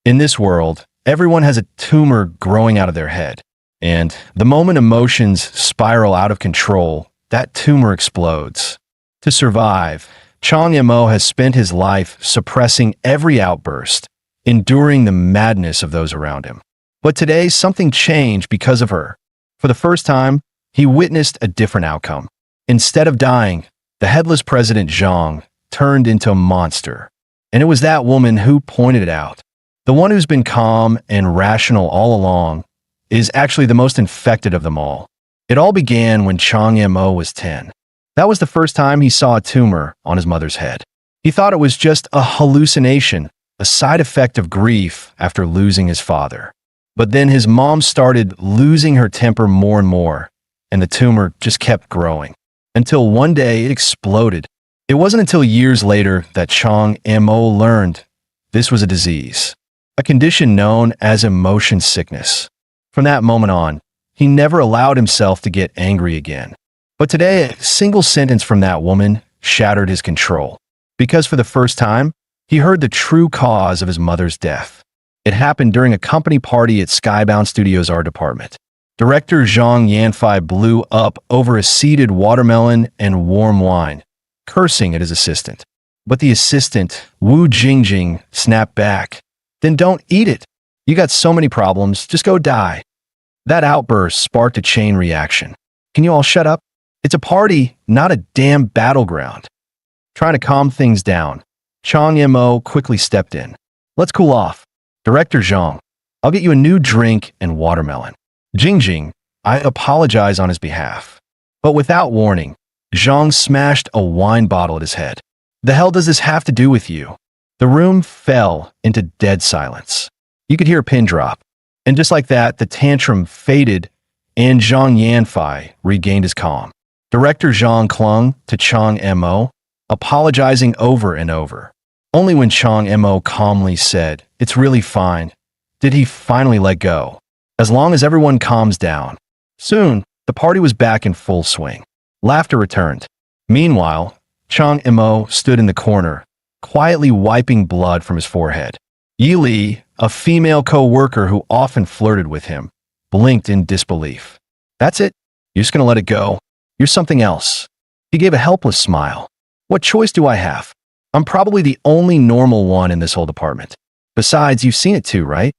In this world, everyone has a tumor growing out of their head. And the moment emotions spiral out of control, that tumor explodes. To survive, Chang Mo has spent his life suppressing every outburst, enduring the madness of those around him. But today, something changed because of her. For the first time, he witnessed a different outcome. Instead of dying, the headless President Zhang turned into a monster. And it was that woman who pointed it out. The one who's been calm and rational all along is actually the most infected of them all. It all began when Chang Mo was 10. That was the first time he saw a tumor on his mother's head. He thought it was just a hallucination, a side effect of grief after losing his father. But then his mom started losing her temper more and more, and the tumor just kept growing. Until one day it exploded. It wasn't until years later that Chang Mo learned this was a disease, a condition known as emotion sickness. From that moment on, he never allowed himself to get angry again. But today, a single sentence from that woman shattered his control, because for the first time, he heard the true cause of his mother's death. It happened during a company party at Skybound Studios' art department. Director Zhang Yanfei blew up over a seeded watermelon and warm wine, cursing at his assistant. But the assistant, Wu Jingjing, snapped back. "Then don't eat it. You got so many problems, just go die." That outburst sparked a chain reaction. "Can you all shut up? It's a party, not a damn battleground." Trying to calm things down, Chang Mo quickly stepped in. "Let's cool off. Director Zhang, I'll get you a new drink and watermelon." "Jingjing, I apologize on his behalf." But without warning, Zhang smashed a wine bottle at his head. "The hell does this have to do with you?" The room fell into dead silence. You could hear a pin drop. And just like that, the tantrum faded and Zhang Yanfei regained his calm. Director Zhang clung to Chang Mo, apologizing over and over. Only when Chang Mo calmly said, "It's really fine," did he finally let go. As long as everyone calms down. Soon, the party was back in full swing. Laughter returned. Meanwhile, Chang Mo stood in the corner, quietly wiping blood from his forehead. Yi Li, a female co-worker who often flirted with him, blinked in disbelief. "That's it? You're just gonna let it go? You're something else." He gave a helpless smile. "What choice do I have? I'm probably the only normal one in this whole department. Besides, you've seen it too, right?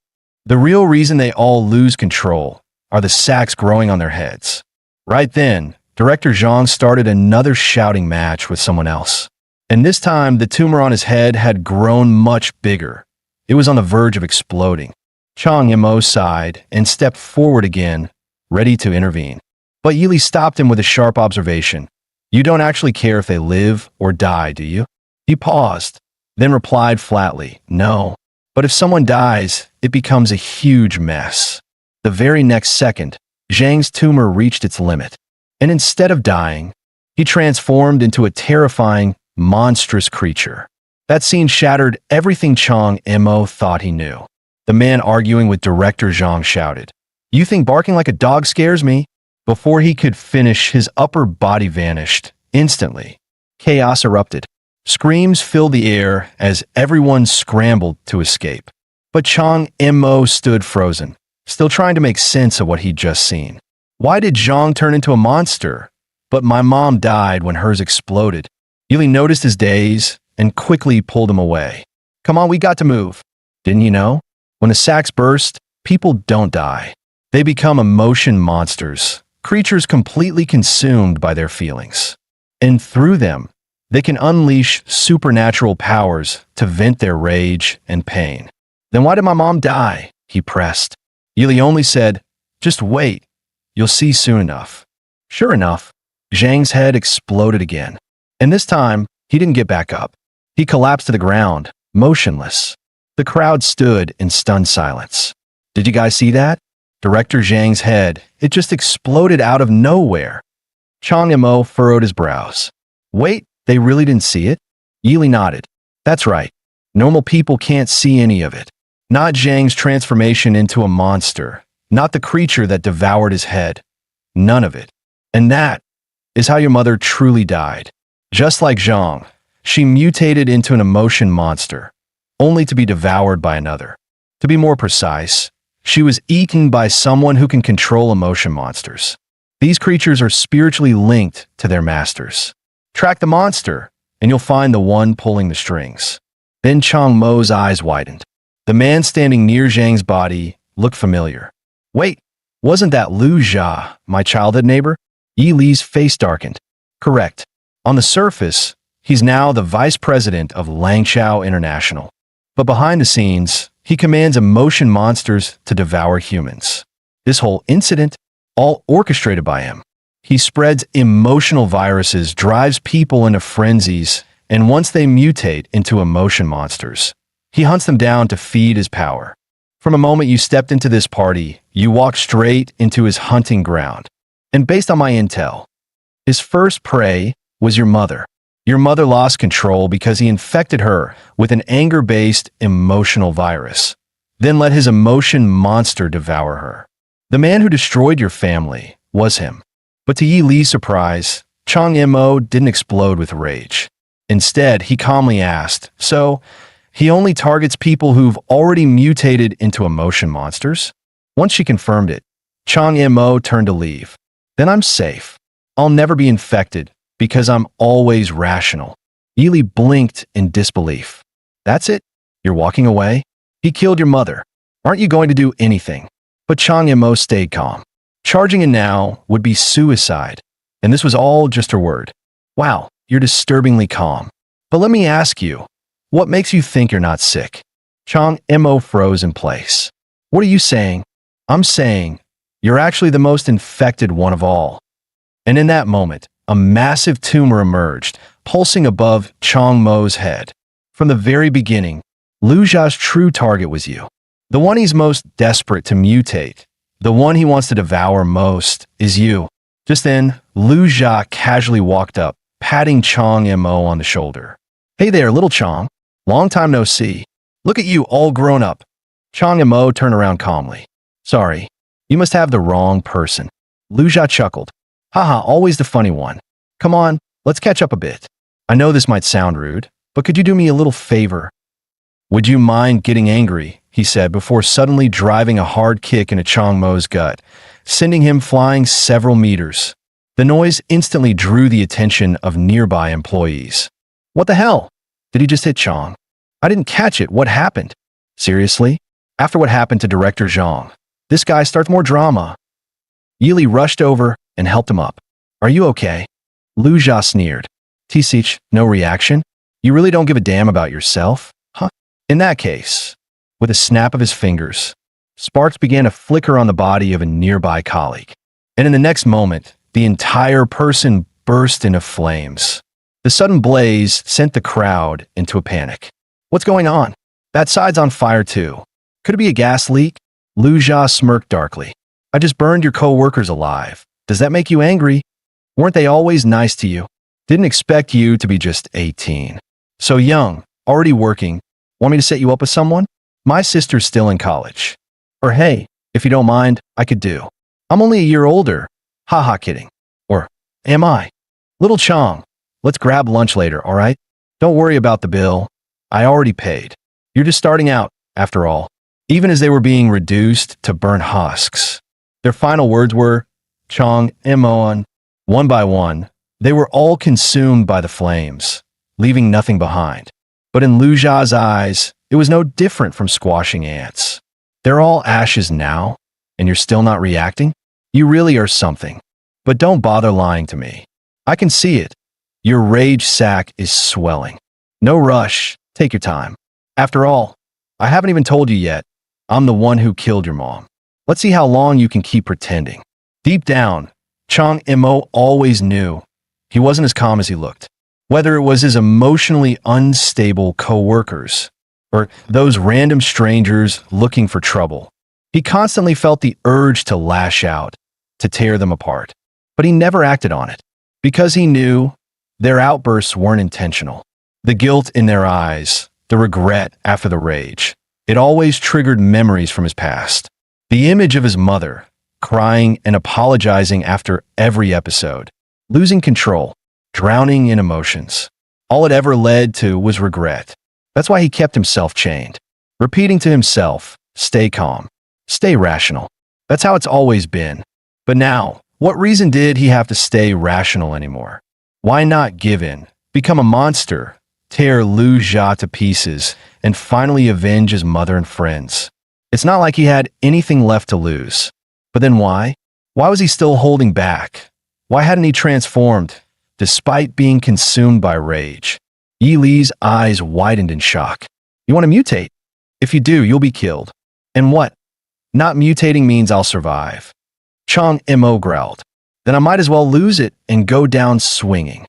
The real reason they all lose control are the sacs growing on their heads." Right then, Director Zhang started another shouting match with someone else. And this time, the tumor on his head had grown much bigger. It was on the verge of exploding. Chang Mo sighed and stepped forward again, ready to intervene. But Yi Li stopped him with a sharp observation. "You don't actually care if they live or die, do you?" He paused, then replied flatly, "No. But if someone dies, it becomes a huge mess." The very next second, Zhang's tumor reached its limit. And instead of dying, he transformed into a terrifying, monstrous creature. That scene shattered everything Chang Mo thought he knew. The man arguing with Director Zhang shouted, "You think barking like a dog scares me?" Before he could finish, his upper body vanished. Instantly, chaos erupted. Screams filled the air as everyone scrambled to escape. But Chang Mo stood frozen, still trying to make sense of what he'd just seen. Why did Zhang turn into a monster? But my mom died when hers exploded. Yi Li noticed his daze and quickly pulled him away. "Come on, we got to move. Didn't you know? When the sacs burst, people don't die. They become emotion monsters, creatures completely consumed by their feelings. And through them, they can unleash supernatural powers to vent their rage and pain." "Then why did my mom die?" he pressed. Yi Li only said, "Just wait. You'll see soon enough." Sure enough, Zhang's head exploded again. And this time, he didn't get back up. He collapsed to the ground, motionless. The crowd stood in stunned silence. "Did you guys see that?" Director Zhang's head, it just exploded out of nowhere. Chang Mo furrowed his brows. "Wait, they really didn't see it?" Yi Li nodded. "That's right. Normal people can't see any of it. Not Zhang's transformation into a monster. Not the creature that devoured his head. None of it. And that is how your mother truly died. Just like Zhang, she mutated into an emotion monster, only to be devoured by another. To be more precise, she was eaten by someone who can control emotion monsters. These creatures are spiritually linked to their masters. Track the monster, and you'll find the one pulling the strings. Then Chang Mo's eyes widened. The man standing near Zhang's body looked familiar. Wait, wasn't that Lu Jia, my childhood neighbor? Yi Li's face darkened. Correct. On the surface, he's now the vice president of Langchao International. But behind the scenes, he commands emotion monsters to devour humans. This whole incident, all orchestrated by him. He spreads emotional viruses, drives people into frenzies, and once they mutate into emotion monsters, he hunts them down to feed his power. From the moment you stepped into this party, you walked straight into his hunting ground. And based on my intel, his first prey was your mother. Your mother lost control because he infected her with an anger-based emotional virus, then let his emotion monster devour her. The man who destroyed your family was him. But to Yi Li's surprise, Chang Mo didn't explode with rage. Instead, he calmly asked, so, he only targets people who've already mutated into emotion monsters? Once she confirmed it, Chang Mo turned to leave. Then I'm safe. I'll never be infected because I'm always rational. Yi Li blinked in disbelief. That's it? You're walking away? He killed your mother. Aren't you going to do anything? But Chang Mo stayed calm. Charging in now would be suicide. And this was all just her word. Wow, you're disturbingly calm. But let me ask you, what makes you think you're not sick? Chang Mo froze in place. What are you saying? I'm saying, you're actually the most infected one of all. And in that moment, a massive tumor emerged, pulsing above Chang Mo's head. From the very beginning, Lu Jia's true target was you. The one he's most desperate to mutate, the one he wants to devour most, is you. Just then, Lu Jia casually walked up, patting Chang Mo on the shoulder. Hey there, little Chang. Long time no see. Look at you, all grown up. Chang Mo turned around calmly. Sorry, you must have the wrong person. Lu Jia chuckled. Haha, always the funny one. Come on, let's catch up a bit. I know this might sound rude, but could you do me a little favor? Would you mind getting angry? He said before suddenly driving a hard kick into Chang Mo's gut, sending him flying several meters. The noise instantly drew the attention of nearby employees. What the hell? Did he just hit Chang? I didn't catch it. What happened? Seriously? After what happened to Director Zhang, this guy starts more drama. Yi Li rushed over and helped him up. Are you okay? Lu Jia sneered. T-Sich, no reaction? You really don't give a damn about yourself? Huh? In that case, with a snap of his fingers, sparks began to flicker on the body of a nearby colleague. And in the next moment, the entire person burst into flames. The sudden blaze sent the crowd into a panic. What's going on? That side's on fire too. Could it be a gas leak? Lu Jia smirked darkly. I just burned your co-workers alive. Does that make you angry? Weren't they always nice to you? Didn't expect you to be just 18. So young, already working. Want me to set you up with someone? My sister's still in college. Or hey, if you don't mind, I could do. I'm only a year older. Haha, kidding. Or am I? Little Chang, let's grab lunch later, all right? Don't worry about the bill. I already paid. You're just starting out, after all. Even as they were being reduced to burnt husks. Their final words were, Chang Mo. One by one, they were all consumed by the flames, leaving nothing behind. But in Lu Jia's eyes, it was no different from squashing ants. They're all ashes now, and you're still not reacting? You really are something. But don't bother lying to me. I can see it. Your rage sac is swelling. No rush. Take your time. After all, I haven't even told you yet. I'm the one who killed your mom. Let's see how long you can keep pretending. Deep down, Chang Mo always knew he wasn't as calm as he looked. Whether it was his emotionally unstable co-workers or those random strangers looking for trouble, he constantly felt the urge to lash out, to tear them apart. But he never acted on it because he knew their outbursts weren't intentional. The guilt in their eyes, the regret after the rage, it always triggered memories from his past. The image of his mother, crying and apologizing after every episode, losing control, drowning in emotions. All it ever led to was regret. That's why he kept himself chained, repeating to himself, stay calm, stay rational. That's how it's always been. But now, what reason did he have to stay rational anymore? Why not give in, become a monster, tear Lu Jia to pieces, and finally avenge his mother and friends? It's not like he had anything left to lose. But then why? Why was he still holding back? Why hadn't he transformed, despite being consumed by rage? Yi Li's eyes widened in shock. You want to mutate? If you do, you'll be killed. And what? Not mutating means I'll survive. Chang Mo growled. Then I might as well lose it and go down swinging.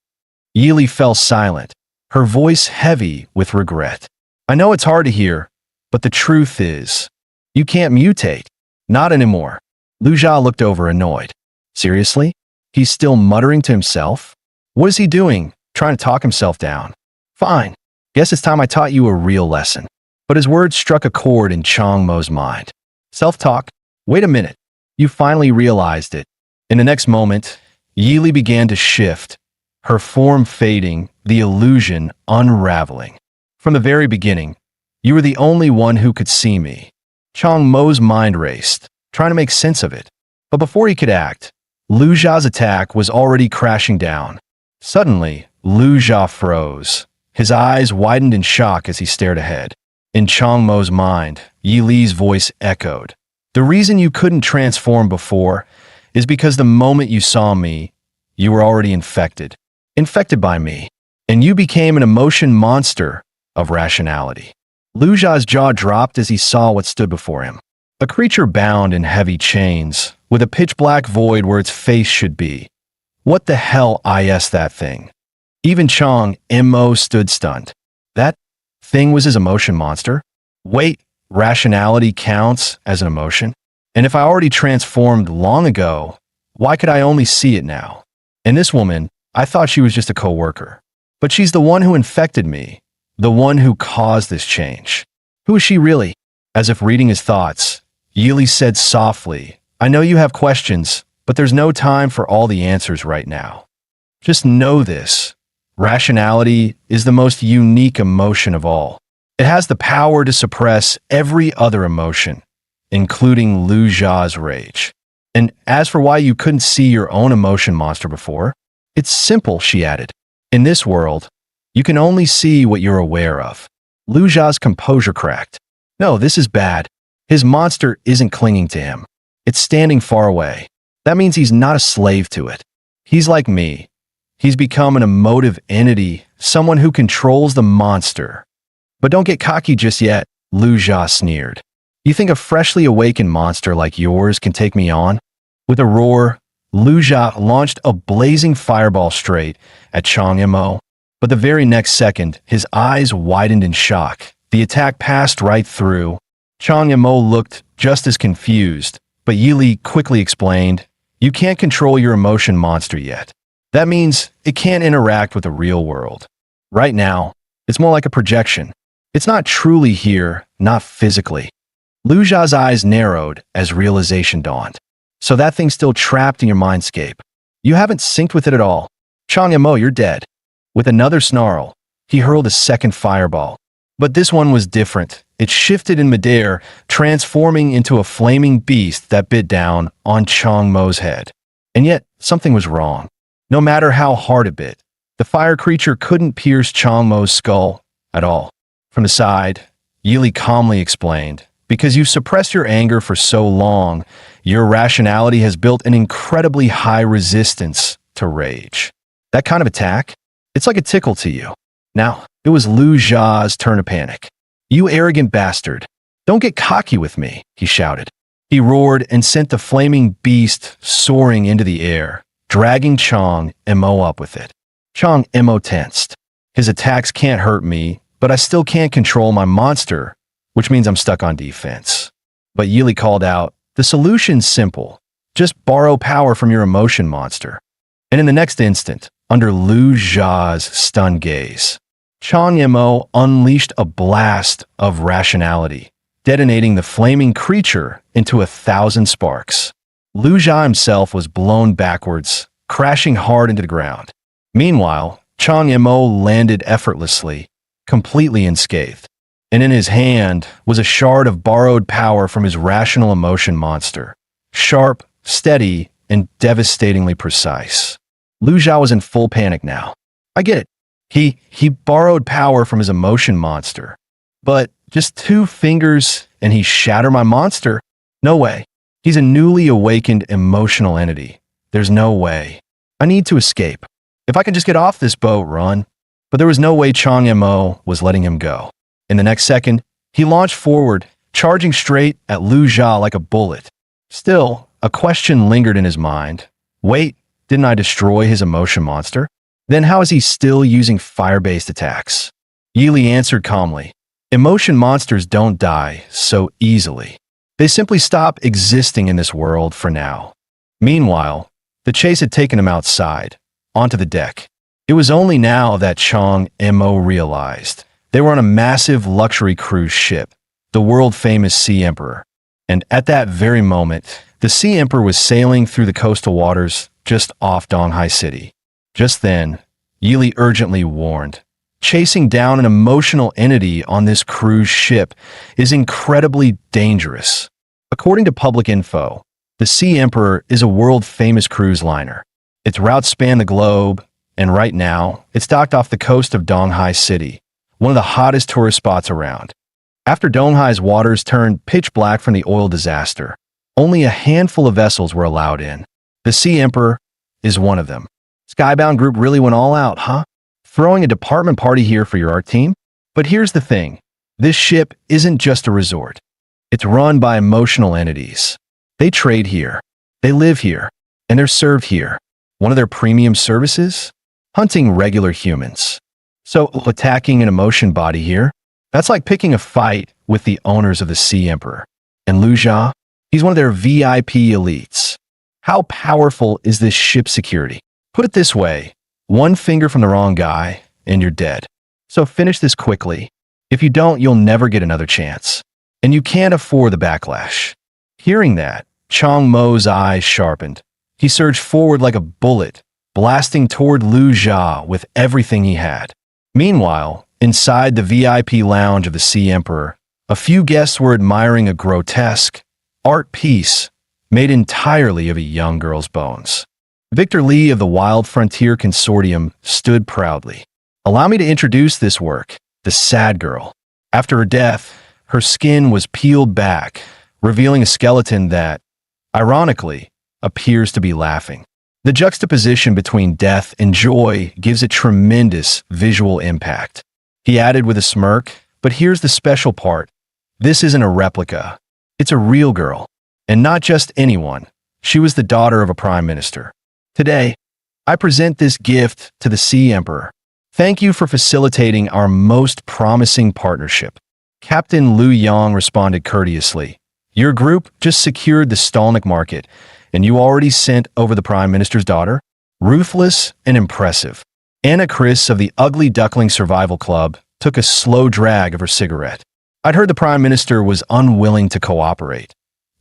Yi Li fell silent, her voice heavy with regret. I know it's hard to hear, but the truth is, you can't mutate. Not anymore. Lu Jia looked over annoyed. Seriously? He's still muttering to himself? What is he doing, trying to talk himself down? Fine. Guess it's time I taught you a real lesson. But his words struck a chord in Chang Mo's mind. Self-talk? Wait a minute. You finally realized it. In the next moment, Yi Li began to shift, her form fading, the illusion unraveling. From the very beginning, you were the only one who could see me. Chang Mo's mind raced, trying to make sense of it. But before he could act, Lu Jia's attack was already crashing down. Suddenly, Lu Jia froze. His eyes widened in shock as he stared ahead. In Chang Mo's mind, Yi Li's voice echoed. The reason you couldn't transform before is because the moment you saw me, you were already infected. Infected by me. And you became an emotion monster of rationality. Lu Jia's jaw dropped as he saw what stood before him. A creature bound in heavy chains, with a pitch-black void where its face should be. What the hell is that thing? Even Chang Mo stood stunned. That thing was his emotion monster? Wait, rationality counts as an emotion? And if I already transformed long ago, why could I only see it now? And this woman, I thought she was just a co-worker. But she's the one who infected me, the one who caused this change. Who is she really? As if reading his thoughts, Yi Li said softly, I know you have questions, but there's no time for all the answers right now. Just know this. Rationality is the most unique emotion of all. It has the power to suppress every other emotion, including Lu Jia's rage. And as for why you couldn't see your own emotion monster before, it's simple, she added. In this world, you can only see what you're aware of. Lu Jia's composure cracked. No, this is bad. His monster isn't clinging to him. It's standing far away. That means he's not a slave to it. He's like me. He's become an emotive entity, someone who controls the monster. But don't get cocky just yet, Lu Jia sneered. You think a freshly awakened monster like yours can take me on? With a roar, Lu Jia launched a blazing fireball straight at Chang Mo. But the very next second, his eyes widened in shock. The attack passed right through. Chang Mo looked just as confused, but Yi Li quickly explained, you can't control your emotion monster yet. That means it can't interact with the real world. Right now, it's more like a projection. It's not truly here, not physically. Lu Jia's eyes narrowed as realization dawned. So that thing's still trapped in your mindscape. You haven't synced with it at all. Chang Mo, you're dead. With another snarl, he hurled a second fireball. But this one was different. It shifted in midair, transforming into a flaming beast that bit down on Chang Mo's head. And yet, something was wrong. No matter how hard it bit, the fire creature couldn't pierce Chang Mo's skull at all. From the side, Yi Li calmly explained, because you've suppressed your anger for so long, your rationality has built an incredibly high resistance to rage. That kind of attack, it's like a tickle to you. Now, it was Lu Jia's turn to panic. You arrogant bastard. Don't get cocky with me, he shouted. He roared and sent the flaming beast soaring into the air, dragging Chang Mo up with it. Chang Mo tensed. His attacks can't hurt me, but I still can't control my monster, which means I'm stuck on defense. But Yi Li called out, the solution's simple. Just borrow power from your emotion monster. And in the next instant, under Lu Jia's stunned gaze, Chang Mo unleashed a blast of rationality, detonating the flaming creature into 1,000 sparks. Lu Jia himself was blown backwards, crashing hard into the ground. Meanwhile, Chang Mo landed effortlessly, completely unscathed. and in his hand was a shard of borrowed power from his rational emotion monster. Sharp, steady, and devastatingly precise. Lu Jia was in full panic now. I get it. He borrowed power from his emotion monster. But just 2 fingers and he shattered my monster? No way. He's a newly awakened emotional entity. There's no way. I need to escape. If I can just get off this boat, run. But there was no way Chang Yemo was letting him go. In the next second, he launched forward, charging straight at Lu Jia like a bullet. Still, a question lingered in his mind. Wait, didn't I destroy his emotion monster? Then how is he still using fire-based attacks? Yi Li answered calmly. Emotion monsters don't die so easily. They simply stop existing in this world for now. Meanwhile, the chase had taken him outside, onto the deck. It was only now that Chang Mo realized they were on a massive luxury cruise ship, the world-famous Sea Emperor. And at that very moment, the Sea Emperor was sailing through the coastal waters just off Donghai City. Just then, Yi Li urgently warned, chasing down an emotional entity on this cruise ship is incredibly dangerous. According to public info, the Sea Emperor is a world-famous cruise liner. Its routes span the globe, and right now, it's docked off the coast of Donghai City, one of the hottest tourist spots around. After Donghai's waters turned pitch black from the oil disaster, only a handful of vessels were allowed in. The Sea Emperor is one of them. Skybound Group really went all out, huh? Throwing a department party here for your art team? But here's the thing. This ship isn't just a resort. It's run by emotional entities. They trade here. They live here. And they're served here. One of their premium services? Hunting regular humans. So attacking an emotion body here? That's like picking a fight with the owners of the Sea Emperor. And Lu Jia? He's one of their VIP elites. How powerful is this ship security? Put it this way, 1 finger from the wrong guy, and you're dead. So finish this quickly. If you don't, you'll never get another chance. And you can't afford the backlash. Hearing that, Chang Mo's eyes sharpened. He surged forward like a bullet, blasting toward Lu Jia with everything he had. Meanwhile, inside the VIP lounge of the Sea Emperor, a few guests were admiring a grotesque art piece made entirely of a young girl's bones. Victor Lee of the Wild Frontier Consortium stood proudly. Allow me to introduce this work, The Sad Girl. After her death, her skin was peeled back, revealing a skeleton that, ironically, appears to be laughing. The juxtaposition between death and joy gives a tremendous visual impact. He added with a smirk, but here's the special part. This isn't a replica. It's a real girl. And not just anyone. She was the daughter of a prime minister. Today, I present this gift to the Sea Emperor. Thank you for facilitating our most promising partnership. Captain Liu Yang responded courteously. Your group just secured the Stalnik market, and you already sent over the Prime Minister's daughter? Ruthless and impressive. Anna Chris of the Ugly Duckling Survival Club took a slow drag of her cigarette. I'd heard the Prime Minister was unwilling to cooperate.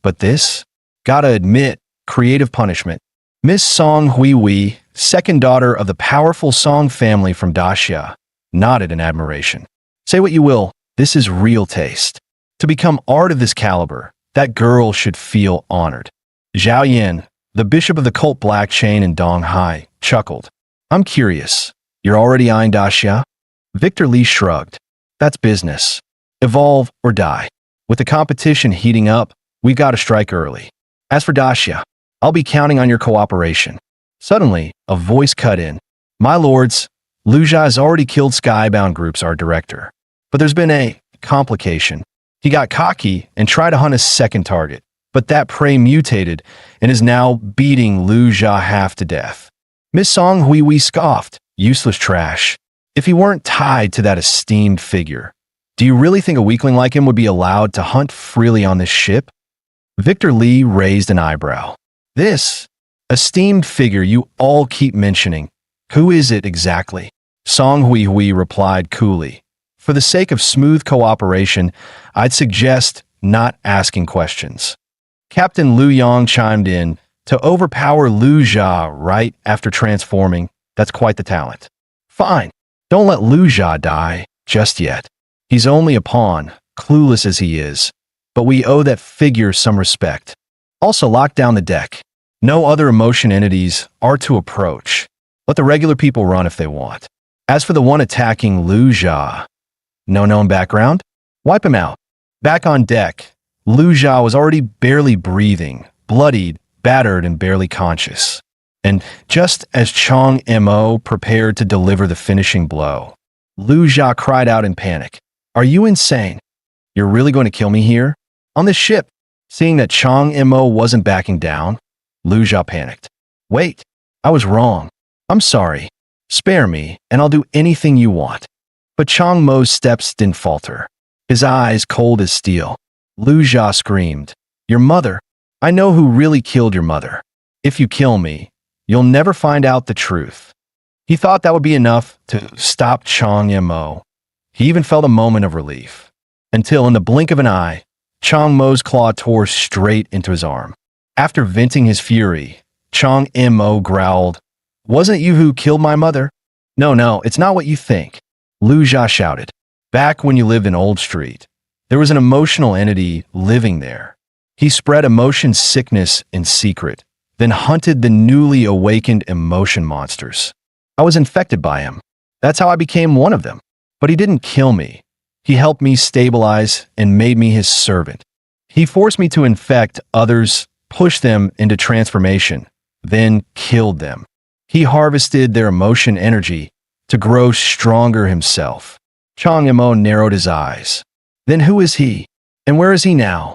But this? Gotta admit, creative punishment. Miss Song Hui, second daughter of the powerful Song family from Daxia, nodded in admiration. Say what you will, this is real taste. To become art of this caliber, that girl should feel honored. Zhao Yin, the bishop of the cult Black Chain in Donghai, chuckled. I'm curious, you're already eyeing Daxia? Victor Lee shrugged. That's business. Evolve or die. With the competition heating up, we've got to strike early. As for Daxia, I'll be counting on your cooperation. Suddenly, a voice cut in. My lords, Lu Jia has already killed Skybound Group's art director. But there's been a complication. He got cocky and tried to hunt a second target. But that prey mutated and is now beating Lu Jia half to death. Miss Song Hui scoffed. Useless trash. If he weren't tied to that esteemed figure, do you really think a weakling like him would be allowed to hunt freely on this ship? Victor Lee raised an eyebrow. This esteemed figure you all keep mentioning, who is it exactly? Song Hui replied coolly. For the sake of smooth cooperation, I'd suggest not asking questions. Captain Liu Yang chimed in. To overpower Lu Jia right after transforming, that's quite the talent. Fine, don't let Lu Jia die just yet. He's only a pawn, clueless as he is. But we owe that figure some respect. Also lock down the deck. No other emotion entities are to approach. Let the regular people run if they want. As for the one attacking Lu Jia, no known background? Wipe him out. Back on deck, Lu Jia was already barely breathing, bloodied, battered, and barely conscious. And just as Chang Mo prepared to deliver the finishing blow, Lu Jia cried out in panic, "Are you insane? You're really going to kill me here? On this ship?" Seeing that Chang Mo wasn't backing down, Lu Jia panicked. "Wait, I was wrong. I'm sorry. Spare me, and I'll do anything you want." But Chang Mo's steps didn't falter. His eyes cold as steel. Lu Jia screamed, "Your mother? I know who really killed your mother. If you kill me, you'll never find out the truth." He thought that would be enough to stop Chang Mo. He even felt a moment of relief. Until, in the blink of an eye, Chang Mo's claw tore straight into his arm. After venting his fury, Chang Mo growled, "Wasn't it you who killed my mother?" No, it's not what you think," Lu Jia shouted. "Back when you lived in Old Street, there was an emotional entity living there. He spread emotion sickness in secret, then hunted the newly awakened emotion monsters. I was infected by him. That's how I became one of them. But he didn't kill me. He helped me stabilize and made me his servant. He forced me to infect others, push them into transformation, then killed them. He harvested their emotion energy to grow stronger himself." Chang Mo narrowed his eyes. "Then who is he? And where is he now?"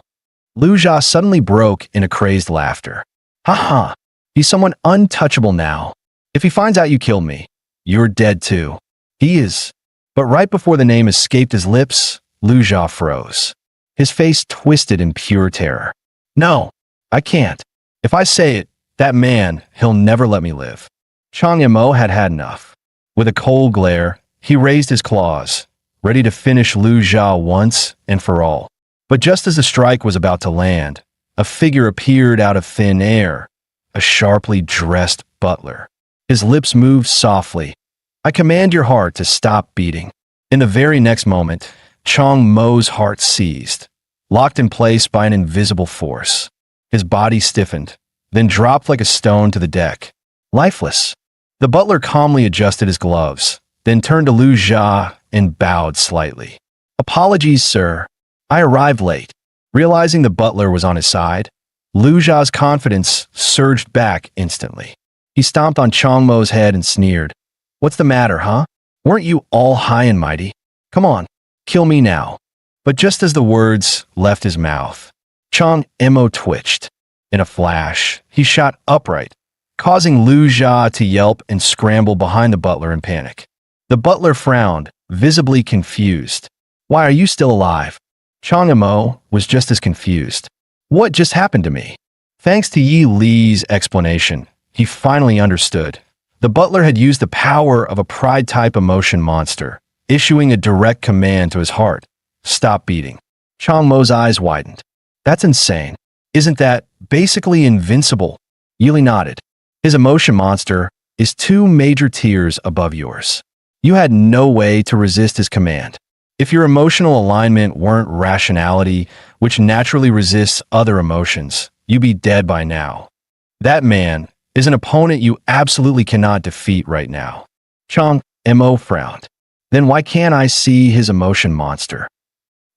Lu Jia suddenly broke in a crazed laughter. "Ha! He's someone untouchable now. If he finds out you killed me, you're dead too. He is." But right before the name escaped his lips, Lu Jia froze. His face twisted in pure terror. "No, I can't. If I say it, that man, he'll never let me live." Chang Mo had had enough. With a cold glare, he raised his claws, ready to finish Lu Jia once and for all. But just as the strike was about to land, a figure appeared out of thin air, a sharply dressed butler. His lips moved softly. "I command your heart to stop beating." In the very next moment, Chang Mo's heart seized, locked in place by an invisible force. His body stiffened, then dropped like a stone to the deck, lifeless. The butler calmly adjusted his gloves, then turned to Lu Jia and bowed slightly. "Apologies, sir. I arrived late." Realizing the butler was on his side, Lu Jia's confidence surged back instantly. He stomped on Chang Mo's head and sneered, "What's the matter, huh? Weren't you all high and mighty? Come on, kill me now." But just as the words left his mouth, Chang Mo twitched. In a flash, he shot upright, causing Lu Jia to yelp and scramble behind the butler in panic. The butler frowned, visibly confused. "Why are you still alive?" Chang Mo was just as confused. "What just happened to me?" Thanks to Yi Li's explanation, he finally understood. The butler had used the power of a pride-type emotion monster, issuing a direct command to his heart. "Stop beating." Chang Mo's eyes widened. "That's insane. Isn't that basically invincible?" Yi Li nodded. "His emotion monster is 2 major tiers above yours. You had no way to resist his command. If your emotional alignment weren't rationality, which naturally resists other emotions, you'd be dead by now. That man is an opponent you absolutely cannot defeat right now." Chang Mo frowned. "Then why can't I see his emotion monster?"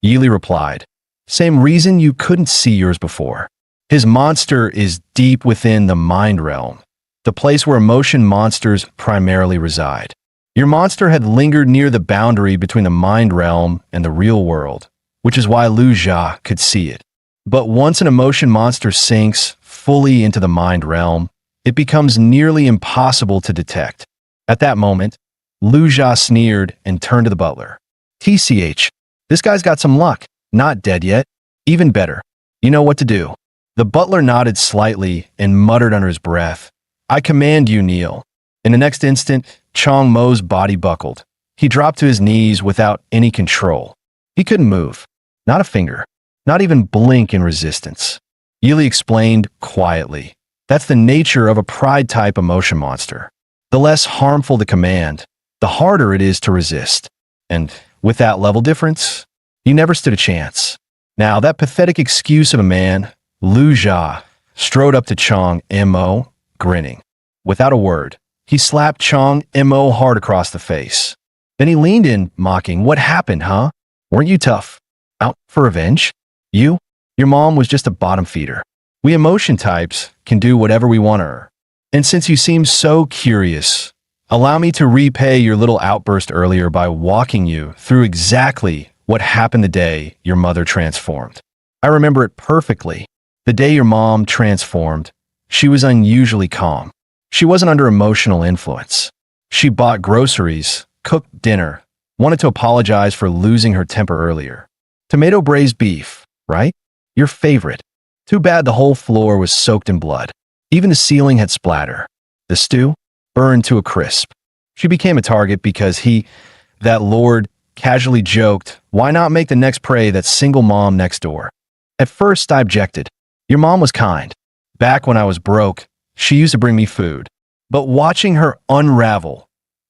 Yi Li replied, "Same reason you couldn't see yours before. His monster is deep within the mind realm, the place where emotion monsters primarily reside. Your monster had lingered near the boundary between the mind realm and the real world, which is why Lu Jia could see it. But once an emotion monster sinks fully into the mind realm, it becomes nearly impossible to detect. At that moment, Lu Jia sneered and turned to the butler. "TCH, this guy's got some luck. Not dead yet. Even better. You know what to do." The butler nodded slightly and muttered under his breath, "I command you, kneel." In the next instant, Chang Mo's body buckled. He dropped to his knees without any control. He couldn't move. Not a finger. Not even blink in resistance. Yi Li explained quietly, "That's the nature of a pride-type emotion monster. The less harmful the command, the harder it is to resist. And With that level difference, you never stood a chance. Now, that pathetic excuse of a man, Lu Jia, strode up to Chang Mo, grinning. Without a word, he slapped Chang Mo hard across the face. Then he leaned in, mocking, "What happened, huh? Weren't you tough? Out for revenge? Your mom was just a bottom feeder. We emotion types can do whatever we want to her. And since you seem so curious, allow me to repay your little outburst earlier by walking you through exactly what happened the day your mother transformed. I remember it perfectly. The day your mom transformed, she was unusually calm. She wasn't under emotional influence. She bought groceries, cooked dinner, wanted to apologize for losing her temper earlier. Tomato braised beef, right? Your favorite. Too bad the whole floor was soaked in blood. Even the ceiling had splatter. The stew burned to a crisp. She became a target because that lord, casually joked, "Why not make the next prey that single mom next door?" At first, I objected. Your mom was kind. Back when I was broke, she used to bring me food. But watching her unravel,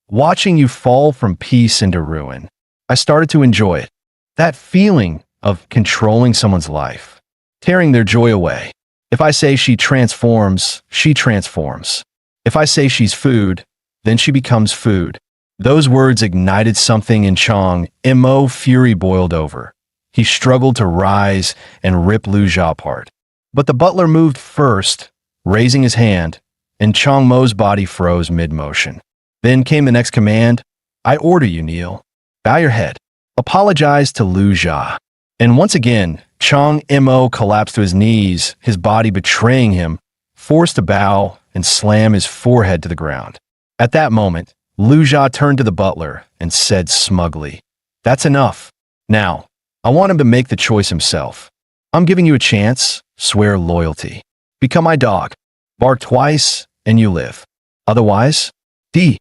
watching you fall from peace into ruin, I started to enjoy it. That feeling of controlling someone's life, tearing their joy away. If I say she transforms, she transforms. If I say she's food, then she becomes food. Those words ignited something in Chang Mo. Fury boiled over. He struggled to rise and rip Lu Jia apart. But the butler moved first, raising his hand, and Chang Mo's body froze mid-motion. Then came the next command. "I order you, kneel. Bow your head. Apologize to Lu Jia." And once again, Chang Mo collapsed to his knees, his body betraying him, forced to bow and slam his forehead to the ground. At that moment, Lu Jia turned to the butler and said smugly, "That's enough. Now, I want him to make the choice himself. I'm giving you a chance. Swear loyalty. Become my dog. Bark twice, and you live. Otherwise, D."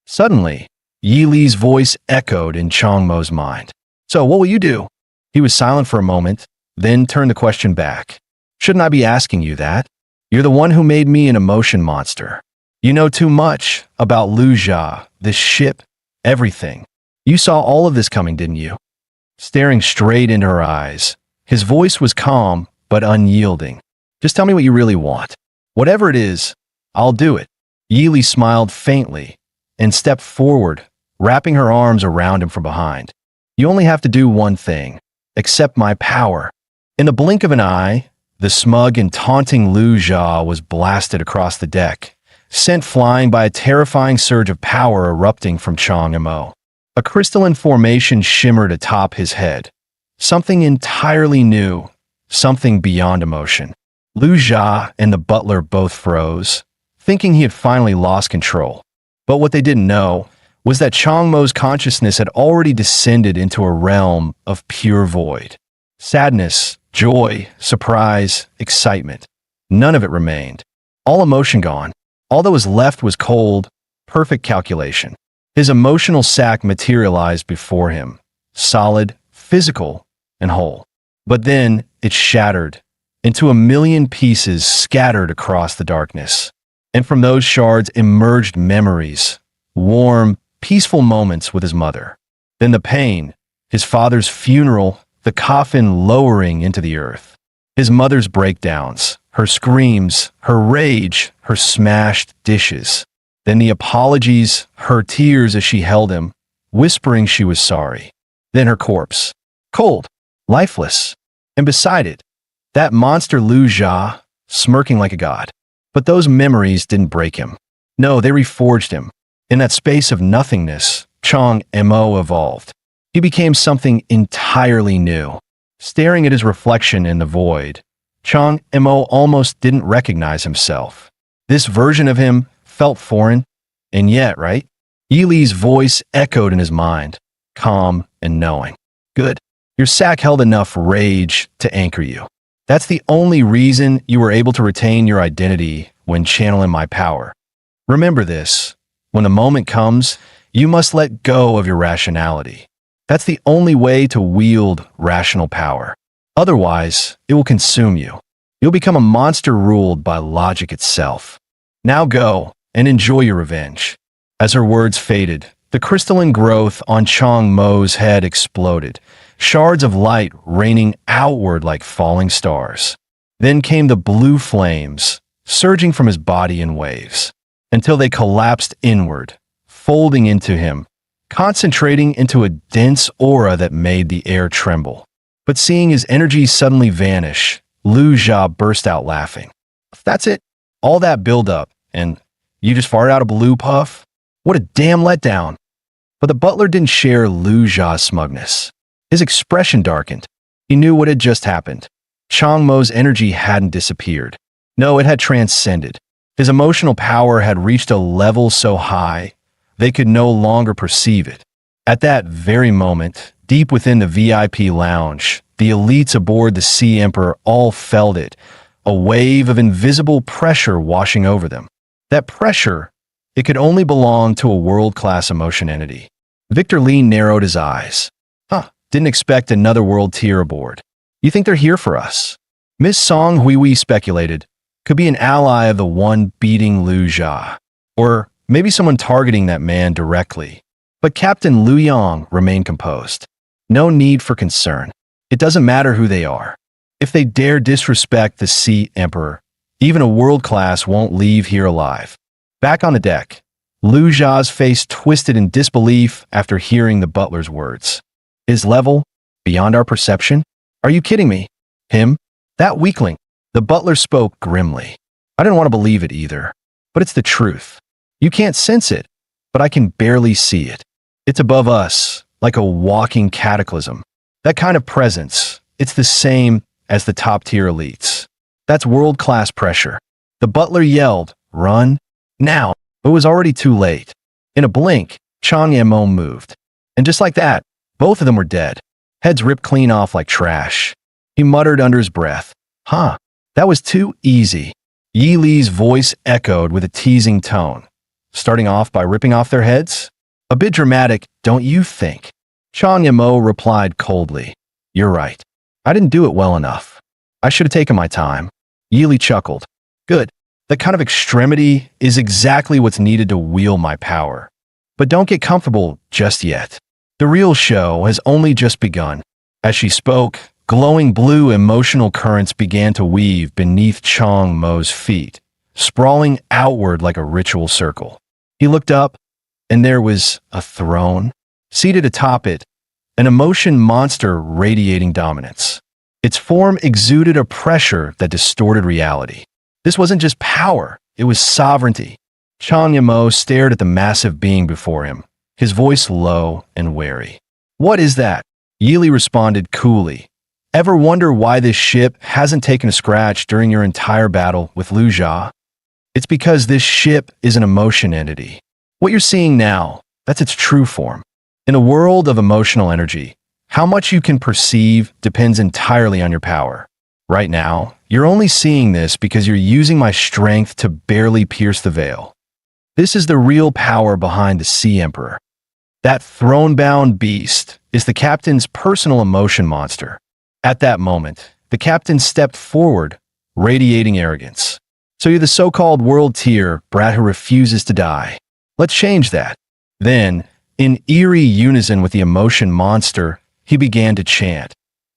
Suddenly, Yi Li's voice echoed in Chang Mo's mind. "So, what will you do?" He was silent for a moment, then turned the question back. "Shouldn't I be asking you that? You're the one who made me an emotion monster. You know too much about Lu Jia, this ship, everything. You saw all of this coming, didn't you?" Staring straight into her eyes, his voice was calm but unyielding. "Just tell me what you really want. Whatever it is, I'll do it." Yi Li smiled faintly and stepped forward, wrapping her arms around him from behind. "You only have to do one thing. Accept my power." In the blink of an eye, the smug and taunting Lu Jia was blasted across the deck, sent flying by a terrifying surge of power erupting from Chang Mo. A crystalline formation shimmered atop his head. Something entirely new, something beyond emotion. Lu Jia and the butler both froze, thinking he had finally lost control. But what they didn't know was that Chang Mo's consciousness had already descended into a realm of pure void. Sadness, joy, surprise, excitement. None of it remained. All emotion gone. All that was left was cold, perfect calculation. His emotional sac materialized before him, solid, physical, and whole. But then it shattered into a million pieces scattered across the darkness. And from those shards emerged memories, warm, peaceful moments with his mother. Then the pain, his father's funeral, the coffin lowering into the earth. His mother's breakdowns, her screams, her rage, her smashed dishes. Then the apologies, her tears as she held him, whispering she was sorry. Then her corpse, cold, lifeless, and beside it, that monster Lu Jia, smirking like a god. But those memories didn't break him. No, they reforged him. In that space of nothingness, Chang Mo evolved. He became something entirely new. Staring at his reflection in the void, Chang Mo almost didn't recognize himself. This version of him felt foreign, and yet, right? Yi Li's voice echoed in his mind, calm and knowing. "Good. Your sack held enough rage to anchor you. That's the only reason you were able to retain your identity when channeling my power. Remember this. When the moment comes, you must let go of your rationality. That's the only way to wield rational power. Otherwise, it will consume you. You'll become a monster ruled by logic itself. Now go and enjoy your revenge." As her words faded, The crystalline growth on Chang Mo's head exploded, shards of light raining outward like falling stars. Then came the blue flames, surging from his body in waves, until they collapsed inward, folding into him, concentrating into a dense aura that made the air tremble. But seeing his energy suddenly vanish, Lu Jia burst out laughing. That's it? All that build-up, and you just farted out a blue puff? What a damn letdown. But the butler didn't share Lu Jia's smugness. His expression darkened. He knew what had just happened. Chang Mo's energy hadn't disappeared. No, it had transcended. His emotional power had reached a level so high, they could no longer perceive it. At that very moment, deep within the VIP lounge, the elites aboard the Sea Emperor all felt it, a wave of invisible pressure washing over them. That pressure, it could only belong to a world-class emotion entity. Victor Lee narrowed his eyes. Didn't expect another world tier aboard. You think they're here for us? Miss Song Huihui speculated, could be an ally of the one beating Lu Jia. Or maybe someone targeting that man directly. But Captain Liu Yang remained composed. No need for concern. It doesn't matter who they are. If they dare disrespect the Sea Emperor, even a world class won't leave here alive. Back on the deck, Lu Jia's face twisted in disbelief after hearing the butler's words. His level? Beyond our perception? Are you kidding me? Him? That weakling? The butler spoke grimly. I didn't want to believe it either. But it's the truth. You can't sense it, but I can barely see it. It's above us, like a walking cataclysm. That kind of presence, it's the same as the top-tier elites. That's world-class pressure. The butler yelled, "Run! Now!" But it was already too late. In a blink, Chang Yemo moved. And just like that, both of them were dead. Heads ripped clean off like trash. He muttered under his breath, that was too easy. Yi Li's voice echoed with a teasing tone. Starting off by ripping off their heads? A bit dramatic, don't you think? Chang Yemo replied coldly. You're right. I didn't do it well enough. I should have taken my time. Yi Li chuckled. Good. That kind of extremity is exactly what's needed to wield my power. But don't get comfortable just yet. The real show has only just begun. As she spoke, glowing blue emotional currents began to weave beneath Chang Mo's feet, sprawling outward like a ritual circle. He looked up, and there was a throne. Seated atop it, an emotion monster radiating dominance. Its form exuded a pressure that distorted reality. This wasn't just power, it was sovereignty. Chang Yemo stared at the massive being before him, his voice low and wary. What is that? Yi Li responded coolly. Ever wonder why this ship hasn't taken a scratch during your entire battle with Lu Jia? It's because this ship is an emotion entity. What you're seeing now, that's its true form. In a world of emotional energy, how much you can perceive depends entirely on your power. Right now, you're only seeing this because you're using my strength to barely pierce the veil. This is the real power behind the Sea Emperor. That throne-bound beast is the captain's personal emotion monster. At that moment, the captain stepped forward, radiating arrogance. So you're the so-called world tier brat who refuses to die. Let's change that. Then, in eerie unison with the emotion monster, he began to chant.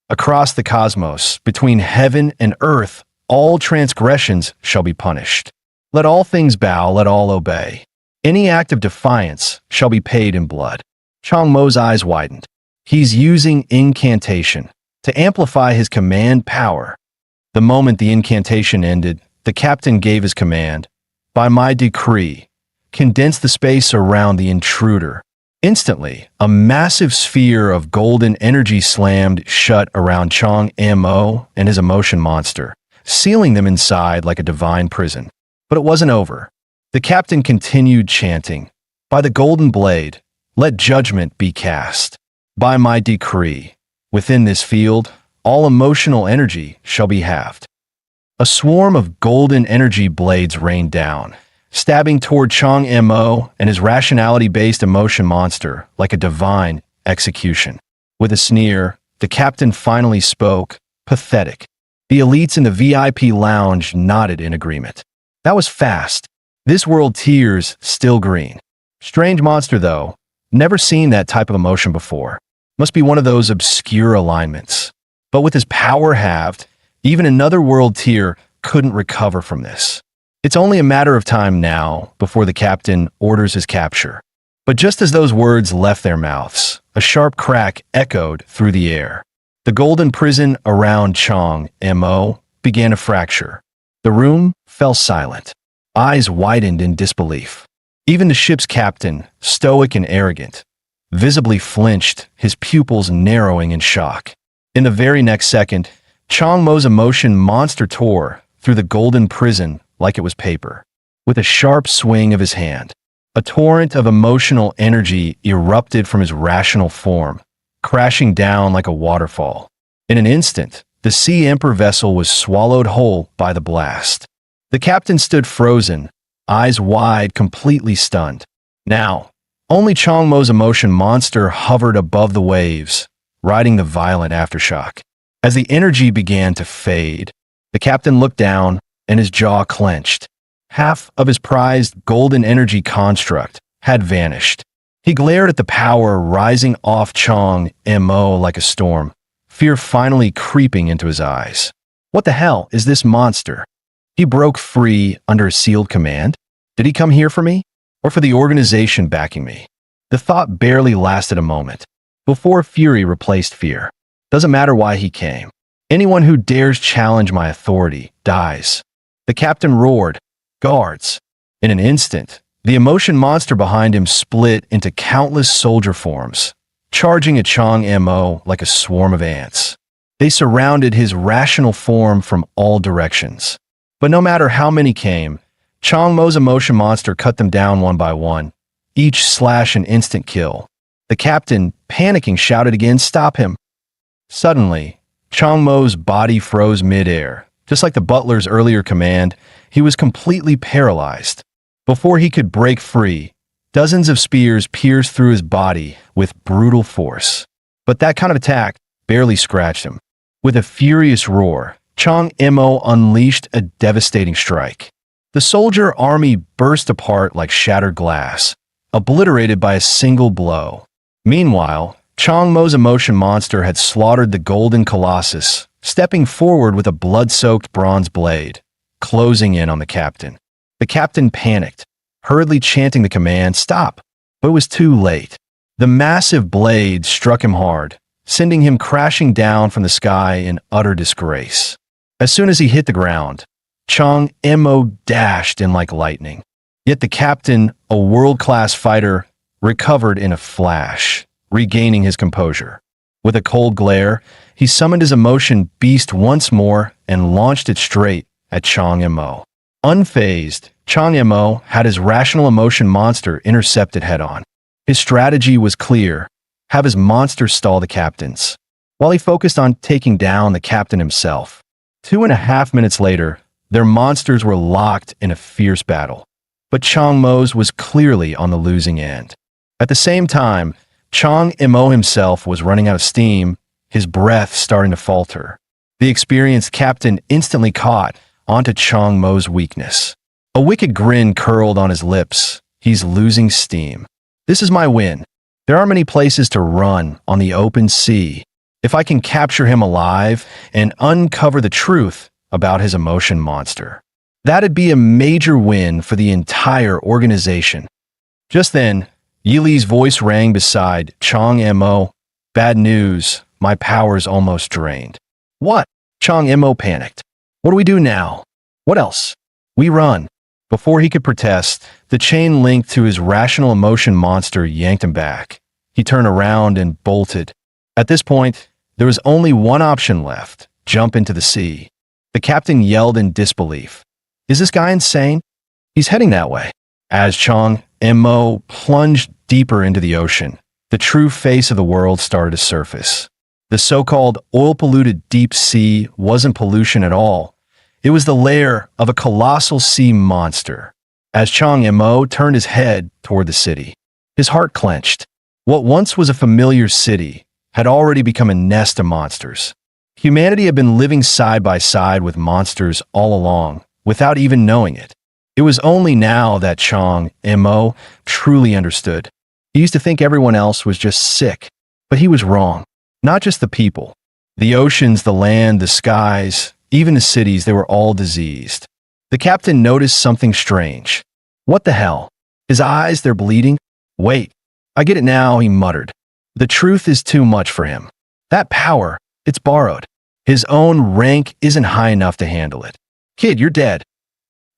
Across the cosmos, between heaven and earth, all transgressions shall be punished. Let all things bow, let all obey. Any act of defiance shall be paid in blood. Chang Mo's eyes widened. He's using incantation to amplify his command power. The moment the incantation ended, the captain gave his command. By my decree, condense the space around the intruder. Instantly, a massive sphere of golden energy slammed shut around Chang Mo and his emotion monster, sealing them inside like a divine prison. But it wasn't over. The captain continued chanting, by the golden blade, let judgment be cast. By my decree, within this field, all emotional energy shall be halved. A swarm of golden energy blades rained down, stabbing toward Chang Mo and his rationality-based emotion monster like a divine execution. With a sneer, the captain finally spoke, pathetic. The elites in the VIP lounge nodded in agreement. That was fast. This world tears still green. Strange monster though, Never seen that type of emotion before. Must be one of those obscure alignments. But with his power halved, even another world tier couldn't recover from this. It's only a matter of time now before the captain orders his capture. But just as those words left their mouths, a sharp crack echoed through the air. The golden prison around Chang Mo began to fracture. The room fell silent. Eyes widened in disbelief. Even the ship's captain, stoic and arrogant, visibly flinched, his pupils narrowing in shock. In the very next second, Chang Mo's emotion monster tore through the golden prison like it was paper. With a sharp swing of his hand, a torrent of emotional energy erupted from his rational form, crashing down like a waterfall. In an instant, the Sea Emperor vessel was swallowed whole by the blast. The captain stood frozen, eyes wide, completely stunned. Now, only Chang Mo's emotion monster hovered above the waves, riding the violent aftershock. As the energy began to fade, the captain looked down and his jaw clenched. Half of his prized golden energy construct had vanished. He glared at the power rising off Chang Mo like a storm, fear finally creeping into his eyes. What the hell is this monster? He broke free under a sealed command? Did he come here for me? Or for the organization backing me? The thought barely lasted a moment, before fury replaced fear. Doesn't matter why he came. Anyone who dares challenge my authority dies. The captain roared, "Guards!" In an instant, the emotion monster behind him split into countless soldier forms, charging at Chang Mo like a swarm of ants. They surrounded his rational form from all directions. But no matter how many came, Chang Mo's emotion monster cut them down one by one, each slash an instant kill. The captain, panicking, shouted again, "Stop him!" Suddenly, Chang Mo's body froze mid-air. Just like the butler's earlier command, he was completely paralyzed. Before he could break free, dozens of spears pierced through his body with brutal force. But that kind of attack barely scratched him. With a furious roar, Chang Mo unleashed a devastating strike. The soldier army burst apart like shattered glass, obliterated by a single blow. Meanwhile, Chang Mo's emotion monster had slaughtered the golden colossus, stepping forward with a blood-soaked bronze blade, closing in on the captain. The captain panicked, hurriedly chanting the command, "Stop!" But it was too late. The massive blade struck him hard, sending him crashing down from the sky in utter disgrace. As soon as he hit the ground, Chang Mo dashed in like lightning. Yet the captain, a world-class fighter, recovered in a flash, regaining his composure. With a cold glare, he summoned his emotion beast once more and launched it straight at Chang Mo. Unfazed, Chang Mo had his rational emotion monster intercepted head-on. His strategy was clear: have his monster stall the captains, while he focused on taking down the captain himself. 2.5 minutes later, their monsters were locked in a fierce battle. But Chang Mo's was clearly on the losing end. At the same time, Chang Mo himself was running out of steam, his breath starting to falter. The experienced captain instantly caught onto Chang Mo's weakness. A wicked grin curled on his lips. He's losing steam. This is my win. There aren't many places to run on the open sea. If I can capture him alive and uncover the truth about his emotion monster, that'd be a major win for the entire organization. Just then, Yili's voice rang beside Chang Mo. "Bad news. My power's almost drained." "What?" Chang Mo panicked. "What do we do now?" "What else?" "We run." Before he could protest, the chain linked to his rational emotion monster yanked him back. He turned around and bolted. At this point, there was only one option left: jump into the sea. The captain yelled in disbelief. "Is this guy insane? He's heading that way." As Chang Mo plunged deeper into the ocean, the true face of the world started to surface. The so-called oil-polluted deep sea wasn't pollution at all. It was the lair of a colossal sea monster. As Chang Mo turned his head toward the city, his heart clenched. What once was a familiar city had already become a nest of monsters. Humanity had been living side by side with monsters all along, without even knowing it. It was only now that Chang Mo truly understood. He used to think everyone else was just sick, but he was wrong. Not just the people. The oceans, the land, the skies, even the cities, they were all diseased. The captain noticed something strange. What the hell? His eyes, they're bleeding? Wait, I get it now, he muttered. The truth is too much for him. That power, it's borrowed. His own rank isn't high enough to handle it. Kid, you're dead.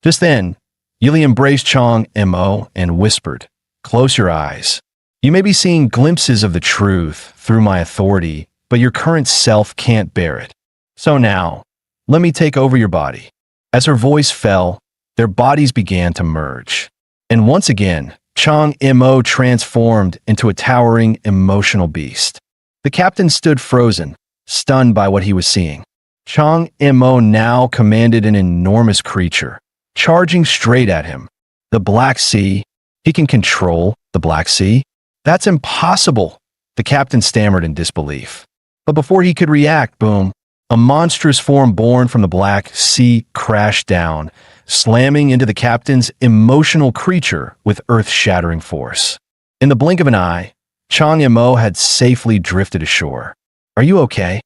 Just then, Yili embraced Chang Mo and whispered, close your eyes. You may be seeing glimpses of the truth through my authority, but your current self can't bear it. So now, let me take over your body. As her voice fell, their bodies began to merge. And once again, Chang Mo transformed into a towering, emotional beast. The captain stood frozen, stunned by what he was seeing. Chang Mo now commanded an enormous creature, charging straight at him. The Black Sea. He can control the Black Sea? That's impossible, the captain stammered in disbelief. But before he could react, boom, a monstrous form born from the Black Sea crashed down, slamming into the captain's emotional creature with earth-shattering force. In the blink of an eye, Chang Mo had safely drifted ashore. Are you okay?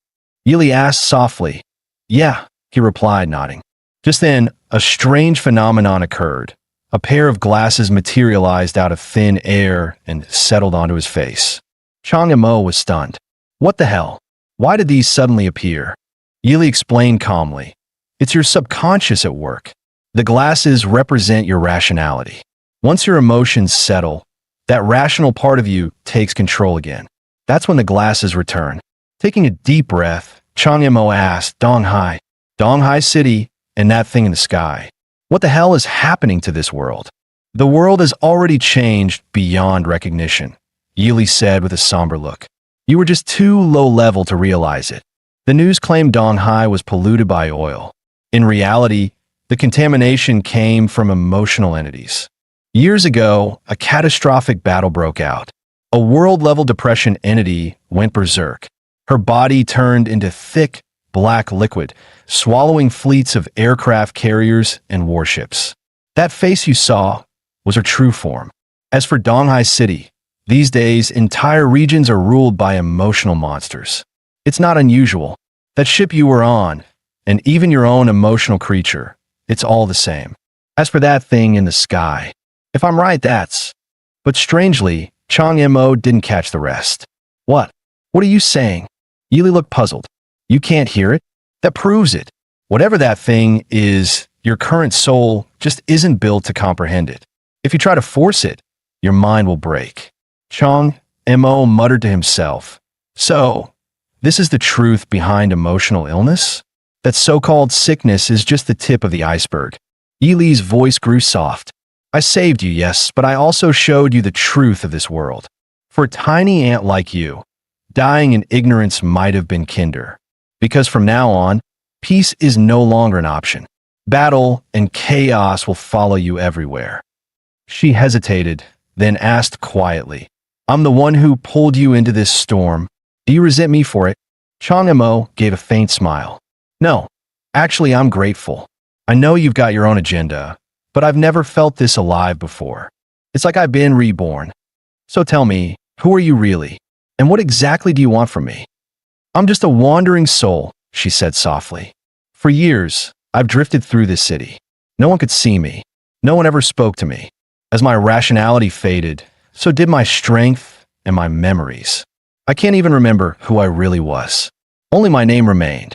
Yili asked softly. Yeah, he replied, nodding. Just then, a strange phenomenon occurred. A pair of glasses materialized out of thin air and settled onto his face. Chang Mo was stunned. What the hell? Why did these suddenly appear? Yili explained calmly. It's your subconscious at work. The glasses represent your rationality. Once your emotions settle, that rational part of you takes control again. That's when the glasses return. Taking a deep breath, Chang Mo asked, Donghai City, and that thing in the sky. What the hell is happening to this world? The world has already changed beyond recognition, Yili said with a somber look. You were just too low level to realize it. The news claimed Donghai was polluted by oil. In reality, the contamination came from emotional entities. Years ago, a catastrophic battle broke out. A world-level depression entity went berserk. Her body turned into thick, black liquid, swallowing fleets of aircraft carriers and warships. That face you saw was her true form. As for Donghai City, these days, entire regions are ruled by emotional monsters. It's not unusual. That ship you were on, and even your own emotional creature, it's all the same. As for that thing in the sky, if I'm right, that's... But strangely, Chang Mo didn't catch the rest. What? What are you saying? Yili looked puzzled. You can't hear it? That proves it. Whatever that thing is, your current soul just isn't built to comprehend it. If you try to force it, your mind will break. Chang Mo muttered to himself. So, this is the truth behind emotional illness? That so-called sickness is just the tip of the iceberg. Yili's voice grew soft. I saved you, yes, but I also showed you the truth of this world. For a tiny ant like you, dying in ignorance might have been kinder. Because from now on, peace is no longer an option. Battle and chaos will follow you everywhere. She hesitated, then asked quietly, I'm the one who pulled you into this storm. Do you resent me for it? Chang Mo gave a faint smile. No, actually I'm grateful. I know you've got your own agenda, but I've never felt this alive before. It's like I've been reborn. So tell me, who are you really? And what exactly do you want from me? I'm just a wandering soul, she said softly. For years, I've drifted through this city. No one could see me. No one ever spoke to me. As my rationality faded, so did my strength and my memories. I can't even remember who I really was. Only my name remained.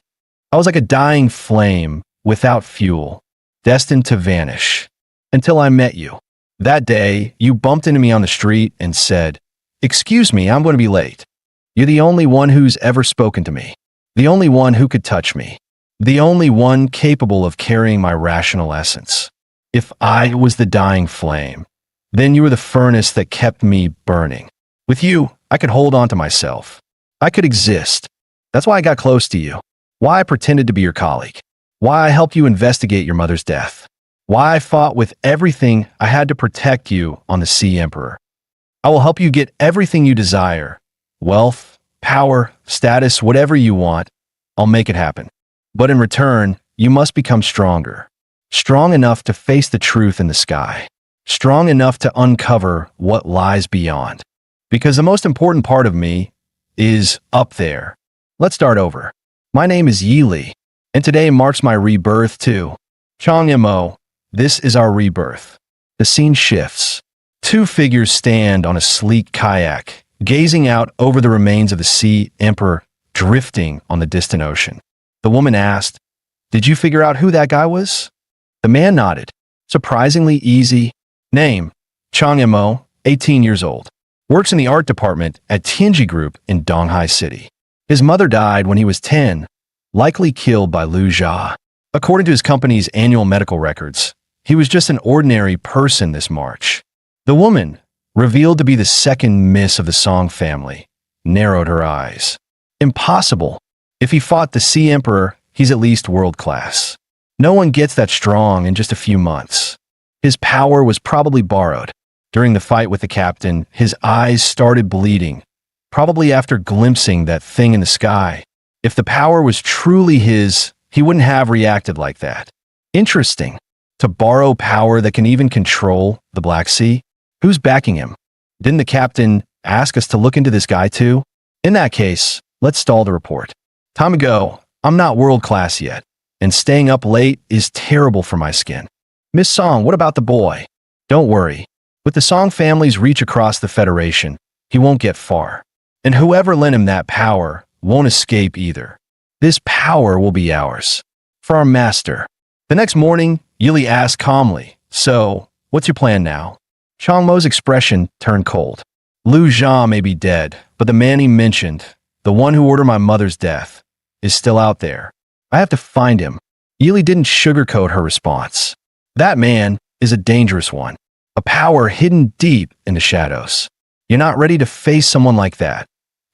I was like a dying flame without fuel, destined to vanish. Until I met you. That day, you bumped into me on the street and said, Excuse me, I'm going to be late. You're the only one who's ever spoken to me. The only one who could touch me. The only one capable of carrying my rational essence. If I was the dying flame, then you were the furnace that kept me burning. With you, I could hold on to myself. I could exist. That's why I got close to you. Why I pretended to be your colleague. Why I helped you investigate your mother's death. Why I fought with everything I had to protect you on the Sea Emperor. I will help you get everything you desire. Wealth, power, status, whatever you want. I'll make it happen. But in return, you must become stronger. Strong enough to face the truth in the sky. Strong enough to uncover what lies beyond. because the most important part of me is up there. Let's start over. My name is Yili, and today marks my rebirth too. Changyamo, this is our rebirth. The scene shifts. Two figures stand on a sleek kayak, gazing out over the remains of the sea emperor drifting on the distant ocean. The woman asked, "Did you figure out who that guy was?" The man nodded. Surprisingly easy. Name, Changyamo, 18 years old. Works in the art department at Tianji Group in Donghai City. His mother died when he was 10, likely killed by Liu Jia. According to his company's annual medical records, he was just an ordinary person this March. The woman, revealed to be the second miss of the Song family, narrowed her eyes. Impossible. If he fought the Sea Emperor, he's at least world-class. No one gets that strong in just a few months. His power was probably borrowed. During the fight with the captain, his eyes started bleeding, probably after glimpsing that thing in the sky. If the power was truly his, he wouldn't have reacted like that. Interesting. To borrow power that can even control the Black Sea? Who's backing him? Didn't the captain ask us to look into this guy too? In that case, let's stall the report. Time to go. I'm not world-class yet, and staying up late is terrible for my skin. Miss Song, what about the boy? Don't worry. With the Song family's reach across the Federation, he won't get far. And whoever lent him that power won't escape either. This power will be ours. For our master. The next morning, Yili asked calmly, "So, what's your plan now?" Changmo's expression turned cold. Liu Jia may be dead, but the man he mentioned, the one who ordered my mother's death, is still out there. I have to find him. Yili didn't sugarcoat her response. That man is a dangerous one. A power hidden deep in the shadows. You're not ready to face someone like that.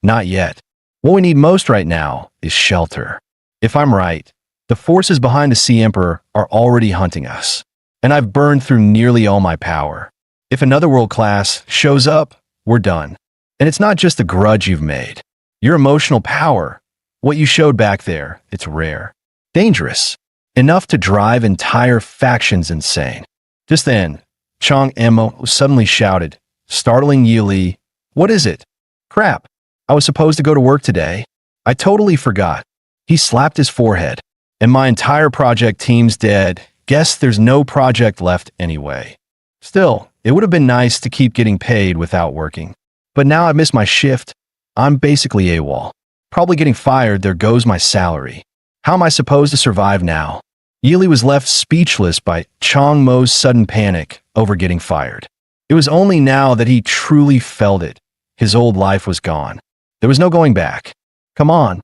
Not yet. What we need most right now is shelter. If I'm right, the forces behind the Sea Emperor are already hunting us. And I've burned through nearly all my power. If another world class shows up, we're done. And it's not just the grudge you've made. Your emotional power, what you showed back there, it's rare. Dangerous. Enough to drive entire factions insane. Just then, Changyamo suddenly shouted, startling Yili, "What is it? Crap. I was supposed to go to work today. I totally forgot." He slapped his forehead. "And my entire project team's dead. Guess there's no project left anyway. Still, it would have been nice to keep getting paid without working. But now I've missed my shift. I'm basically AWOL. Probably getting fired, there goes my salary. How am I supposed to survive now?" Yili was left speechless by Changmo's sudden panic over getting fired. It was only now that he truly felt it. His old life was gone. There was no going back. "Come on,"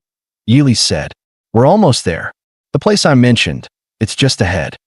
Yili said. "We're almost there. The place I mentioned, it's just ahead."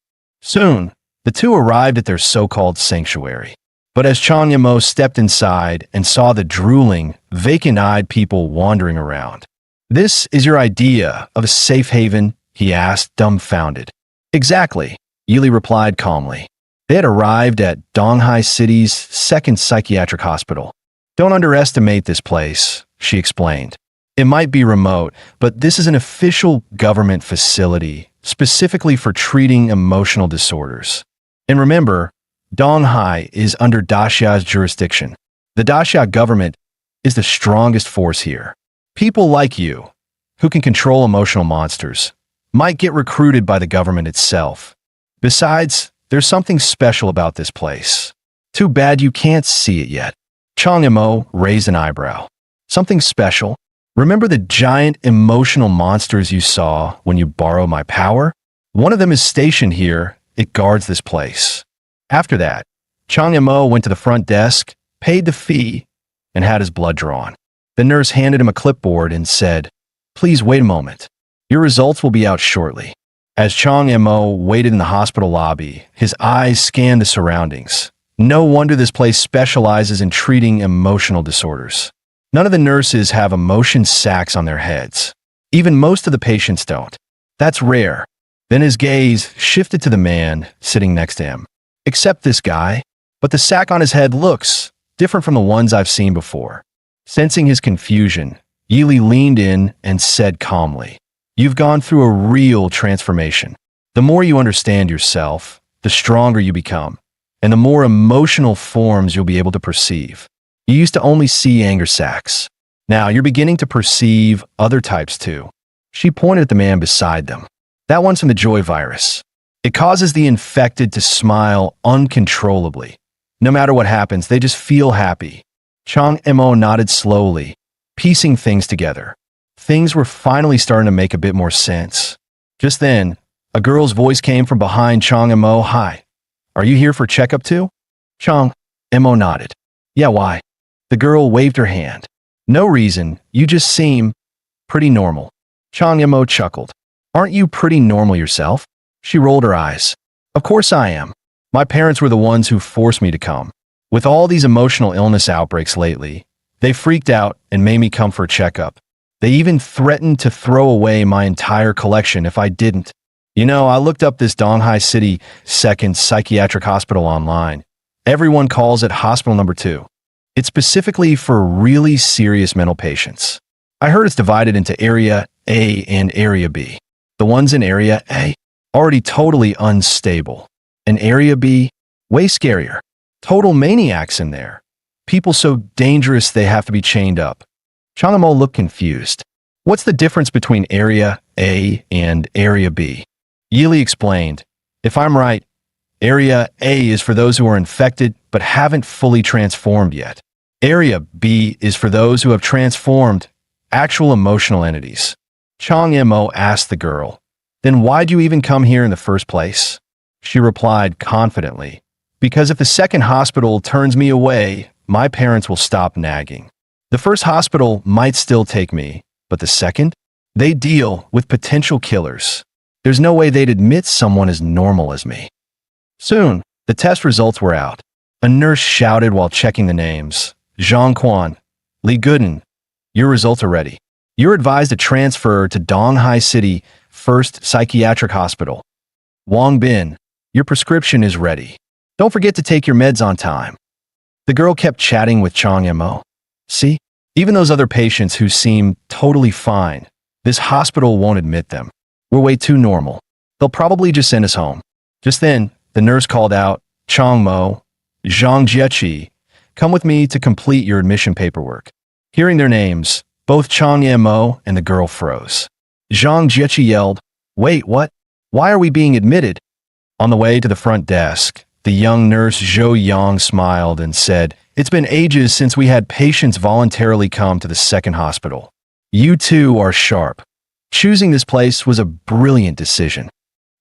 Soon, the two arrived at their so-called sanctuary. But as Changyamo stepped inside and saw the drooling, vacant-eyed people wandering around, "This is your idea of a safe haven?" he asked, dumbfounded. "Exactly," Yili replied calmly. They had arrived at Donghai City's second psychiatric hospital. "Don't underestimate this place," she explained. "It might be remote, but this is an official government facility, specifically for treating emotional disorders. And remember, Donghai is under Daxia's jurisdiction. The Daxia government is the strongest force here. People like you, who can control emotional monsters, might get recruited by the government itself. Besides, there's something special about this place. Too bad you can't see it yet." Changyamo raised an eyebrow. "Something special? Remember the giant emotional monsters you saw when you borrowed my power? One of them is stationed here. It guards this place." After that, Changyamo went to the front desk, paid the fee, and had his blood drawn. The nurse handed him a clipboard and said, "Please wait a moment. Your results will be out shortly." As Changyamo waited in the hospital lobby, his eyes scanned the surroundings. No wonder this place specializes in treating emotional disorders. None of the nurses have emotion sacks on their heads. Even most of the patients don't. That's rare. Then his gaze shifted to the man sitting next to him. Except this guy. But the sack on his head looks different from the ones I've seen before. Sensing his confusion, Yili leaned in and said calmly, "You've gone through a real transformation. The more you understand yourself, the stronger you become, and the more emotional forms you'll be able to perceive. You used to only see anger sacs. Now you're beginning to perceive other types too. She pointed at the man beside them. That one's from the joy virus. It causes the infected to smile uncontrollably. No matter what happens, they just feel happy. Chang Mo nodded slowly, piecing things together. Things were finally starting to make a bit more sense. Just then, a girl's voice came from behind Chang Mo. Hi, are you here for checkup too? Chang Mo nodded. Yeah, why? The girl waved her hand. No reason, you just seem pretty normal. Chang Mo chuckled. Aren't you pretty normal yourself? She rolled her eyes. Of course I am. My parents were the ones who forced me to come. With all these emotional illness outbreaks lately, they freaked out and made me come for a checkup. They even threatened to throw away my entire collection if I didn't. You know, I looked up this Donghai City second psychiatric hospital online. Everyone calls it hospital number 2. It's specifically for really serious mental patients. I heard it's divided into Area A and Area B. The ones in Area A, already totally unstable. And Area B, way scarier. Total maniacs in there. People so dangerous they have to be chained up. Chang Mo looked confused. What's the difference between Area A and Area B? Yili explained. If I'm right, Area A is for those who are infected but haven't fully transformed yet. Area B is for those who have transformed, actual emotional entities. Chang Mo asked the girl, then why'd you even come here in the first place? She replied confidently, because if the second hospital turns me away, my parents will stop nagging. The first hospital might still take me, but the second? They deal with potential killers. There's no way they'd admit someone as normal as me. Soon, the test results were out. A nurse shouted while checking the names. Zhang Quan, Li Gooden, your results are ready. You're advised to transfer to Donghai City First Psychiatric Hospital. Wang Bin, your prescription is ready. Don't forget to take your meds on time. The girl kept chatting with Chang Mo. See, even those other patients who seem totally fine, this hospital won't admit them. We're way too normal. They'll probably just send us home. Just then, the nurse called out, Chang Mo, Zhang Jieqi, come with me to complete your admission paperwork. Hearing their names, both Chang Mo and the girl froze. Zhang Jieqi yelled, wait, what? Why are we being admitted? On the way to the front desk, the young nurse Zhou Yang smiled and said, it's been ages since we had patients voluntarily come to the second hospital. You two are sharp. Choosing this place was a brilliant decision.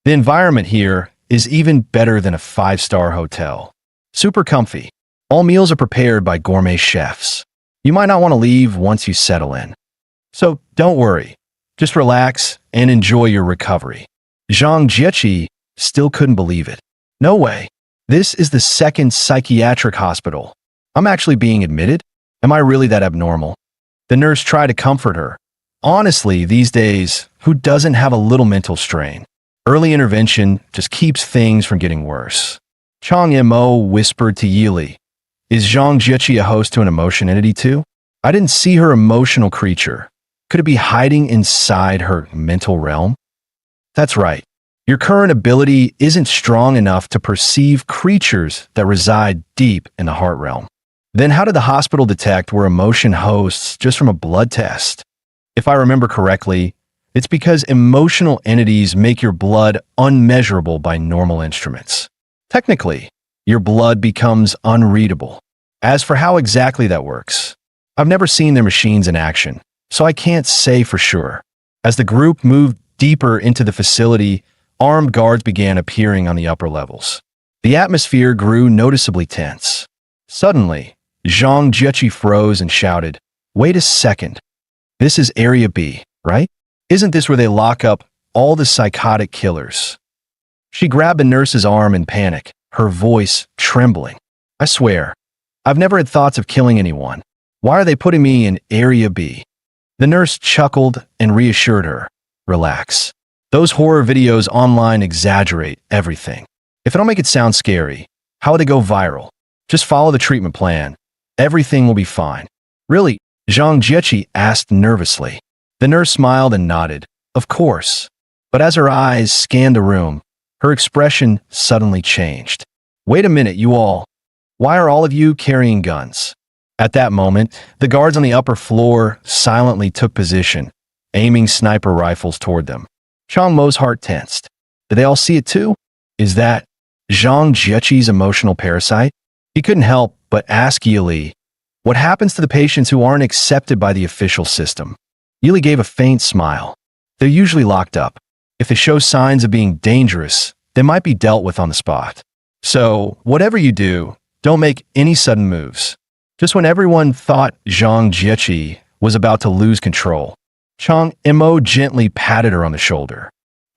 The environment here is even better than a 5-star hotel. Super comfy. All meals are prepared by gourmet chefs. You might not want to leave once you settle in. So don't worry. Just relax and enjoy your recovery. Zhang Jieqi still couldn't believe it. No way. This is the second psychiatric hospital. I'm actually being admitted? Am I really that abnormal? The nurse tried to comfort her. Honestly, these days, who doesn't have a little mental strain? Early intervention just keeps things from getting worse. Chang Mo whispered to Yili, is Zhang Jieqi a host to an emotion entity too? I didn't see her emotional creature. Could it be hiding inside her mental realm? That's right. Your current ability isn't strong enough to perceive creatures that reside deep in the heart realm. Then how did the hospital detect we're emotion hosts just from a blood test? If I remember correctly, it's because emotional entities make your blood unmeasurable by normal instruments. Technically, your blood becomes unreadable. As for how exactly that works, I've never seen their machines in action, so I can't say for sure. As the group moved deeper into the facility, armed guards began appearing on the upper levels. The atmosphere grew noticeably tense. Suddenly, Zhang Jieqi froze and shouted, wait a second. This is Area B, right? Isn't this where they lock up all the psychotic killers? She grabbed the nurse's arm in panic, her voice trembling. I swear, I've never had thoughts of killing anyone. Why are they putting me in Area B? The nurse chuckled and reassured her. Relax. Those horror videos online exaggerate everything. If I don't make it sound scary, how would they go viral? Just follow the treatment plan. Everything will be fine. Really? Zhang Jieqi asked nervously. The nurse smiled and nodded. Of course. But as her eyes scanned the room, her expression suddenly changed. Wait a minute, you all. Why are all of you carrying guns? At that moment, the guards on the upper floor silently took position, aiming sniper rifles toward them. Chang Mo's heart tensed. Did they all see it too? Is that Zhang Jieqi's emotional parasite? He couldn't help but ask Yili, what happens to the patients who aren't accepted by the official system? Yili gave a faint smile. They're usually locked up. If they show signs of being dangerous, they might be dealt with on the spot. So, whatever you do, don't make any sudden moves. Just when everyone thought Zhang Jieqi was about to lose control, Chang Mo gently patted her on the shoulder.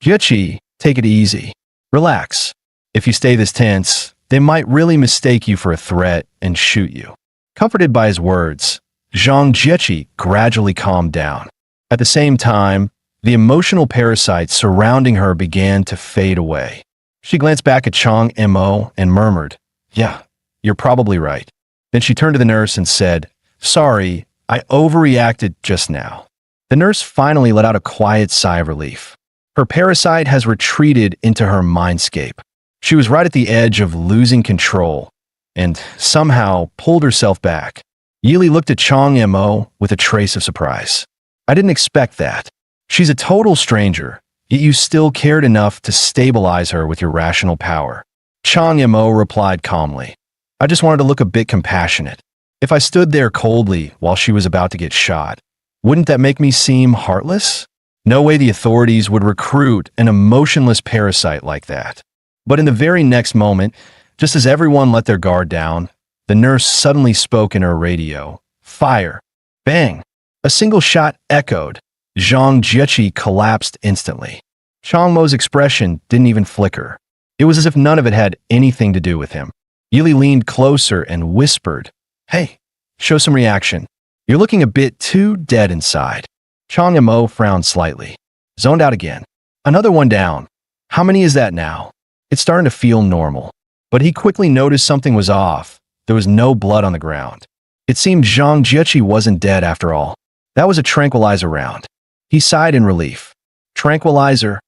Jieqi, take it easy. Relax. If you stay this tense, they might really mistake you for a threat and shoot you. Comforted by his words, Zhang Jieqi gradually calmed down. At the same time, the emotional parasites surrounding her began to fade away. She glanced back at Chang Mo and murmured, "Yeah, you're probably right." Then she turned to the nurse and said, "Sorry, I overreacted just now." The nurse finally let out a quiet sigh of relief. Her parasite has retreated into her mindscape. She was right at the edge of losing control and somehow pulled herself back. Yili looked at Chang Mo with a trace of surprise. "I didn't expect that. She's a total stranger, yet you still cared enough to stabilize her with your rational power." Chang Mo replied calmly, "I just wanted to look a bit compassionate. If I stood there coldly while she was about to get shot, wouldn't that make me seem heartless? No way the authorities would recruit an emotionless parasite like that." But in the very next moment, just as everyone let their guard down, the nurse suddenly spoke in her radio. "Fire!" Bang! A single shot echoed. Zhang Jieqi collapsed instantly. Chang Mo's expression didn't even flicker. It was as if none of it had anything to do with him. Yili leaned closer and whispered, "Hey, show some reaction. You're looking a bit too dead inside." Chang Mo frowned slightly. Zoned out again. Another one down. How many is that now? It's starting to feel normal. But he quickly noticed something was off. There was no blood on the ground. It seemed Zhang Jieqi wasn't dead after all. That was a tranquilizer round. He sighed in relief. Tranquilizer?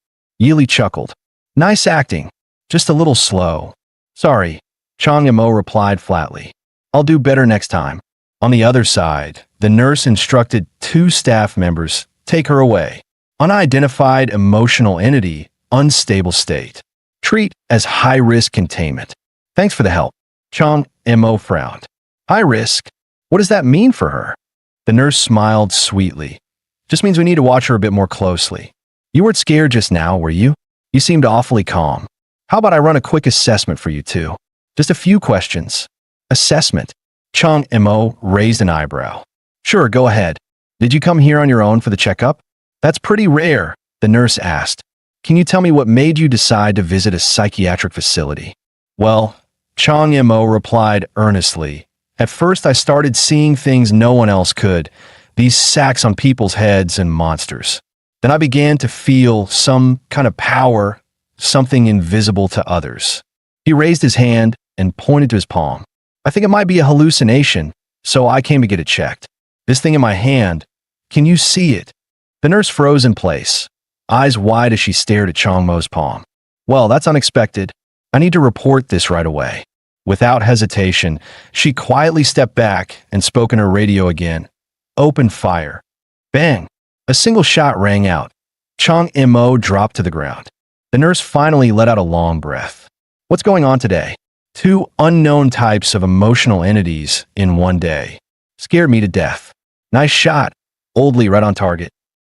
Yili chuckled. Nice acting. Just a little slow. Sorry, Chang Mo replied flatly. I'll do better next time. On the other side, the nurse instructed 2 staff members, take her away. Unidentified emotional entity, unstable state. Treat as high-risk containment. Thanks for the help. Chang Mo frowned. High risk? What does that mean for her? The nurse smiled sweetly. Just means we need to watch her a bit more closely. You weren't scared just now, were you? You seemed awfully calm. How about I run a quick assessment for you two? Just a few questions. Assessment. Chang Mo raised an eyebrow. Sure, go ahead. Did you come here on your own for the checkup? That's pretty rare, the nurse asked. Can you tell me what made you decide to visit a psychiatric facility? Well, Chang Mo replied earnestly. At first I started seeing things no one else could, these sacks on people's heads and monsters. Then I began to feel some kind of power, something invisible to others. He raised his hand and pointed to his palm. I think it might be a hallucination, so I came to get it checked. This thing in my hand, can you see it? The nurse froze in place, eyes wide as she stared at Chang Mo's palm. Well, that's unexpected. I need to report this right away. Without hesitation, she quietly stepped back and spoke in her radio again. Open fire. Bang! A single shot rang out. Chang Mo dropped to the ground. The nurse finally let out a long breath. What's going on today? 2 unknown types of emotional entities in one day. Scared me to death. Nice shot. Oldly right on target.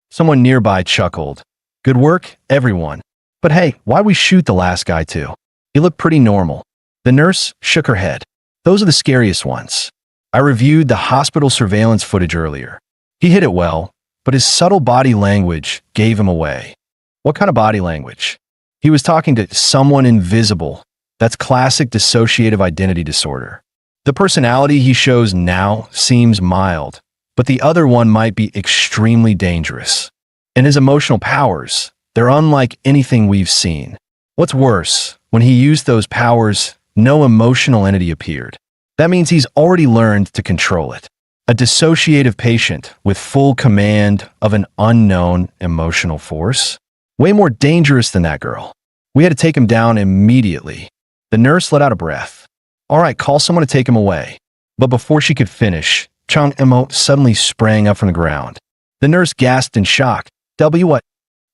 Someone nearby chuckled. Good work, everyone. But hey, why'd we shoot the last guy too? He looked pretty normal. The nurse shook her head. Those are the scariest ones. I reviewed the hospital surveillance footage earlier. He hit it well, but his subtle body language gave him away. What kind of body language? He was talking to someone invisible. That's classic dissociative identity disorder. The personality he shows now seems mild, but the other one might be extremely dangerous. And his emotional powers, they're unlike anything we've seen. What's worse, when he used those powers, no emotional entity appeared. That means he's already learned to control it. A dissociative patient with full command of an unknown emotional force? Way more dangerous than that girl. We had to take him down immediately. The nurse let out a breath. All right, call someone to take him away. But before she could finish, Chang Emo suddenly sprang up from the ground. The nurse gasped in shock. What?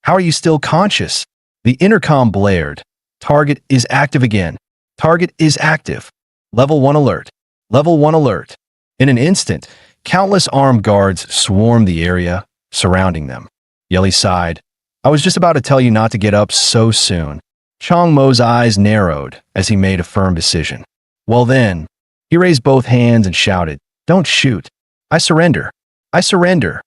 How are you still conscious? The intercom blared. Target is active again. Target is active. Level 1 alert. Level 1 alert. In an instant, countless armed guards swarmed the area, surrounding them. Yeli sighed. I was just about to tell you not to get up so soon. Chang Mo's eyes narrowed as he made a firm decision. Well then, he raised both hands and shouted, Don't shoot. I surrender. I surrender.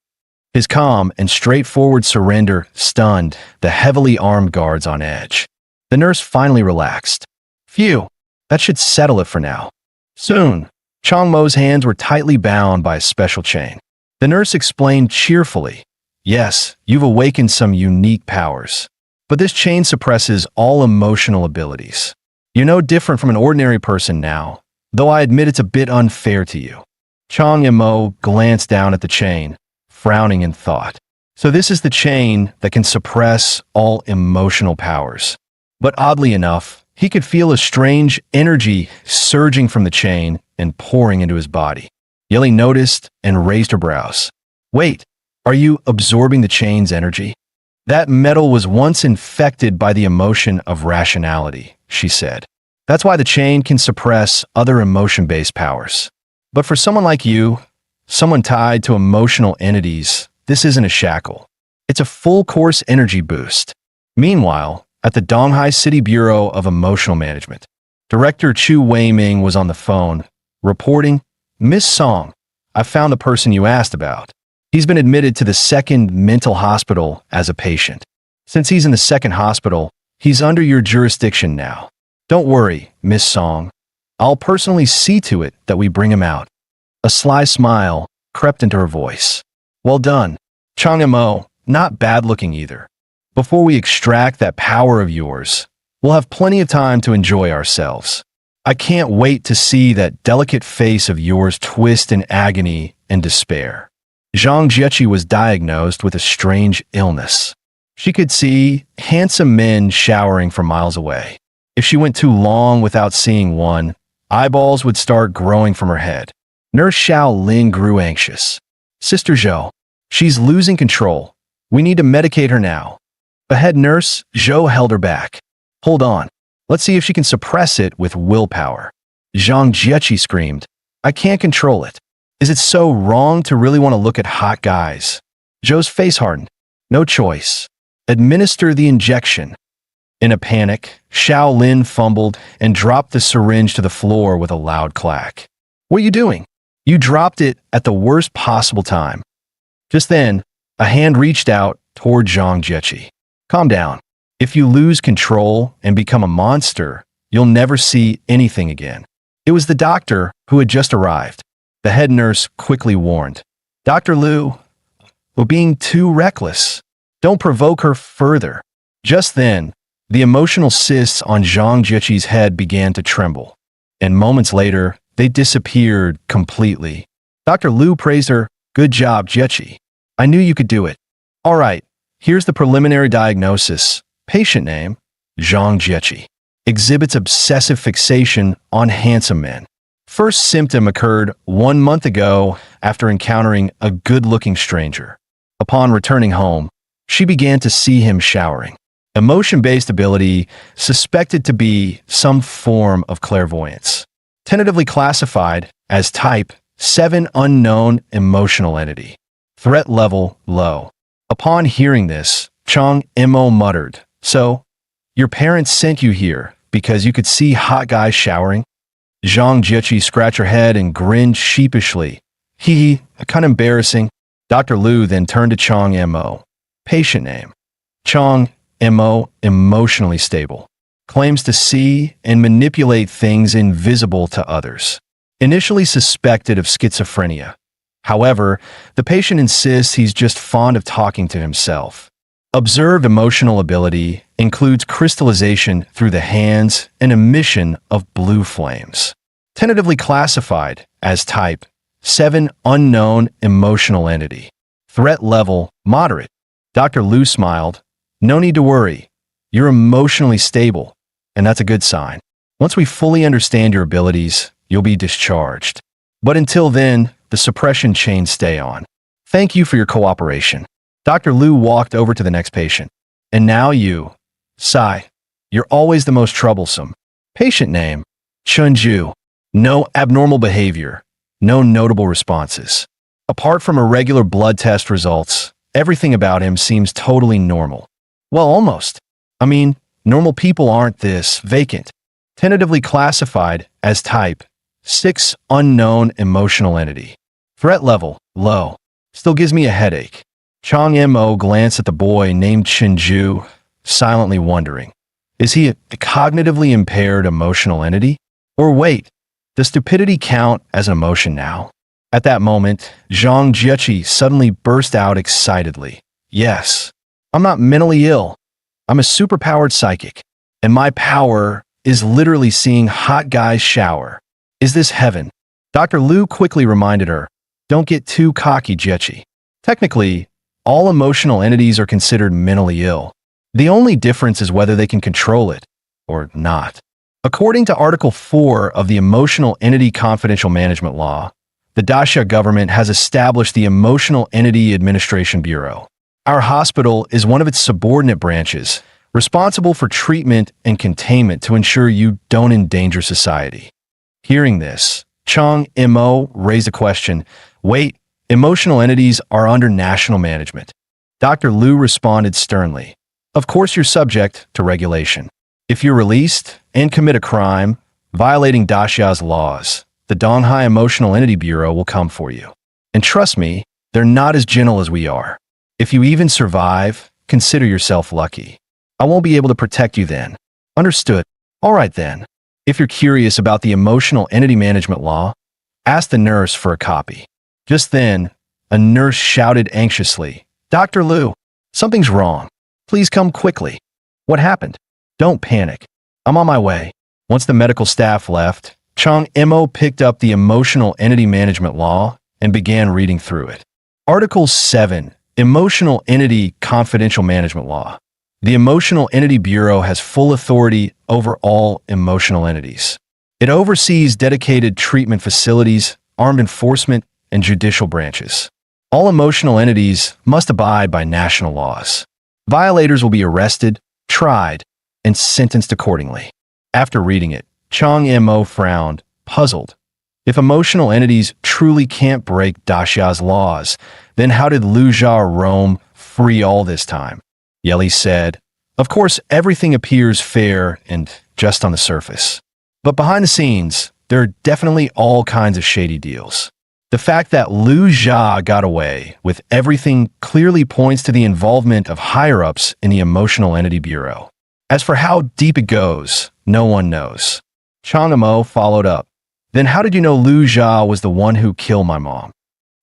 His calm and straightforward surrender stunned the heavily armed guards on edge. The nurse finally relaxed. Phew, that should settle it for now. Soon, Chang Mo's hands were tightly bound by a special chain. The nurse explained cheerfully, Yes, you've awakened some unique powers. But this chain suppresses all emotional abilities. You're no different from an ordinary person now, though I admit it's a bit unfair to you. Chang Mo glanced down at the chain, frowning in thought. So this is the chain that can suppress all emotional powers. But oddly enough, he could feel a strange energy surging from the chain and pouring into his body. Yeli noticed and raised her brows. Wait, are you absorbing the chain's energy? That metal was once infected by the emotion of rationality, she said. That's why the chain can suppress other emotion-based powers. But for someone like you, someone tied to emotional entities, this isn't a shackle. It's a full-course energy boost. Meanwhile, at the Donghai City Bureau of Emotional Management, Director Chu Weiming was on the phone, reporting, Miss Song, I found the person you asked about. He's been admitted to the second mental hospital as a patient. Since he's in the second hospital, he's under your jurisdiction now. Don't worry, Miss Song. I'll personally see to it that we bring him out. A sly smile crept into her voice. Well done. Chang Mo, not bad looking either. Before we extract that power of yours, we'll have plenty of time to enjoy ourselves. I can't wait to see that delicate face of yours twist in agony and despair. Zhang Jiechi was diagnosed with a strange illness. She could see handsome men showering from miles away. If she went too long without seeing one, eyeballs would start growing from her head. Nurse Xiao Lin grew anxious. Sister Zhou, she's losing control. We need to medicate her now. The head nurse, Zhou, held her back. Hold on. Let's see if she can suppress it with willpower. Zhang Jiechi screamed. I can't control it. Is it so wrong to really want to look at hot guys? Zhou's face hardened. No choice. Administer the injection. In a panic, Xiao Lin fumbled and dropped the syringe to the floor with a loud clack. What are you doing? You dropped it at the worst possible time. Just then, a hand reached out toward Zhang Jiechi. Calm down. If you lose control and become a monster, you'll never see anything again. It was the doctor who had just arrived. The head nurse quickly warned. Dr. Liu, we're being too reckless. Don't provoke her further. Just then, the emotional cysts on Zhang Jiechi's head began to tremble, and moments later, they disappeared completely. Dr. Liu praised her. Good job, Jiechi. I knew you could do it. All right, here's the preliminary diagnosis. Patient name, Zhang Jiechi. Exhibits obsessive fixation on handsome men. First symptom occurred 1 month ago after encountering a good-looking stranger. Upon returning home, she began to see him showering. Emotion-based ability suspected to be some form of clairvoyance. Tentatively classified as type 7 unknown emotional entity. Threat level low. Upon hearing this, Chang Mo muttered, So, your parents sent you here because you could see hot guys showering? Zhang Jiechi scratched her head and grinned sheepishly. Hee, kind of embarrassing. Dr. Liu then turned to Chang Mo. Patient name. Chang Mo, emotionally stable. Claims to see and manipulate things invisible to others. Initially suspected of schizophrenia. However, the patient insists he's just fond of talking to himself. Observed emotional ability includes crystallization through the hands and emission of blue flames. Tentatively classified as type 7 unknown emotional entity. Threat level moderate. Dr. Liu smiled. No need to worry. You're emotionally stable, and that's a good sign. Once we fully understand your abilities, you'll be discharged. But until then, the suppression chains stay on. Thank you for your cooperation. Dr. Liu walked over to the next patient. And now you. Sigh. You're always the most troublesome. Patient name. Chunju. No abnormal behavior. No notable responses. Apart from irregular blood test results, everything about him seems totally normal. Well, almost. I mean, normal people aren't this vacant. Tentatively classified as type 6 unknown emotional entity. Threat level, low. Still gives me a headache. Chang Mo glanced at the boy named Chinju, silently wondering, is he a cognitively impaired emotional entity? Or wait, does stupidity count as an emotion now? At that moment, Zhang Jiechi suddenly burst out excitedly. Yes, I'm not mentally ill. I'm a superpowered psychic, and my power is literally seeing hot guys shower. Is this heaven? Dr. Liu quickly reminded her, don't get too cocky, Jiechi. Technically, all emotional entities are considered mentally ill. The only difference is whether they can control it or not. According to Article 4 of the Emotional Entity Confidential Management Law, the Daxia government has established the Emotional Entity Administration Bureau. Our hospital is one of its subordinate branches, responsible for treatment and containment to ensure you don't endanger society. Hearing this, Chang Mo raised a question. Wait, emotional entities are under national management. Dr. Liu responded sternly. Of course you're subject to regulation. If you're released and commit a crime, violating Daxia's laws, the Donghai Emotional Entity Bureau will come for you. And trust me, they're not as gentle as we are. If you even survive, consider yourself lucky. I won't be able to protect you then. Understood. All right then. If you're curious about the Emotional Entity Management Law, ask the nurse for a copy. Just then, a nurse shouted anxiously, Dr. Liu, something's wrong. Please come quickly. What happened? Don't panic. I'm on my way. Once the medical staff left, Chang Mo picked up the Emotional Entity Management Law and began reading through it. Article 7, Emotional Entity Confidential Management Law. The Emotional Entity Bureau has full authority over all emotional entities. It oversees dedicated treatment facilities, armed enforcement, and judicial branches. All emotional entities must abide by national laws. Violators will be arrested, tried, and sentenced accordingly. After reading it, Chang Mo frowned, puzzled. If emotional entities truly can't break Daxia's laws, then how did Liu Jia roam free all this time? Yeli said, of course, everything appears fair and just on the surface. But behind the scenes, there are definitely all kinds of shady deals. The fact that Liu Jia got away with everything clearly points to the involvement of higher-ups in the Emotional Entity Bureau. As for how deep it goes, no one knows. Chang Mo followed up. Then how did you know Liu Jia was the one who killed my mom?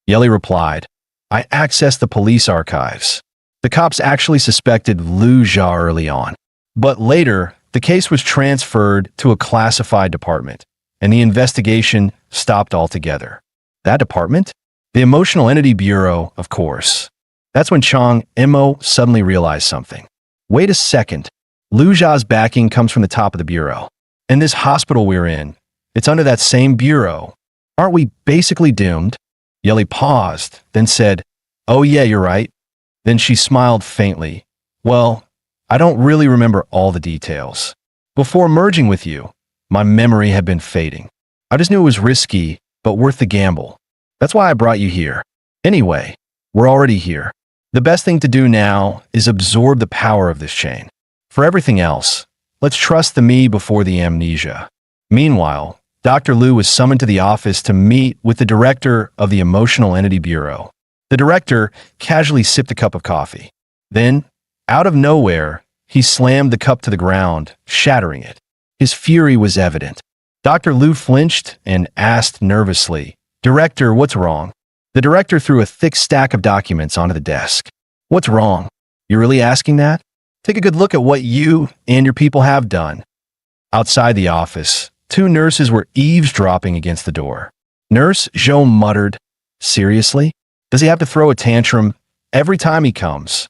Yeli replied, I accessed the police archives. The cops actually suspected Liu Jia early on. But later, the case was transferred to a classified department, and the investigation stopped altogether. That department? The Emotional Entity Bureau, of course. That's when Chang Mo suddenly realized something. Wait a second. Liu Jia's backing comes from the top of the bureau. And this hospital we're in, it's under that same bureau. Aren't we basically doomed? Yeli paused, then said, oh yeah, you're right. Then she smiled faintly. Well, I don't really remember all the details. Before merging with you, my memory had been fading. I just knew it was risky, but worth the gamble. That's why I brought you here. Anyway, we're already here. The best thing to do now is absorb the power of this chain. For everything else, let's trust the me before the amnesia. Meanwhile, Dr. Liu was summoned to the office to meet with the director of the Emotional Entity Bureau. The director casually sipped a cup of coffee. Then, out of nowhere, he slammed the cup to the ground, shattering it. His fury was evident. Dr. Liu flinched and asked nervously, Director, what's wrong? The director threw a thick stack of documents onto the desk. What's wrong? You're really asking that? Take a good look at what you and your people have done. Outside the office, two nurses were eavesdropping against the door. Nurse Zhou muttered, seriously? Does he have to throw a tantrum every time he comes?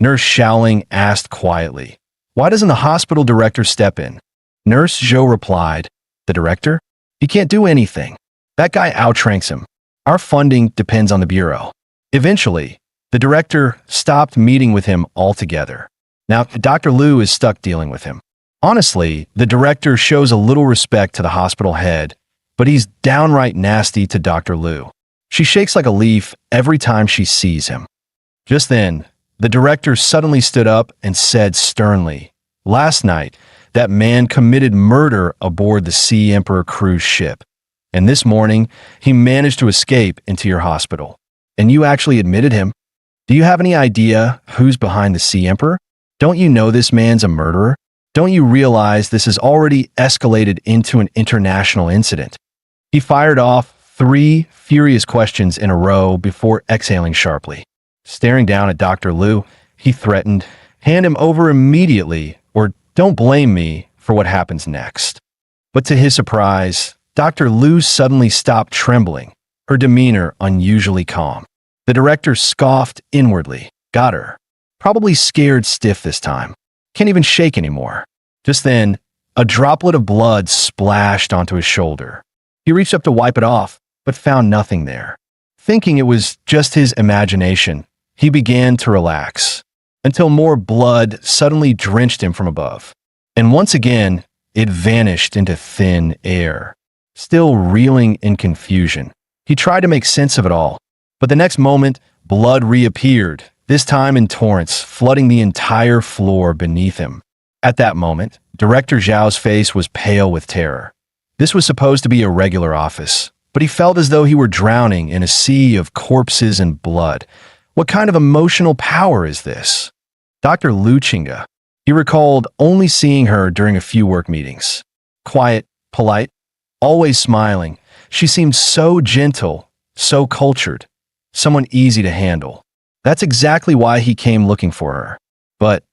Nurse Xiaoling asked quietly, why doesn't the hospital director step in? Nurse Zhou replied, the director? He can't do anything. That guy outranks him. Our funding depends on the Bureau. Eventually, the director stopped meeting with him altogether. Now, Dr. Liu is stuck dealing with him. Honestly, the director shows a little respect to the hospital head, but he's downright nasty to Dr. Liu. She shakes like a leaf every time she sees him. Just then, the director suddenly stood up and said sternly, "Last night, that man committed murder aboard the Sea Emperor cruise ship. And this morning, he managed to escape into your hospital. And you actually admitted him. Do you have any idea who's behind the Sea Emperor? Don't you know this man's a murderer? Don't you realize this has already escalated into an international incident?" He fired off 3 furious questions in a row before exhaling sharply. Staring down at Dr. Liu, he threatened, "Hand him over immediately, or don't blame me for what happens next." But to his surprise, Dr. Liu suddenly stopped trembling, her demeanor unusually calm. The director scoffed inwardly. Got her. Probably scared stiff this time. Can't even shake anymore. Just then, a droplet of blood splashed onto his shoulder. He reached up to wipe it off, but found nothing there. Thinking it was just his imagination, he began to relax, until more blood suddenly drenched him from above. And once again, it vanished into thin air. Still reeling in confusion, he tried to make sense of it all, but the next moment, blood reappeared, this time in torrents, flooding the entire floor beneath him. At that moment, Director Zhao's face was pale with terror. This was supposed to be a regular office, but he felt as though he were drowning in a sea of corpses and blood. What kind of emotional power is this? Dr. Lu Qingge. He recalled only seeing her during a few work meetings. Quiet, polite, always smiling. She seemed so gentle, so cultured, someone easy to handle. That's exactly why he came looking for her. But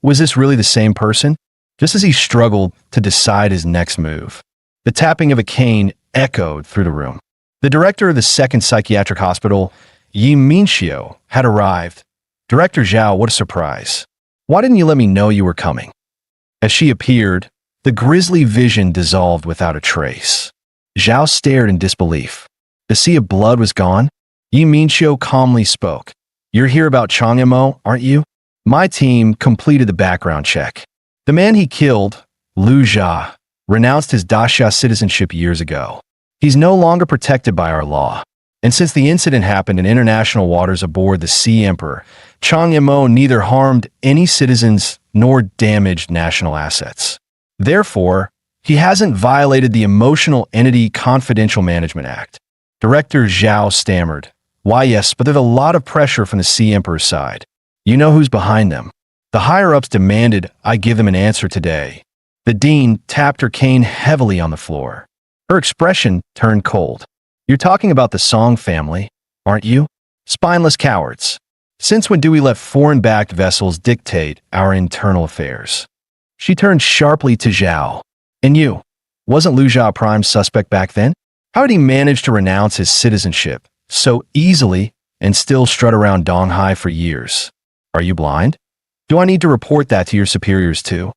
was this really the same person? Just as he struggled to decide his next move, the tapping of a cane echoed through the room. The director of the second psychiatric hospital, Yi Minxiu, had arrived. "Director Zhao, what a surprise. Why didn't you let me know you were coming?" As she appeared, the grisly vision dissolved without a trace. Zhao stared in disbelief. The sea of blood was gone. Yi Minxiu calmly spoke. "You're here about Chang Yimou, aren't you? My team completed the background check. The man he killed, Liu Jia, renounced his Daxia citizenship years ago. He's no longer protected by our law. And since the incident happened in international waters aboard the Sea Emperor, Chang Yimou neither harmed any citizens nor damaged national assets. Therefore, he hasn't violated the Emotional Entity Confidential Management Act." Director Zhao stammered. "Why, yes, but there's a lot of pressure from the Sea Emperor's side. You know who's behind them. The higher-ups demanded I give them an answer today." The dean tapped her cane heavily on the floor. Her expression turned cold. "You're talking about the Song family, aren't you? Spineless cowards. Since when do we let foreign-backed vessels dictate our internal affairs?" She turned sharply to Zhao. "And you? Wasn't Liu Jia a prime suspect back then? How did he manage to renounce his citizenship so easily and still strut around Donghai for years? Are you blind? Do I need to report that to your superiors too?"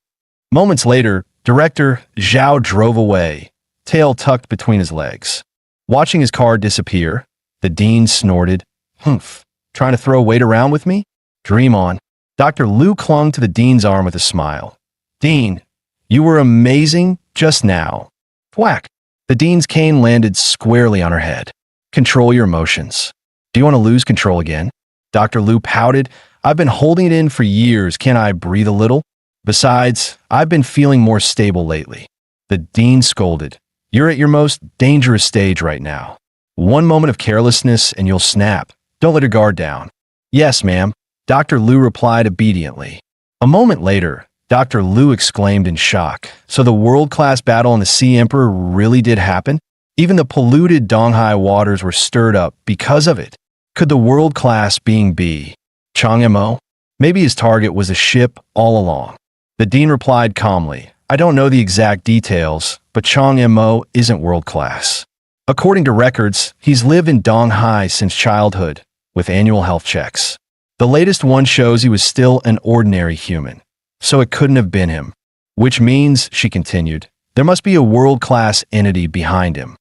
Moments later, Director Zhao drove away, tail tucked between his legs. Watching his car disappear, the dean snorted. "Humph, trying to throw weight around with me? Dream on." Dr. Liu clung to the dean's arm with a smile. "Dean, you were amazing just now." Whack! The dean's cane landed squarely on her head. "Control your emotions. Do you want to lose control again?" Dr. Liu pouted. "I've been holding it in for years. Can't I breathe a little? Besides, I've been feeling more stable lately." The dean scolded. "You're at your most dangerous stage right now. One moment of carelessness and you'll snap. Don't let your guard down." "Yes, ma'am," Dr. Liu replied obediently. A moment later, Dr. Liu exclaimed in shock. "So the world-class battle on the Sea Emperor really did happen? Even the polluted Donghai waters were stirred up because of it. Could the world-class being be Chang Yimou? Maybe his target was a ship all along." The dean replied calmly. "I don't know the exact details, but Chang Yimou isn't world-class. According to records, he's lived in Donghai since childhood, with annual health checks. The latest one shows he was still an ordinary human. So it couldn't have been him. Which means," she continued, "there must be a world-class entity behind him.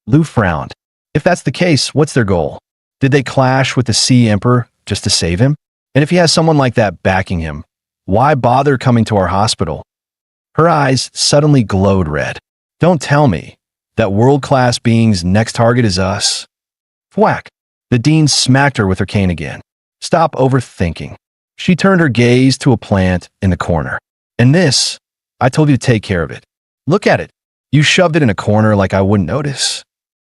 Lu frowned. If that's the case, what's their goal? Did they clash with the Sea Emperor just to save him? And if he has someone like that backing him, why bother coming to our hospital? Her eyes suddenly glowed red. Don't tell me that world-class being's next target is us. Thwack. The dean smacked her with her cane again. Stop overthinking. She turned her gaze to a plant in the corner. And this, I told you to take care of it. Look at it. You shoved it in a corner like I wouldn't notice.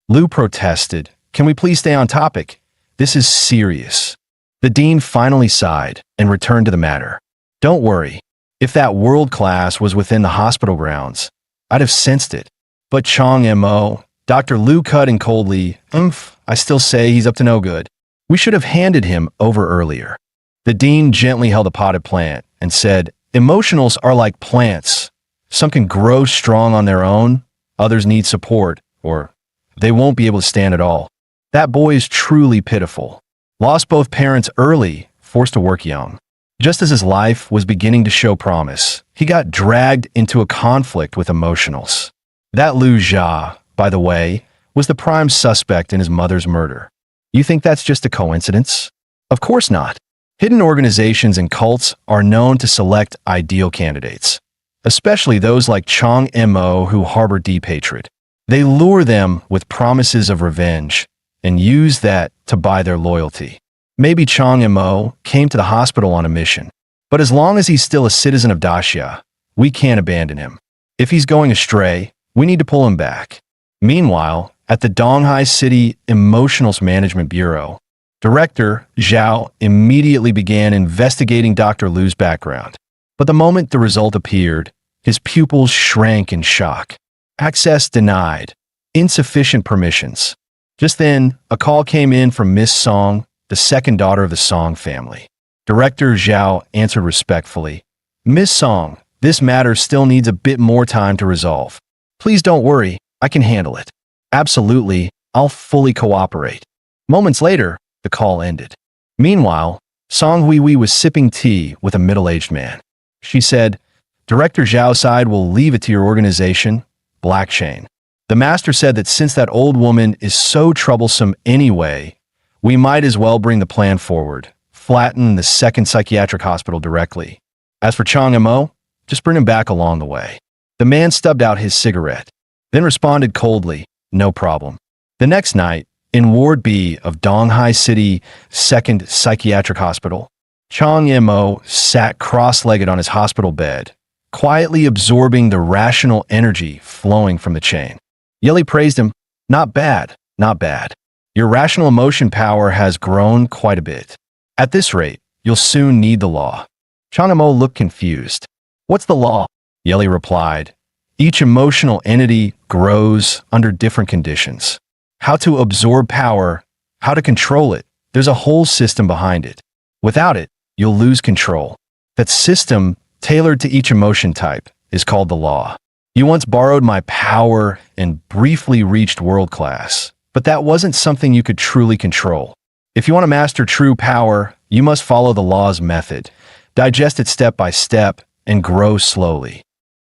Lu protested. Can we please stay on topic? This is serious. The dean finally sighed and returned to the matter. Don't worry. If that world class was within the hospital grounds, I'd have sensed it. But Chong Mo, Dr. Lu cut in coldly, I still say he's up to no good. We should have handed him over earlier. The dean gently held a potted plant and said, emotionals are like plants. Some can grow strong on their own, others need support, or they won't be able to stand at all. That boy is truly pitiful. Lost both parents early, forced to work young. Just as his life was beginning to show promise, he got dragged into a conflict with emotionals. That Lu Jia, by the way, was the prime suspect in his mother's murder. You think that's just a coincidence? Of course not. Hidden organizations and cults are known to select ideal candidates, especially those like Chong Mo who harbor deep hatred. They lure them with promises of revenge and use that to buy their loyalty. Maybe Chong Mo came to the hospital on a mission, but as long as he's still a citizen of Daxia, we can't abandon him. If he's going astray, we need to pull him back. Meanwhile, at the Donghai City Emotionals Management Bureau, Director Zhao immediately began investigating Dr. Lu's background. But the moment the result appeared, his pupils shrank in shock. Access denied. Insufficient permissions. Just then, a call came in from Miss Song, the second daughter of the Song family. Director Zhao answered respectfully. Miss Song, this matter still needs a bit more time to resolve. Please don't worry, I can handle it. Absolutely, I'll fully cooperate. Moments later, the call ended. Meanwhile, Song Huihui was sipping tea with a middle-aged man. She said, Director Zhao's side will leave it to your organization, Black Chain. The master said that since that old woman is so troublesome anyway, we might as well bring the plan forward, flatten the second psychiatric hospital directly. As for Chong Mo, just bring him back along the way. The man stubbed out his cigarette, then responded coldly, no problem. The next night, in Ward B of Donghai City Second Psychiatric Hospital, Chong Mo sat cross-legged on his hospital bed, quietly absorbing the rational energy flowing from the chain. Yeli praised him. Not bad, not bad. Your rational emotion power has grown quite a bit. At this rate, you'll soon need the law. Chong Mo looked confused. What's the law? Yeli replied. Each emotional entity grows under different conditions. How to absorb power, how to control it, there's a whole system behind it. Without it, you'll lose control. That system, tailored to each emotion type, is called the law. You once borrowed my power and briefly reached world class, but that wasn't something you could truly control. If you want to master true power, you must follow the law's method, digest it step by step, and grow slowly.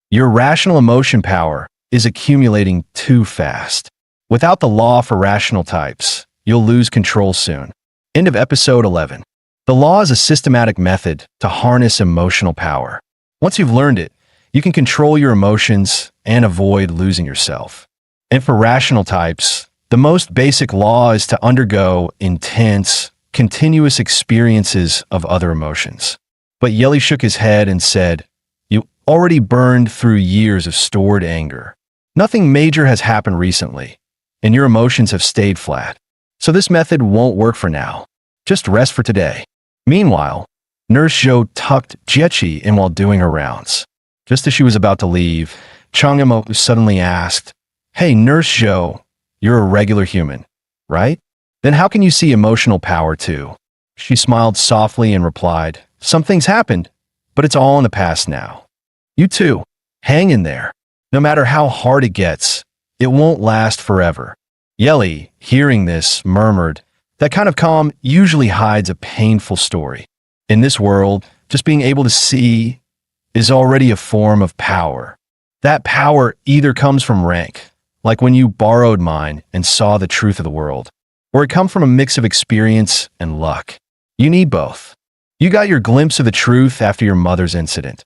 Your rational emotion power is accumulating too fast. Without the law for rational types, you'll lose control soon. End of episode 11. The law is a systematic method to harness emotional power. Once you've learned it, you can control your emotions and avoid losing yourself. And for rational types, the most basic law is to undergo intense, continuous experiences of other emotions. But Yeli shook his head and said, You already burned through years of stored anger. Nothing major has happened recently, and your emotions have stayed flat. So this method won't work for now. Just rest for today. Meanwhile, Nurse Zhou tucked Jiechi in while doing her rounds. Just as she was about to leave, Chong Mo suddenly asked, Hey, Nurse Zhou, you're a regular human, right? Then how can you see emotional power too? She smiled softly and replied, Some things happened, but it's all in the past now. You too, hang in there. No matter how hard it gets, it won't last forever. Yeli, hearing this, murmured, That kind of calm usually hides a painful story. In this world, just being able to see is already a form of power. That power either comes from rank, like when you borrowed mine and saw the truth of the world, or it come from a mix of experience and luck. You need both. You got your glimpse of the truth after your mother's incident.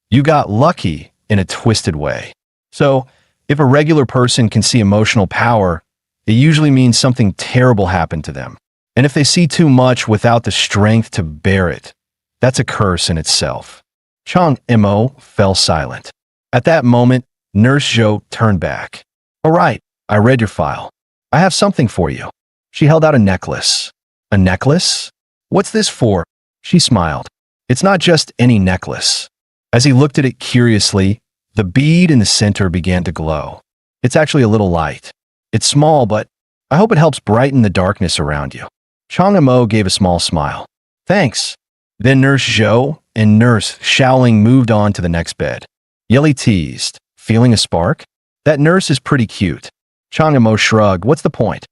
You got lucky in a twisted way. So, if a regular person can see emotional power, it usually means something terrible happened to them. And if they see too much without the strength to bear it, that's a curse in itself. Chang Mo fell silent. At that moment, Nurse Zhou turned back. All right, I read your file. I have something for you. She held out a necklace. A necklace? What's this for? She smiled. It's not just any necklace. As he looked at it curiously, the bead in the center began to glow. It's actually a little light. It's small, but I hope it helps brighten the darkness around you. Chang Mo gave a small smile. Thanks. Then Nurse Zhou and Nurse Xiaoling moved on to the next bed. Yeli teased, feeling a spark? That nurse is pretty cute. Chang Mo shrugged. What's the point?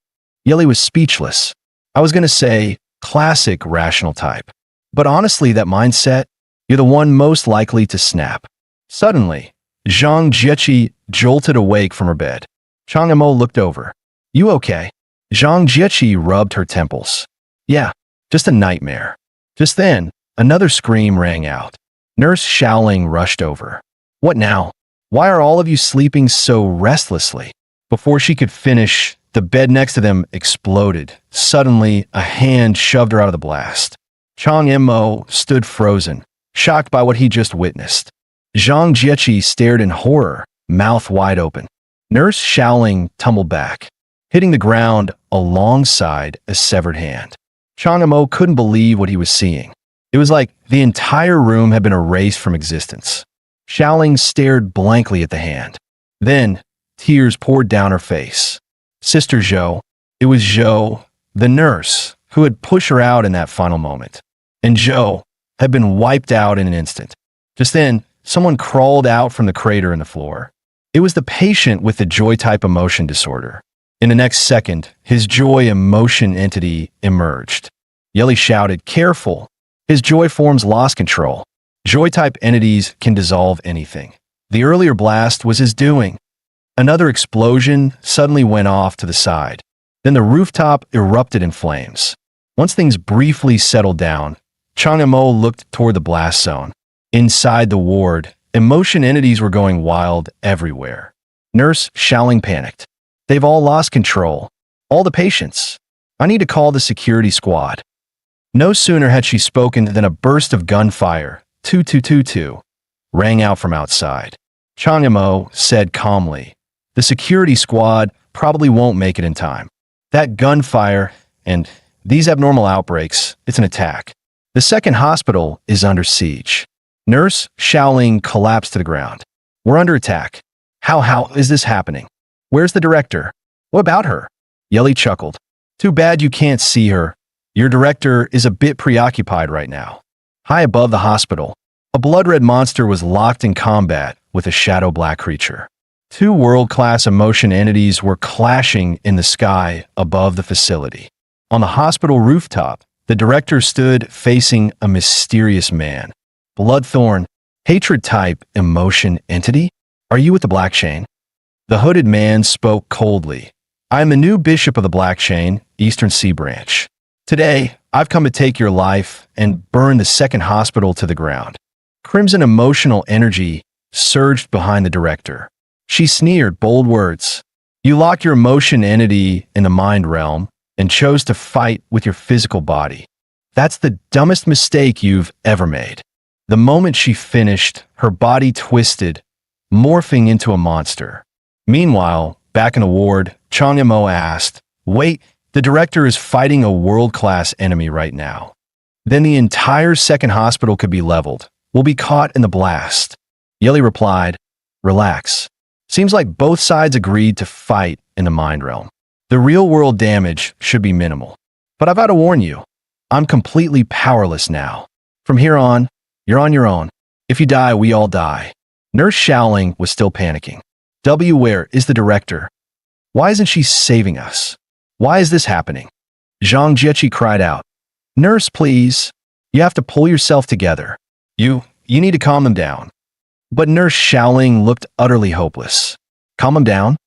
Yeli was speechless. I was going to say, classic rational type. But honestly, that mindset, you're the one most likely to snap. Suddenly, Zhang Jieqi jolted awake from her bed. Chang Mo looked over. You okay? Zhang Jieqi rubbed her temples. Yeah, just a nightmare. Just then, another scream rang out. Nurse Xiaoling rushed over. What now? Why are all of you sleeping so restlessly? Before she could finish, the bed next to them exploded. Suddenly, a hand shoved her out of the blast. Chang Mo stood frozen, shocked by what he just witnessed. Zhang Jieqi stared in horror, mouth wide open. Nurse Xiaoling tumbled back, hitting the ground alongside a severed hand. Chang Mo couldn't believe what he was seeing. It was like the entire room had been erased from existence. Xiaoling stared blankly at the hand. Then, tears poured down her face. Sister Zhou. It was Zhou, the nurse, who had pushed her out in that final moment. And Zhou had been wiped out in an instant. Just then, someone crawled out from the crater in the floor. It was the patient with the joy-type emotion disorder. In the next second, his joy emotion entity emerged. Yeli shouted, "Careful! His joy forms lost control. Joy-type entities can dissolve anything. The earlier blast was his doing." Another explosion suddenly went off to the side. Then the rooftop erupted in flames. Once things briefly settled down, Chang Mo looked toward the blast zone. Inside the ward, emotion entities were going wild everywhere. Nurse Xiaoling panicked. They've all lost control. All the patients. I need to call the security squad. No sooner had she spoken than a burst of gunfire, 2222, rang out from outside. Chang Mo said calmly, the security squad probably won't make it in time. That gunfire and these abnormal outbreaks, it's an attack. The second hospital is under siege. Nurse Xiaoling collapsed to the ground. We're under attack. How is this happening? Where's the director? What about her? Yeli chuckled. Too bad you can't see her. Your director is a bit preoccupied right now. High above the hospital, a blood-red monster was locked in combat with a shadow black creature. Two world-class emotion entities were clashing in the sky above the facility. On the hospital rooftop, the director stood facing a mysterious man. Bloodthorn, hatred-type emotion entity? Are you with the Black Chain? The hooded man spoke coldly. I am the new bishop of the Black Chain, Eastern Sea Branch. Today, I've come to take your life and burn the second hospital to the ground. Crimson emotional energy surged behind the director. She sneered bold words. You locked your emotion entity in the mind realm and chose to fight with your physical body. That's the dumbest mistake you've ever made. The moment she finished, her body twisted, morphing into a monster. Meanwhile, back in the ward, Chang Mo asked, wait, the director is fighting a world-class enemy right now. Then the entire second hospital could be leveled. We'll be caught in the blast. Yeli replied, relax. Seems like both sides agreed to fight in the mind realm. The real-world damage should be minimal. But I've got to warn you, I'm completely powerless now. From here on, you're on your own. If you die, we all die. Nurse Xiaoling was still panicking. Where is the director? Why isn't she saving us? Why is this happening? Zhang Jieqi cried out. Nurse, please. You have to pull yourself together. You need to calm them down. But Nurse Xiaoling looked utterly hopeless. Calm them down?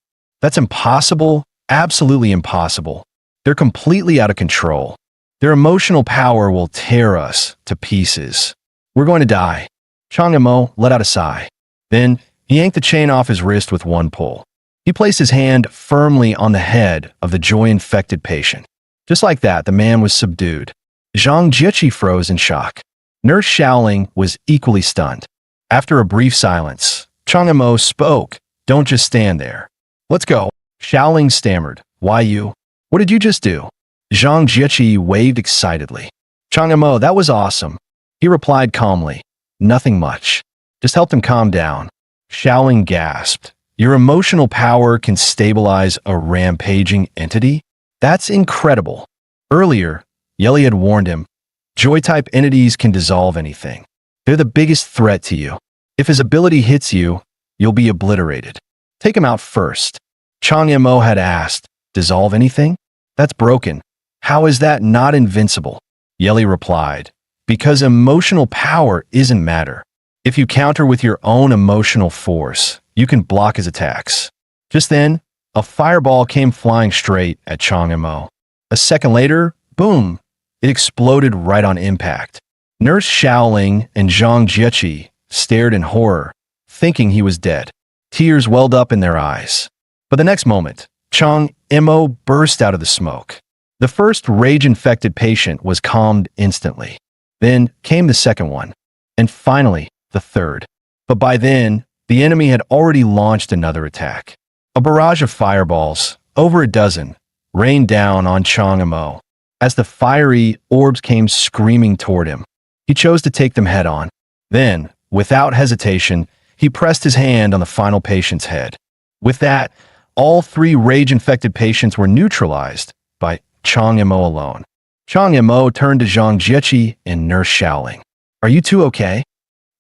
That's impossible, absolutely impossible. They're completely out of control. Their emotional power will tear us to pieces. We're going to die. Chang Imo let out a sigh. Then he yanked the chain off his wrist with one pull. He placed his hand firmly on the head of the joy-infected patient. Just like that, the man was subdued. Zhang Jieqi froze in shock. Nurse Xiaoling was equally stunned. After a brief silence, Chang Imo spoke. Don't just stand there. Let's go. Xiaoling stammered. Why you? What did you just do? Zhang Jieqi waved excitedly. Chang Imo, that was awesome. He replied calmly. Nothing much. Just helped him calm down. Xiaoling gasped. Your emotional power can stabilize a rampaging entity? That's incredible. Earlier, Yeli had warned him, Joy-type entities can dissolve anything. They're the biggest threat to you. If his ability hits you, you'll be obliterated. Take him out first. Chang Imo had asked, dissolve anything? That's broken. How is that not invincible? Yeli replied, because emotional power isn't matter. If you counter with your own emotional force, you can block his attacks. Just then, a fireball came flying straight at Chang Imo. A second later, boom, it exploded right on impact. Nurse Xiaoling and Zhang Jieqi stared in horror, thinking he was dead. Tears welled up in their eyes. But the next moment, Chang Imo burst out of the smoke. The first rage-infected patient was calmed instantly. Then came the second one, and finally, the third. But by then, the enemy had already launched another attack. A barrage of fireballs, over a dozen, rained down on Chang Imo. As the fiery orbs came screaming toward him, he chose to take them head-on. Then, without hesitation, he pressed his hand on the final patient's head. With that, all three rage-infected patients were neutralized by Chang Imo alone. Chang Imo turned to Zhang Jieqi and Nurse Xiaoling. Are you two okay?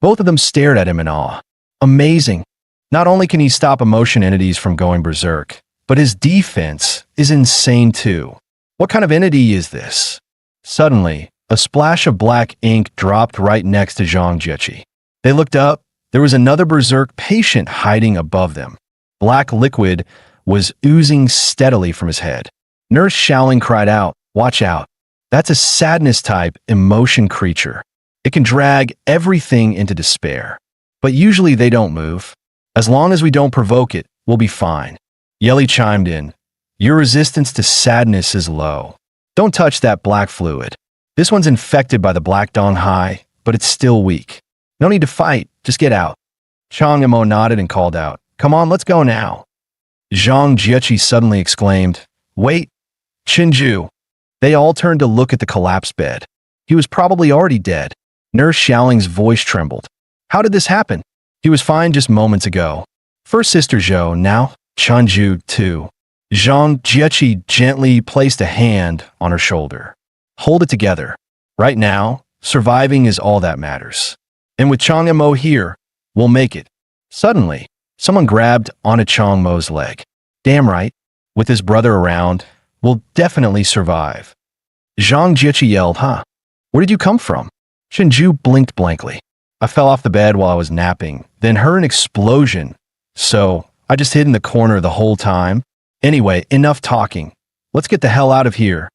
Both of them stared at him in awe. Amazing. Not only can he stop emotion entities from going berserk, but his defense is insane too. What kind of entity is this? Suddenly, a splash of black ink dropped right next to Zhang Jieqi. They looked up. There was another berserk patient hiding above them. Black liquid was oozing steadily from his head. Nurse Xiaoling cried out, watch out. That's a sadness-type emotion creature. It can drag everything into despair. But usually they don't move. As long as we don't provoke it, we'll be fine. Yeli chimed in. Your resistance to sadness is low. Don't touch that black fluid. This one's infected by the Black Dong Hai, but it's still weak. No need to fight, just get out. Chang Imo nodded and called out, come on, let's go now. Zhang Jieqi suddenly exclaimed, wait, Chinju. They all turned to look at the collapsed bed. He was probably already dead. Nurse Xiaoling's voice trembled. How did this happen? He was fine just moments ago. First Sister Zhou, now Chinju too. Zhang Jieqi gently placed a hand on her shoulder. Hold it together. Right now, surviving is all that matters. And with Chang Imo here, we'll make it. Suddenly, someone grabbed onto Chang Mo's leg. Damn right. With his brother around, we'll definitely survive. Zhang Jieqi yelled, huh? Where did you come from? Chinju blinked blankly. I fell off the bed while I was napping, then heard an explosion. So, I just hid in the corner the whole time. Anyway, enough talking. Let's get the hell out of here.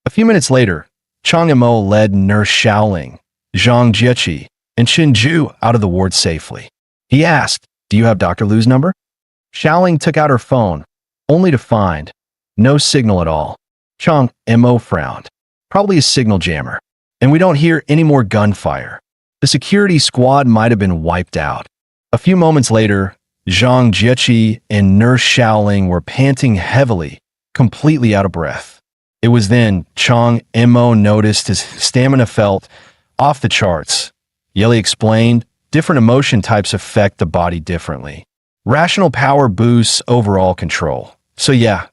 A few minutes later, Chang Imo led Nurse Xiaoling, Zhang Jieqi, and Chinju out of the ward safely. He asked, do you have Dr. Lu's number? Xiaoling took out her phone, only to find no signal at all. Chang Imo frowned. Probably a signal jammer. And we don't hear any more gunfire. The security squad might have been wiped out. A few moments later, Zhang Jieqi and Nurse Xiaoling were panting heavily, completely out of breath. It was then Chang Imo noticed his stamina felt off the charts. Yeli explained, different emotion types affect the body differently. Rational power boosts overall control. So yeah,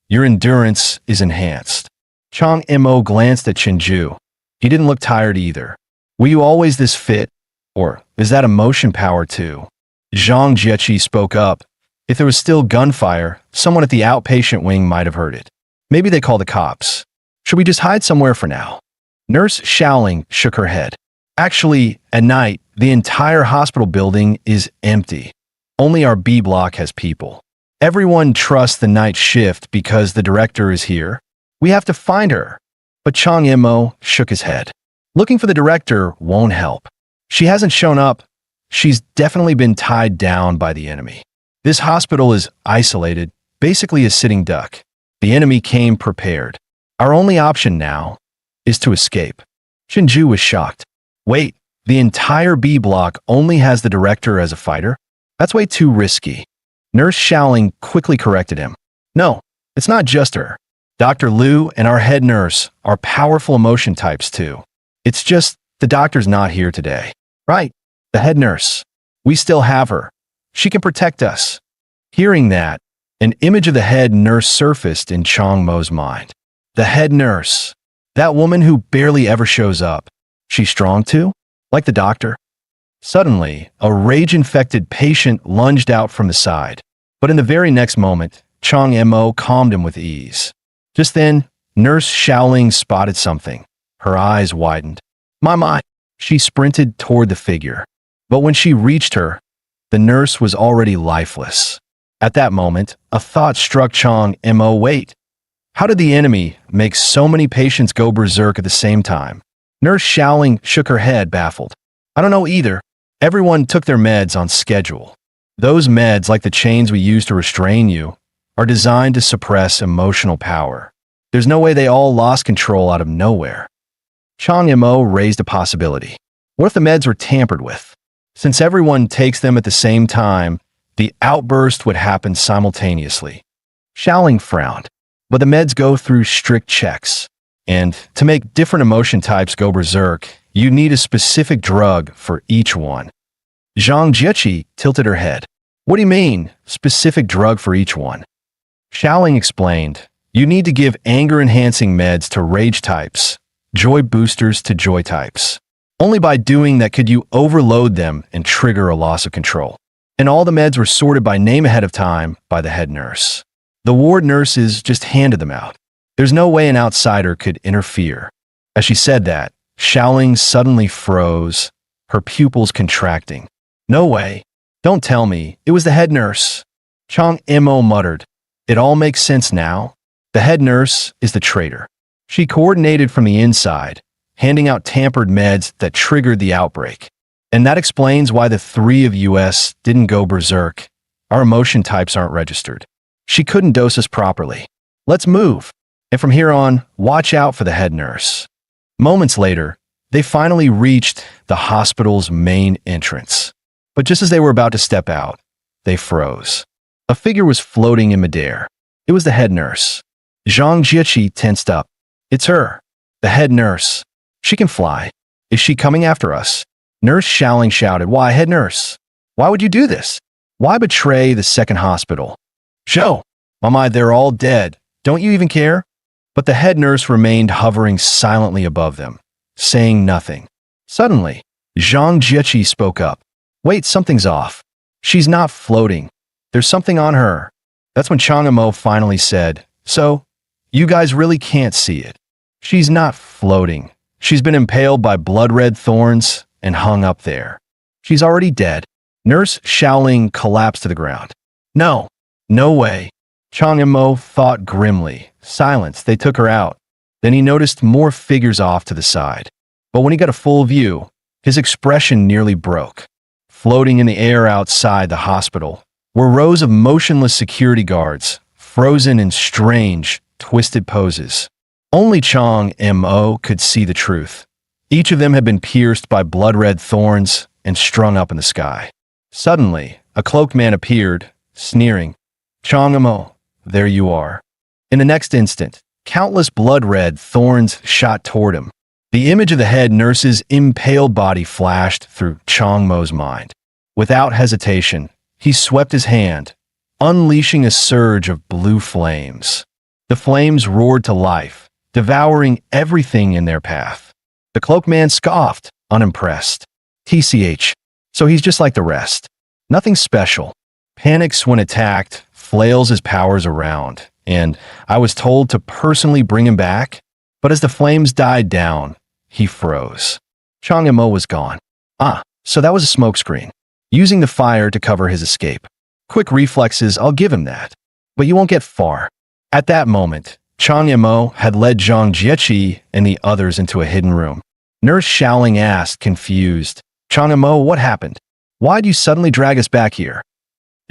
your endurance is enhanced. Chang Imo glanced at Chinju. He didn't look tired either. Were you always this fit? Or is that emotion power too? Zhang Jieqi spoke up. If there was still gunfire, someone at the outpatient wing might have heard it. Maybe they call the cops. Should we just hide somewhere for now? Nurse Xiaoling shook her head. Actually, at night, the entire hospital building is empty. Only our B block has people. Everyone trusts the night shift because the director is here. We have to find her. But Chang Imo shook his head. Looking for the director won't help. She hasn't shown up. She's definitely been tied down by the enemy. This hospital is isolated, basically a sitting duck. The enemy came prepared. Our only option now is to escape. Shinju was shocked. Wait, the entire B block only has the director as a fighter? That's way too risky. Nurse Xiaoling quickly corrected him. No, it's not just her. Dr. Liu and our head nurse are powerful emotion types too. It's just the doctor's not here today. Right, the head nurse. We still have her. She can protect us. Hearing that, an image of the head nurse surfaced in Chang Mo's mind. The head nurse. That woman who barely ever shows up. She's strong too? Like the doctor? Suddenly, a rage-infected patient lunged out from the side. But in the very next moment, Chang Mo calmed him with ease. Just then, Nurse Xiaoling spotted something. Her eyes widened. My. She sprinted toward the figure. But when she reached her, the nurse was already lifeless. At that moment, a thought struck Chang Mo. Wait. How did the enemy make so many patients go berserk at the same time? Nurse Xiaoling shook her head, baffled. I don't know either. Everyone took their meds on schedule. Those meds, like the chains we use to restrain you, are designed to suppress emotional power. There's no way they all lost control out of nowhere. Chang Mo raised a possibility. What if the meds were tampered with? Since everyone takes them at the same time, the outburst would happen simultaneously. Xiaoling frowned. But the meds go through strict checks. And to make different emotion types go berserk, you need a specific drug for each one. Zhang Jieqi tilted her head. What do you mean, specific drug for each one? Xiaoling explained, you need to give anger-enhancing meds to rage types, joy boosters to joy types. Only by doing that could you overload them and trigger a loss of control. And all the meds were sorted by name ahead of time by the head nurse. The ward nurses just handed them out. There's no way an outsider could interfere. As she said that, Xiaoling suddenly froze, her pupils contracting. No way. Don't tell me. It was the head nurse. Chang Mo muttered. It all makes sense now. The head nurse is the traitor. She coordinated from the inside, handing out tampered meds that triggered the outbreak. And that explains why the three of us didn't go berserk. Our emotion types aren't registered. She couldn't dose us properly. Let's move. And from here on, watch out for the head nurse. Moments later, they finally reached the hospital's main entrance. But just as they were about to step out, they froze. A figure was floating in midair. It was the head nurse. Zhang Jieqi tensed up. It's her. The head nurse. She can fly. Is she coming after us? Nurse Xiaoling shouted. Why, head nurse? Why would you do this? Why betray the second hospital? Zhou, Mama, they're all dead. Don't you even care? But the head nurse remained hovering silently above them, saying nothing. Suddenly, Zhang Jieqi spoke up. Wait, something's off. She's not floating. There's something on her. That's when Chang Mo finally said, So, you guys really can't see it. She's not floating. She's been impaled by blood-red thorns and hung up there. She's already dead. Nurse Xiaoling collapsed to the ground. No way. Chang Mo thought grimly. Silence, they took her out. Then he noticed more figures off to the side. But when he got a full view, his expression nearly broke. Floating in the air outside the hospital were rows of motionless security guards, frozen in strange, twisted poses. Only Chang Mo could see the truth. Each of them had been pierced by blood-red thorns and strung up in the sky. Suddenly, a cloaked man appeared, sneering. Chang Mo, there you are. In the next instant, countless blood-red thorns shot toward him. The image of the head nurse's impaled body flashed through Chang Mo's mind. Without hesitation, he swept his hand, unleashing a surge of blue flames. The flames roared to life, devouring everything in their path. The cloaked man scoffed, unimpressed. TCH, so he's just like the rest. Nothing special. Panics when attacked, flails his powers around, and I was told to personally bring him back. But as the flames died down, he froze. Chang Mo was gone. So that was a smokescreen, using the fire to cover his escape. Quick reflexes, I'll give him that. But you won't get far. At that moment, Chang Yimou had led Zhang Jieqi and the others into a hidden room. Nurse Xiaoling asked, confused, Chang Yimou, what happened? Why'd you suddenly drag us back here?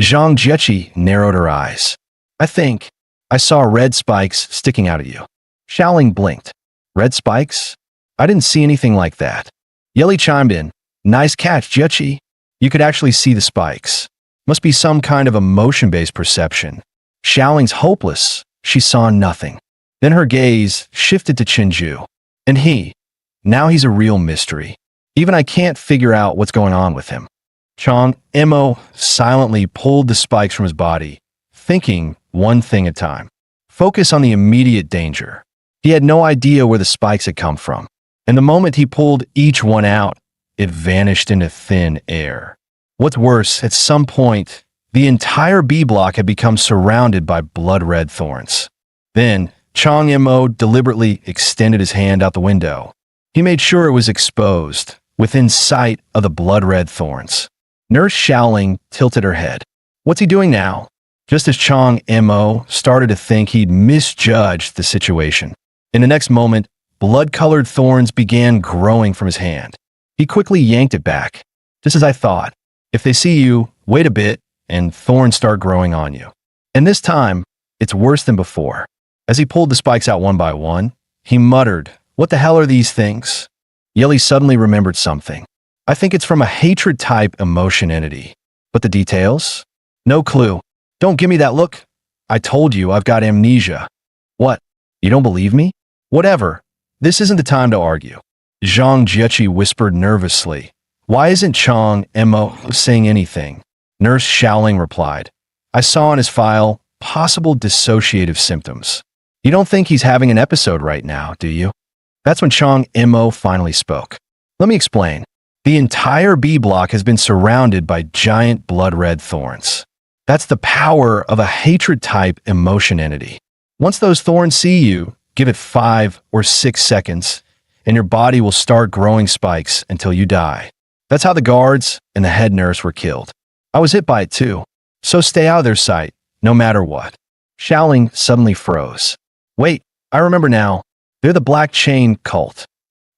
Zhang Jieqi narrowed her eyes. I think I saw red spikes sticking out at you. Xiaoling blinked. Red spikes? I didn't see anything like that. Yeli chimed in. Nice catch, Jieqi. You could actually see the spikes. Must be some kind of emotion-based perception. Xiaoling's hopeless. She saw nothing. Then her gaze shifted to Chenju. And now he's a real mystery. Even I can't figure out what's going on with him. Chang Yimou silently pulled the spikes from his body, thinking one thing at a time. Focus on the immediate danger. He had no idea where the spikes had come from. And the moment he pulled each one out, it vanished into thin air. What's worse, at some point, the entire B block had become surrounded by blood-red thorns. Then, Chang Yimou deliberately extended his hand out the window. He made sure it was exposed, within sight of the blood-red thorns. Nurse Xiaoling tilted her head. What's he doing now? Just as Chang Yimou started to think he'd misjudged the situation. In the next moment, blood-colored thorns began growing from his hand. He quickly yanked it back. Just as I thought. If they see you, wait a bit, and thorns start growing on you. And this time, it's worse than before. As he pulled the spikes out one by one, he muttered, What the hell are these things? Yeli suddenly remembered something. I think it's from a hatred-type emotion entity. But the details? No clue. Don't give me that look. I told you I've got amnesia. What? You don't believe me? Whatever. This isn't the time to argue. Zhang Jieqi whispered nervously. Why isn't Chang Yimou saying anything? Nurse Xiaoling replied. I saw in his file possible dissociative symptoms. You don't think he's having an episode right now, do you? That's when Chang Yimou finally spoke. Let me explain. The entire B block has been surrounded by giant blood-red thorns. That's the power of a hatred-type emotion entity. Once those thorns see you, give it 5 or 6 seconds, and your body will start growing spikes until you die. That's how the guards and the head nurse were killed. I was hit by it too. So stay out of their sight, no matter what. Xiaoling suddenly froze. Wait, I remember now. They're the Black Chain cult.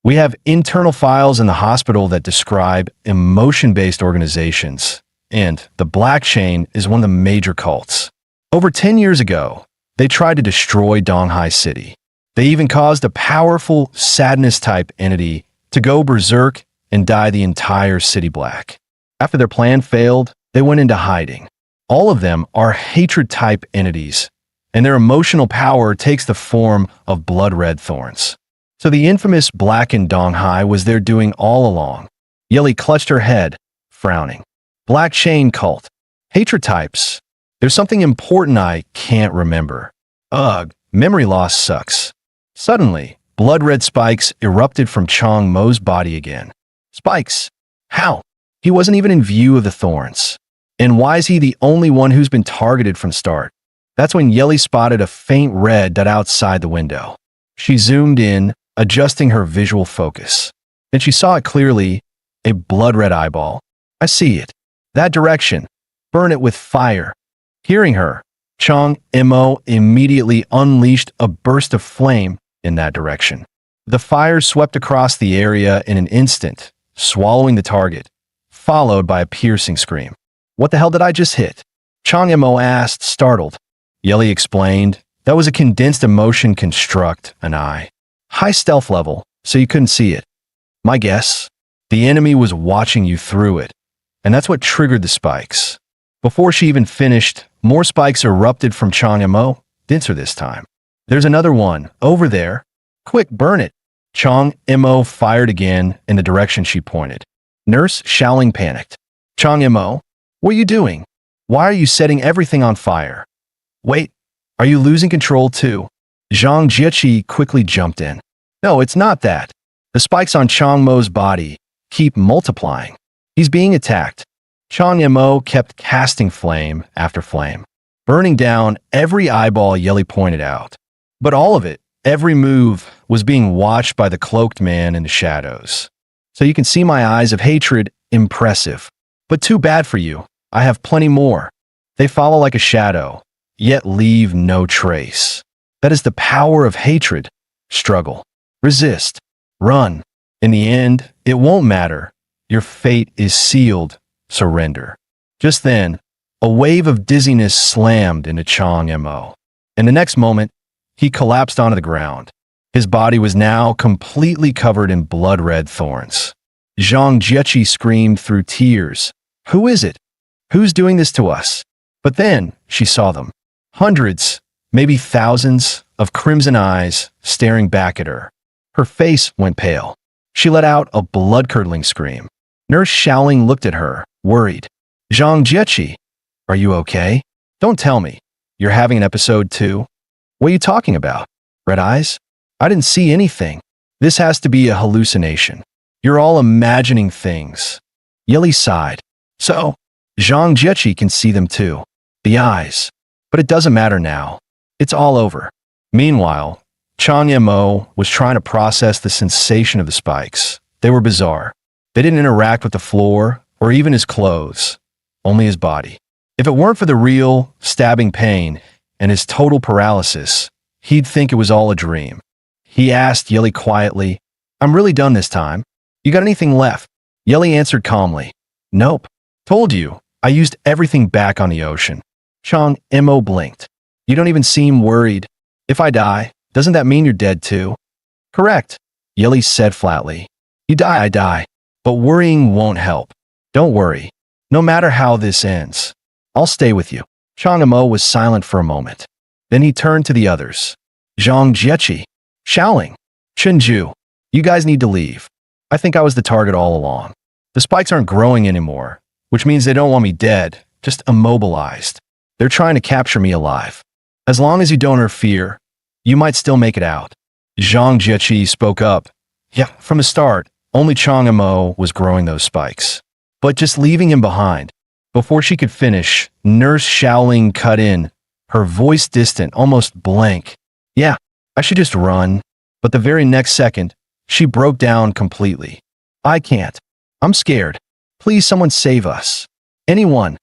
We have internal files in the hospital that describe emotion-based organizations, and the Black Chain is one of the major cults. Over 10 years ago, they tried to destroy Donghai City. They even caused a powerful sadness-type entity to go berserk and dye the entire city black. After their plan failed, they went into hiding. All of them are hatred-type entities, and their emotional power takes the form of blood-red thorns. So the infamous Blackened Donghai was there doing all along. Yeli clutched her head, frowning. Black Chain cult. Hatred types. There's something important I can't remember. Ugh, memory loss sucks. Suddenly, blood-red spikes erupted from Chang Mo's body again. Spikes? How? He wasn't even in view of the thorns. And why is he the only one who's been targeted from start? That's when Yeli spotted a faint red dot outside the window. She zoomed in, adjusting her visual focus. Then she saw it clearly, a blood-red eyeball. I see it. That direction. Burn it with fire. Hearing her, Chang Yimou immediately unleashed a burst of flame in that direction. The fire swept across the area in an instant, swallowing the target, followed by a piercing scream. What the hell did I just hit? Chang Yimou asked, startled. Yeli explained, that was a condensed emotion construct, an eye. High stealth level, so you couldn't see it. My guess? The enemy was watching you through it, and that's what triggered the spikes. Before she even finished, more spikes erupted from Chang Yimou, denser this time. There's another one, over there. Quick, burn it. Chang Yimou fired again in the direction she pointed. Nurse Xiaoling panicked. Chang Yimou, what are you doing? Why are you setting everything on fire? Wait, are you losing control too? Zhang Jieqi quickly jumped in. No, it's not that. The spikes on Chang Mo's body keep multiplying. He's being attacked. Chang Yimou kept casting flame after flame, burning down every eyeball Yeli pointed out. But all of it, every move, was being watched by the cloaked man in the shadows. So you can see my eyes of hatred, impressive. But too bad for you. I have plenty more. They follow like a shadow, yet leave no trace. That is the power of hatred. Struggle. Resist. Run. In the end, it won't matter. Your fate is sealed. Surrender. Just then, a wave of dizziness slammed into Chang Mo. In the next moment, he collapsed onto the ground. His body was now completely covered in blood-red thorns. Zhang Jieqi screamed through tears. Who is it? Who's doing this to us? But then she saw them. Hundreds, maybe thousands, of crimson eyes staring back at her. Her face went pale. She let out a blood-curdling scream. Nurse Shaoling looked at her, worried. Zhang Jieqi, are you okay? Don't tell me. You're having an episode too? What are you talking about? Red eyes? I didn't see anything. This has to be a hallucination. You're all imagining things. Yili sighed. So, Zhang Jieqi can see them too. The eyes. But it doesn't matter now. It's all over. Meanwhile, Chang Mo was trying to process the sensation of the spikes. They were bizarre. They didn't interact with the floor or even his clothes, only his body. If it weren't for the real, stabbing pain and his total paralysis, he'd think it was all a dream. He asked Yili quietly, I'm really done this time. You got anything left? Yili answered calmly, Nope. Told you, I used everything back on the ocean. Chang Mo blinked. You don't even seem worried. If I die, doesn't that mean you're dead too? Correct, Yili said flatly. You die, I die. But worrying won't help. Don't worry. No matter how this ends, I'll stay with you. Chang Mo was silent for a moment. Then he turned to the others. Zhang Jieqi, Shaoling, Chenju, you guys need to leave. I think I was the target all along. The spikes aren't growing anymore, which means they don't want me dead, just immobilized. They're trying to capture me alive. As long as you don't interfere, you might still make it out. Zhang Jieqi spoke up. Yeah, from the start, only Chang Mo was growing those spikes. But just leaving him behind. Before she could finish, Nurse Shaoling cut in, her voice distant, almost blank. Yeah, I should just run. But the very next second, she broke down completely. I can't. I'm scared. Please, someone save us. Anyone.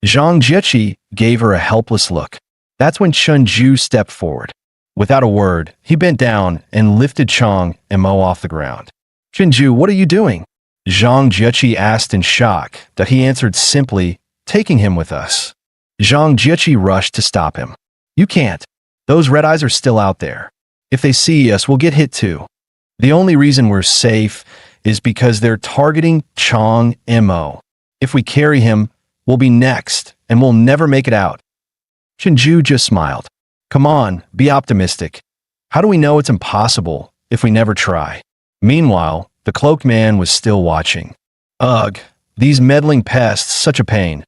Zhang Jieqi gave her a helpless look. That's when Chenju stepped forward. Without a word, he bent down and lifted Chang Mo off the ground. Chenju, what are you doing? Zhang Jieqi asked in shock that he answered simply, taking him with us. Zhang Jieqi rushed to stop him. You can't. Those red eyes are still out there. If they see us, we'll get hit too. The only reason we're safe is because they're targeting Chang Mo. If we carry him, we'll be next, and we'll never make it out. Chenju just smiled. Come on, be optimistic. How do we know it's impossible if we never try? Meanwhile, the cloaked man was still watching. Ugh, these meddling pests, such a pain.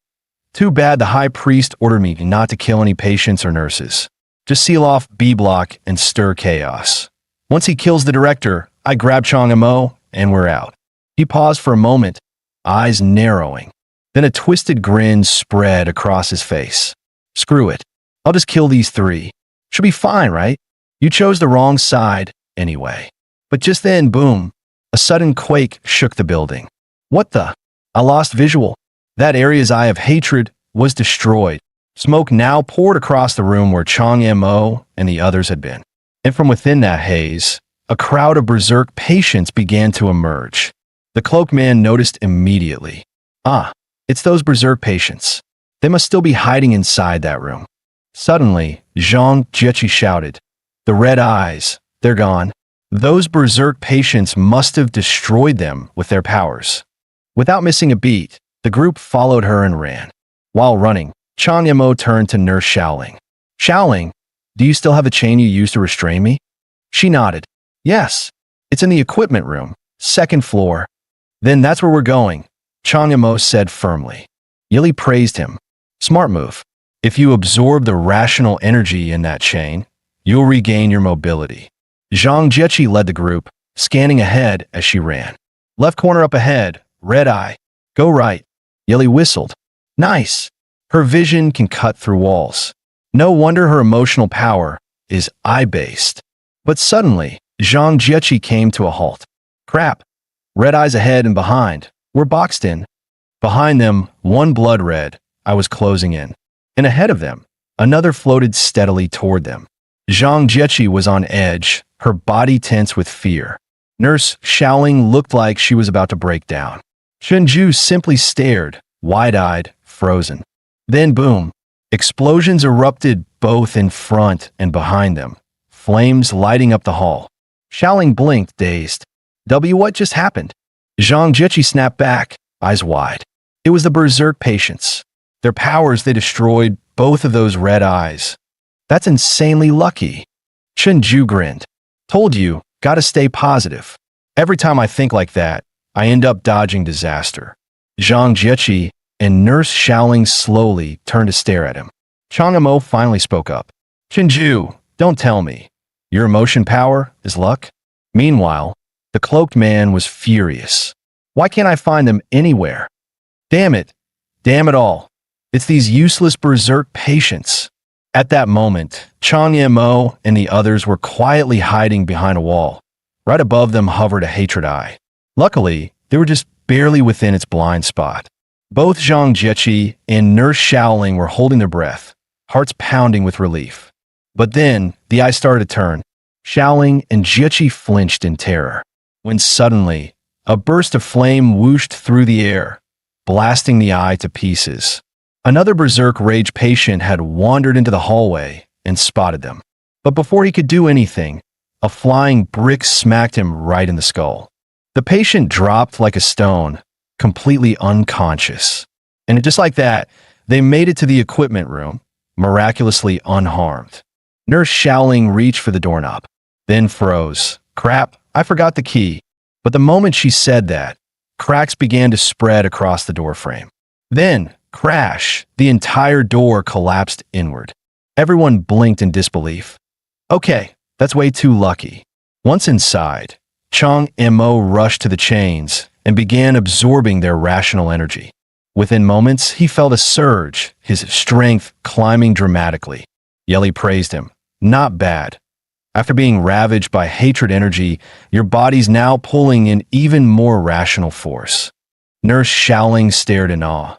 Too bad the high priest ordered me not to kill any patients or nurses. Just seal off B block and stir chaos. Once he kills the director, I grab Chang Mo and we're out. He paused for a moment, eyes narrowing. Then a twisted grin spread across his face. Screw it. I'll just kill these three. Should be fine, right? You chose the wrong side anyway. But just then, boom, a sudden quake shook the building. What the? I lost visual. That area's eye of hatred was destroyed. Smoke now poured across the room where Chang Mo and the others had been. And from within that haze, a crowd of berserk patients began to emerge. The cloaked man noticed immediately. Ah, it's those berserk patients. They must still be hiding inside that room. Suddenly, Zhang Jieqi shouted, The red eyes, they're gone. Those berserk patients must have destroyed them with their powers. Without missing a beat, the group followed her and ran. While running, Chang Mo turned to Nurse Shaoling. Shaoling, do you still have the chain you used to restrain me? She nodded. Yes, it's in the equipment room, second floor. Then that's where we're going, Chang Mo said firmly. Yili praised him. Smart move. If you absorb the rational energy in that chain, you'll regain your mobility. Zhang Jieqi led the group, scanning ahead as she ran. Left corner up ahead, red eye. Go right. Yili whistled. Nice. Her vision can cut through walls. No wonder her emotional power is eye-based. But suddenly, Zhang Jieqi came to a halt. Crap. Red eyes ahead and behind. We're boxed in. Behind them, one blood red. I was closing in. and ahead of them, another floated steadily toward them. Zhang Jiechi was on edge, her body tense with fear. Nurse Xiaoling looked like she was about to break down. Chenju simply stared, wide-eyed, frozen. Then boom! Explosions erupted both in front and behind them, flames lighting up the hall. Xiaoling blinked, dazed. What just happened? Zhang Jiechi snapped back, eyes wide. It was the berserk patients. Their powers, they destroyed both of those red eyes. That's insanely lucky. Chenju grinned. Told you, gotta stay positive. Every time I think like that, I end up dodging disaster. Zhang Jiechi and Nurse Xiaoling slowly turned to stare at him. Chang Emo finally spoke up. Chenju, don't tell me. Your emotion power is luck? Meanwhile, the cloaked man was furious. Why can't I find them anywhere? Damn it. Damn it all. It's these useless berserk patients. At that moment, Chang Emo and the others were quietly hiding behind a wall. Right above them hovered a hatred eye. Luckily, they were just barely within its blind spot. Both Zhang Jiechi and Nurse Xiaoling were holding their breath, hearts pounding with relief. But then, the eye started to turn. Xiaoling and Jiechi flinched in terror. When suddenly, a burst of flame whooshed through the air, blasting the eye to pieces. Another berserk rage patient had wandered into the hallway and spotted them. But before he could do anything, a flying brick smacked him right in the skull. The patient dropped like a stone, completely unconscious. And just like that, they made it to the equipment room, miraculously unharmed. Nurse Xiaoling reached for the doorknob, then froze. Crap, I forgot the key. But the moment she said that, cracks began to spread across the doorframe. Then, crash, the entire door collapsed inward. Everyone blinked in disbelief. Okay, that's way too lucky. Once inside, Chang Emo rushed to the chains and began absorbing their rational energy. Within moments, he felt a surge, his strength climbing dramatically. Yeli praised him. Not bad. After being ravaged by hatred energy, your body's now pulling in even more rational force. Nurse Xiaoling stared in awe.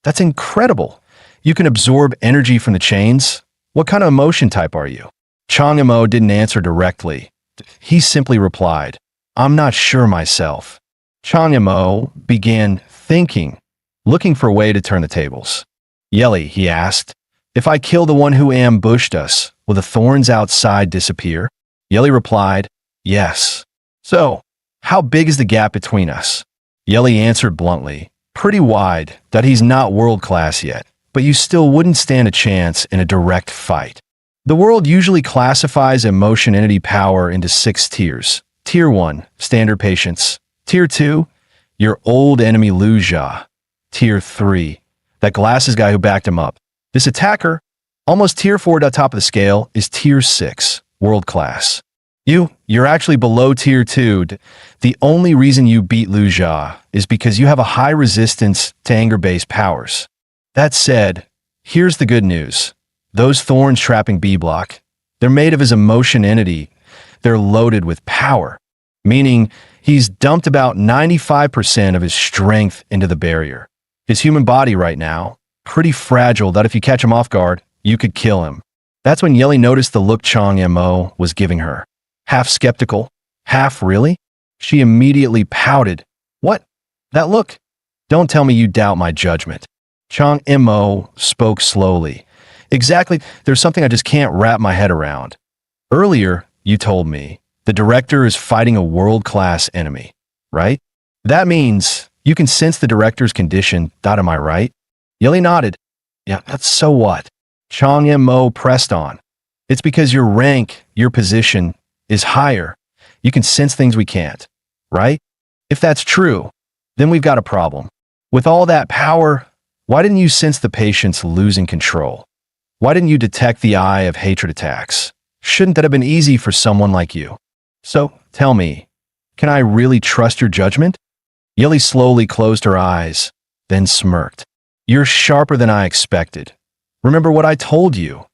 That's incredible. You can absorb energy from the chains? What kind of emotion type are you? Chang Emo didn't answer directly. He simply replied, I'm not sure myself. Chang Emo began thinking, looking for a way to turn the tables. Yeli, he asked, if I kill the one who ambushed us, will the thorns outside disappear? Yeli replied, yes. So, how big is the gap between us? Yeli answered bluntly, pretty wide, that he's not world-class yet, but you still wouldn't stand a chance in a direct fight. The world usually classifies emotion entity power into 6 tiers. Tier 1, standard patients. Tier 2, your old enemy Lu Jia. Tier 3, that glasses guy who backed him up. This attacker, almost tier 4 at the top of the scale, is tier 6, world class. You're actually below tier 2. The only reason you beat Lu Jia is because you have a high resistance to anger-based powers. That said, here's the good news. Those thorns trapping B-Block, they're made of his emotion entity. They're loaded with power, meaning he's dumped about 95% of his strength into the barrier. His human body right now, pretty fragile that if you catch him off guard, you could kill him. That's when Yeli noticed the look Chang Emo was giving her. Half skeptical, half really? She immediately pouted. What? That look? Don't tell me you doubt my judgment. Chang Emo spoke slowly. Exactly, there's something I just can't wrap my head around. Earlier, you told me, the director is fighting a world-class enemy, right? That means you can sense the director's condition, am I right? Yeli nodded. Yeah, that's so what? Chang Emo pressed on. It's because your rank, your position, is higher. You can sense things we can't, right? If that's true, then we've got a problem. With all that power, why didn't you sense the patients losing control? Why didn't you detect the eye of hatred attacks? Shouldn't that have been easy for someone like you? So, tell me, can I really trust your judgment? Yeli slowly closed her eyes, then smirked. You're sharper than I expected. Remember what I told you.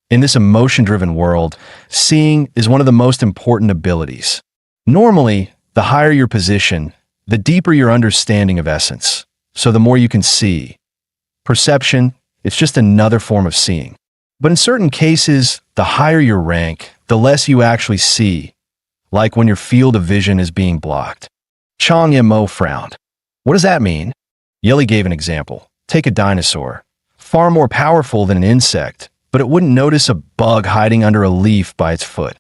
In this emotion-driven world, seeing is one of the most important abilities. Normally, the higher your position, the deeper your understanding of essence, so the more you can see. Perception It's just another form of seeing. But in certain cases, the higher your rank, the less you actually see, like when your field of vision is being blocked. Chang Mo frowned. What does that mean? Yeli gave an example. Take a dinosaur. Far more powerful than an insect, but it wouldn't notice a bug hiding under a leaf by its foot.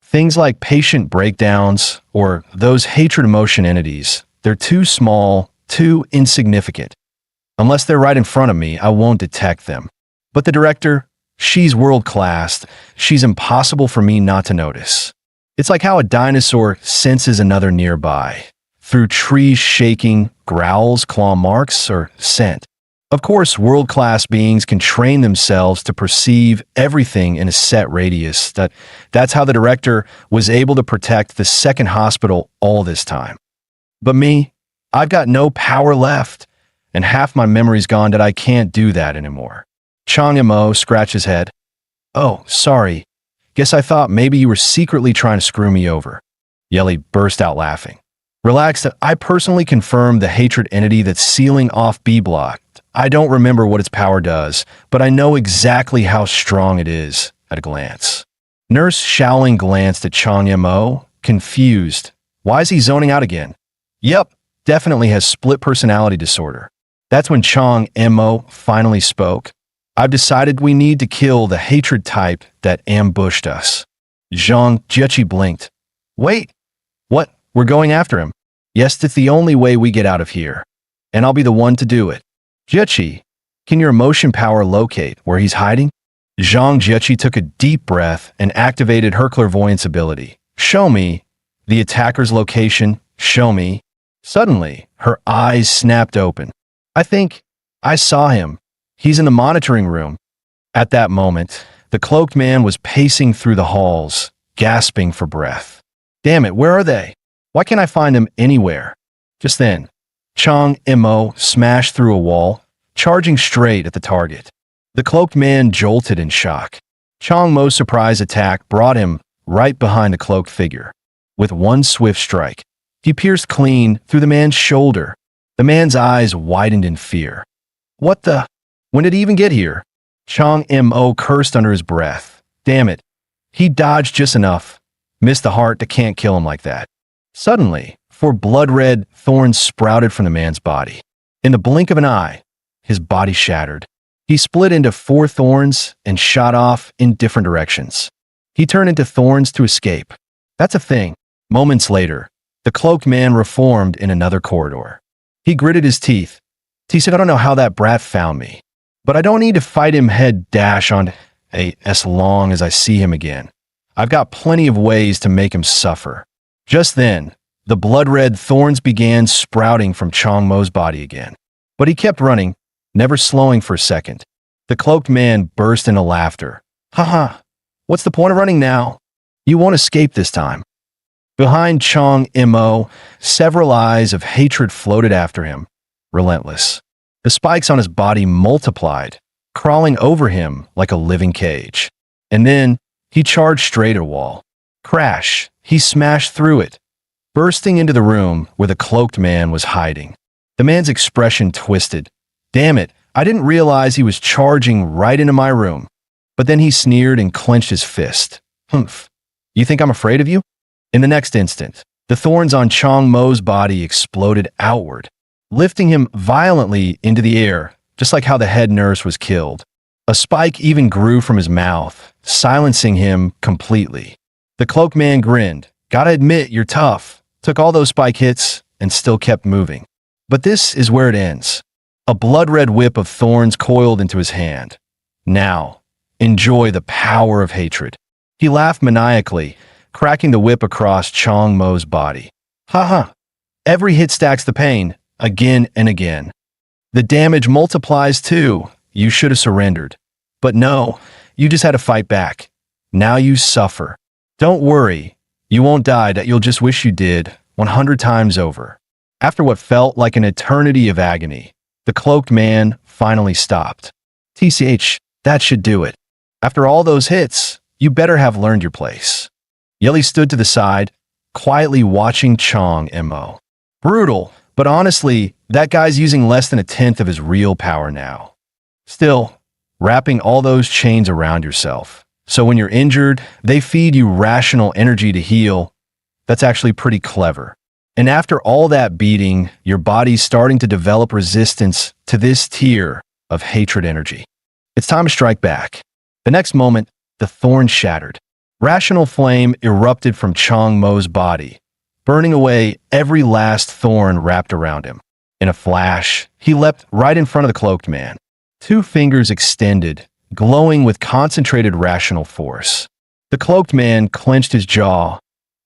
Things like patient breakdowns or those hatred emotion entities, they're too small, too insignificant. Unless they're right in front of me, I won't detect them. But the director, she's world-class. She's impossible for me not to notice. It's like how a dinosaur senses another nearby, through trees shaking, growls, claw marks, or scent. Of course, world-class beings can train themselves to perceive everything in a set radius. That's how the director was able to protect the second hospital all this time. But me, I've got no power left, and half my memory's gone that I can't do that anymore. Chang Mo scratched his head. Oh, sorry. Guess I thought maybe you were secretly trying to screw me over. Yeli burst out laughing. Relax, that I personally confirmed the hatred entity that's sealing off B block. I don't remember what its power does, but I know exactly how strong it is at a glance. Nurse Shaoling glanced at Chang Mo, confused. Why is he zoning out again? Yep, definitely has split personality disorder. That's when Chang Mo finally spoke. I've decided we need to kill the hatred type that ambushed us. Zhang Jiechi blinked. Wait, what? We're going after him? Yes, that's the only way we get out of here. And I'll be the one to do it. Jiechi, can your emotion power locate where he's hiding? Zhang Jiechi took a deep breath and activated her clairvoyance ability. Show me. The attacker's location. Show me. Suddenly, her eyes snapped open. I think I saw him. He's in the monitoring room. At that moment, the cloaked man was pacing through the halls, gasping for breath. Damn it, where are they? Why can't I find them anywhere? Just then, Chang Mo smashed through a wall, charging straight at the target. The cloaked man jolted in shock. Chang Mo's surprise attack brought him right behind the cloaked figure. With one swift strike, he pierced clean through the man's shoulder. The man's eyes widened in fear. What the? When did he even get here? Chang Mo cursed under his breath. Damn it. He dodged just enough. Missed the heart that can't kill him like that. Suddenly, 4 blood-red thorns sprouted from the man's body. In the blink of an eye, his body shattered. He split into 4 thorns and shot off in different directions. He turned into thorns to escape. That's a thing. Moments later, the cloaked man reformed in another corridor. He gritted his teeth. He said, I don't know how that brat found me, but I don't need to fight him head dash on as long as I see him again. I've got plenty of ways to make him suffer. Just then, the blood-red thorns began sprouting from Chang Mo's body again. But he kept running, never slowing for a second. The cloaked man burst into laughter. Haha, what's the point of running now? You won't escape this time. Behind Chang Mo, several eyes of hatred floated after him, relentless. The spikes on his body multiplied, crawling over him like a living cage. And then, he charged straight at a wall. Crash! He smashed through it, bursting into the room where the cloaked man was hiding. The man's expression twisted. Damn it, I didn't realize he was charging right into my room. But then he sneered and clenched his fist. Humph. You think I'm afraid of you? In the next instant, the thorns on Chang Mo's body exploded outward, lifting him violently into the air, just like how the head nurse was killed. A spike even grew from his mouth, silencing him completely. The cloaked man grinned. Gotta admit, you're tough. Took all those spike hits and still kept moving. But this is where it ends. A blood-red whip of thorns coiled into his hand. Now, enjoy the power of hatred. He laughed maniacally, cracking the whip across Chang Mo's body. Ha. Every hit stacks the pain, again and again. The damage multiplies too. You should have surrendered. But no, you just had to fight back. Now you suffer. Don't worry, you won't die, that you'll just wish you did 100 times over. After what felt like an eternity of agony, the cloaked man finally stopped. TCH, that should do it. After all those hits, you better have learned your place. Yeli stood to the side, quietly watching Chang Mo. Brutal, but honestly, that guy's using less than 1/10 of his real power now. Still, wrapping all those chains around yourself. So when you're injured, they feed you rational energy to heal. That's actually pretty clever. And after all that beating, your body's starting to develop resistance to this tier of hatred energy. It's time to strike back. The next moment, the thorn shattered. Rational flame erupted from Chang Mo's body, burning away every last thorn wrapped around him. In a flash, he leapt right in front of the cloaked man, 2 fingers extended, glowing with concentrated rational force. The cloaked man clenched his jaw,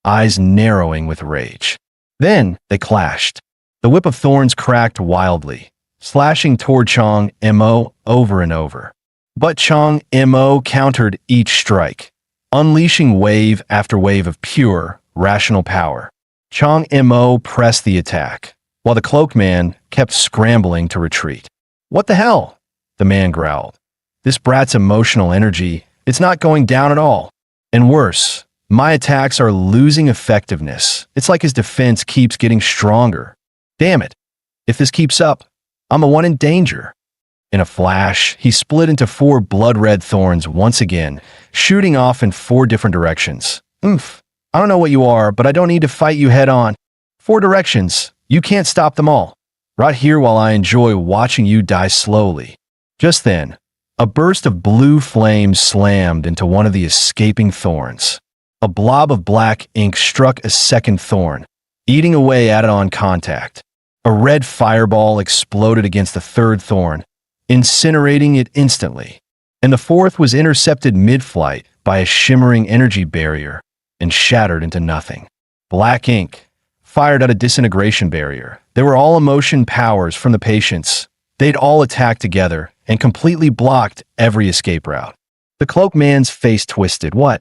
eyes narrowing with rage. Then they clashed. The whip of thorns cracked wildly, slashing toward Chang Mo over and over. But Chang Mo countered each strike, unleashing wave after wave of pure, rational power. Chang Mo pressed the attack, while the cloaked man kept scrambling to retreat. "What the hell?" the man growled. "This brat's emotional energy, it's not going down at all. And worse, my attacks are losing effectiveness. It's like his defense keeps getting stronger. Damn it. If this keeps up, I'm the one in danger." In a flash, he split into 4 blood-red thorns once again, shooting off in 4 different directions. "Oomph. I don't know what you are, but I don't need to fight you head-on. 4 directions. You can't stop them all. Right here while I enjoy watching you die slowly." Just then, a burst of blue flame slammed into one of the escaping thorns. A blob of black ink struck a second thorn, eating away at it on contact. A red fireball exploded against the third thorn, incinerating it instantly. And the fourth was intercepted mid-flight by a shimmering energy barrier and shattered into nothing. Black ink fired at a disintegration barrier. They were all emotion powers from the patients. They'd all attacked together and completely blocked every escape route. The cloaked man's face twisted. "What?